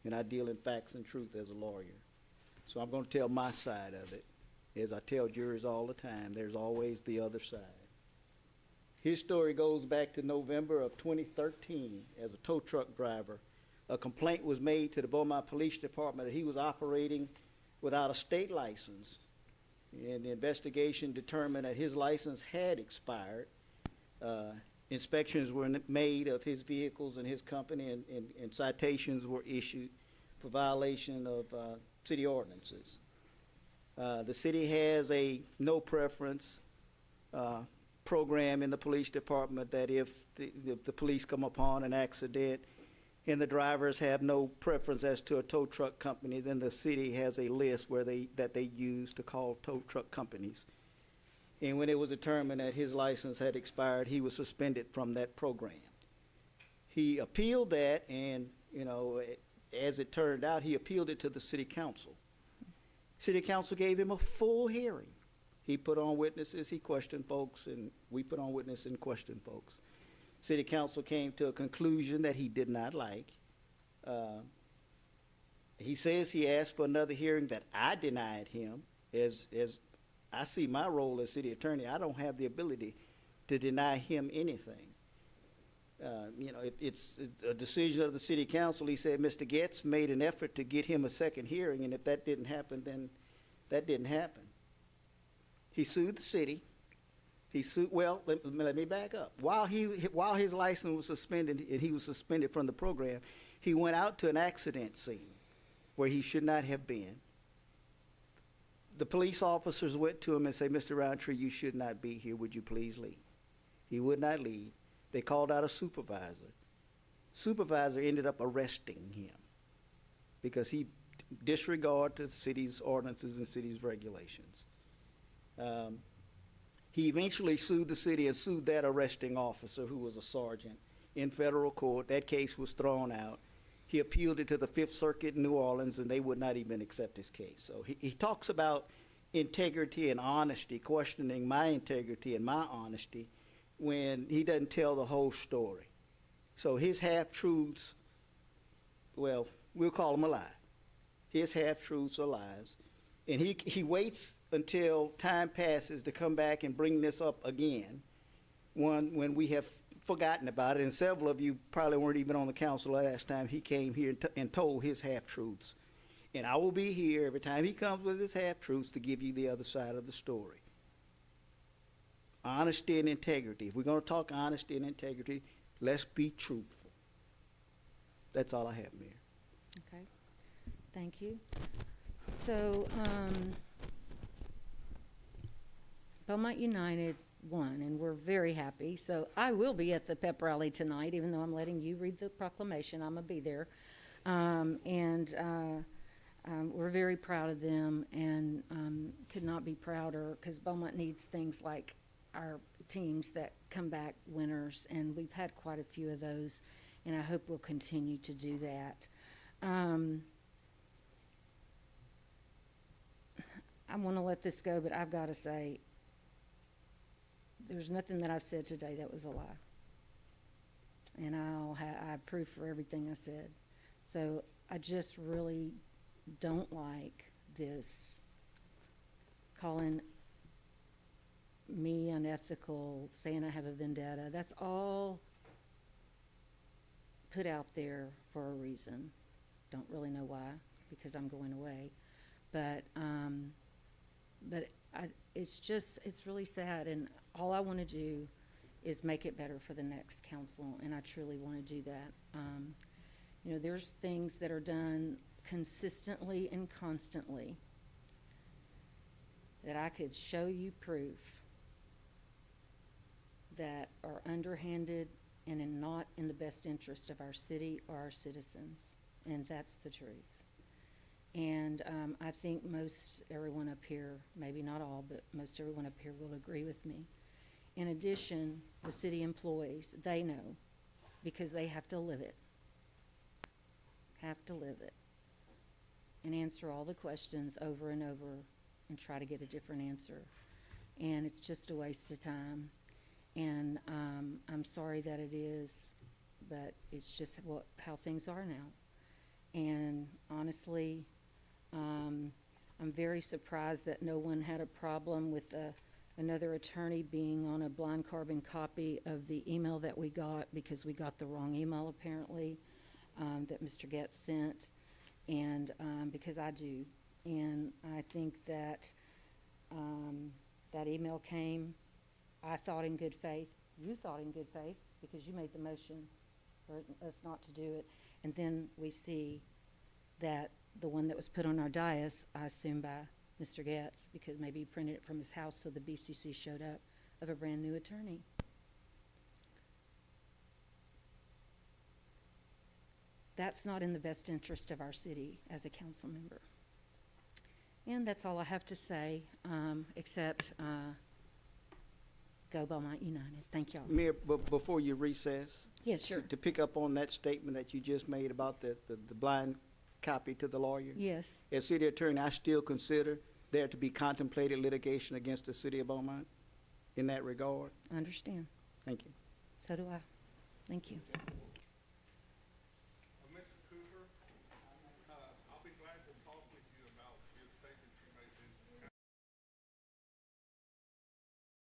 And I deal in facts and truth as a lawyer. So I'm going to tell my side of it. As I tell jurors all the time, there's always the other side. His story goes back to November of 2013 as a tow truck driver. A complaint was made to the Beaumont Police Department that he was operating without a state license. And the investigation determined that his license had expired. Inspections were made of his vehicles and his company, and citations were issued for violation of city ordinances. The city has a no preference program in the police department that if the police come upon an accident and the drivers have no preference as to a tow truck company, then the city has a list that they use to call tow truck companies. And when it was determined that his license had expired, he was suspended from that program. He appealed that, and as it turned out, he appealed it to the city council. City council gave him a full hearing. He put on witnesses, he questioned folks, and we put on witnesses and questioned folks. City council came to a conclusion that he did not like. He says he asked for another hearing that I denied him. As I see my role as city attorney, I don't have the ability to deny him anything. It's a decision of the city council. He said Mr. Getz made an effort to get him a second hearing, and if that didn't happen, then that didn't happen. He sued the city. Let me back up. While his license was suspended and he was suspended from the program, he went out to an accident scene where he should not have been. The police officers went to him and said, Mr. Roundtree, you should not be here. Would you please leave? He would not leave. They called out a supervisor. Supervisor ended up arresting him because he disregarded the city's ordinances and city's regulations. He eventually sued the city and sued that arresting officer, who was a sergeant, in federal court. That case was thrown out. He appealed it to the Fifth Circuit in New Orleans, and they would not even accept his case. So he talks about integrity and honesty, questioning my integrity and my honesty, when he doesn't tell the whole story. So his half-truths, well, we'll call them a lie. His half-truths are lies. And he waits until time passes to come back and bring this up again, when we have forgotten about it. And several of you probably weren't even on the council last time he came here and told his half-truths. And I will be here every time he comes with his half-truths to give you the other side of the story. Honesty and integrity. If we're going to talk honesty and integrity, let's be truthful. That's all I have, Mayor. Okay, thank you. So, Beaumont United won, and we're very happy. So I will be at the pep rally tonight, even though I'm letting you read the proclamation. I'm gonna be there. We're very proud of them, and could not be prouder, because Beaumont needs things like our teams that come back winners, and we've had quite a few of those, and I hope we'll continue to do that. I want to let this go, but I've got to say, there's nothing that I've said today that was a lie. And I have proof for everything I said. So I just really don't like this calling me unethical, saying I have a vendetta. That's all put out there for a reason. Don't really know why, because I'm going away. But it's really sad, and all I want to do is make it better for the next council, and I truly want to do that. There's things that are done consistently and constantly that I could show you proof that are underhanded and not in the best interest of our city or our citizens, and that's the truth. And I think most everyone up here, maybe not all, but most everyone up here will agree with me. In addition, the city employees, they know, because they have to live it. And answer all the questions over and over and try to get a different answer. And it's just a waste of time. And I'm sorry that it is, but it's just how things are now. And honestly, I'm very surprised that no one had a problem with another attorney being on a blind carbon copy of the email that we got, because we got the wrong email apparently, that Mr. Getz sent, and because I do. And I think that that email came, I thought in good faith, you thought in good faith, because you made the motion for us not to do it. And then we see that the one that was put on our dais, I assume by Mr. Getz, because maybe he printed it from his house, so the BCC showed up, of a brand new attorney. That's not in the best interest of our city as a council member. And that's all I have to say, except go Beaumont United. Thank y'all. Mayor, before you recess. Yes, sure. To pick up on that statement that you just made about the blind copy to the lawyer. Yes. As city attorney, I still consider there to be contemplated litigation against the city of Beaumont in that regard. I understand. Thank you. So do I. Thank you.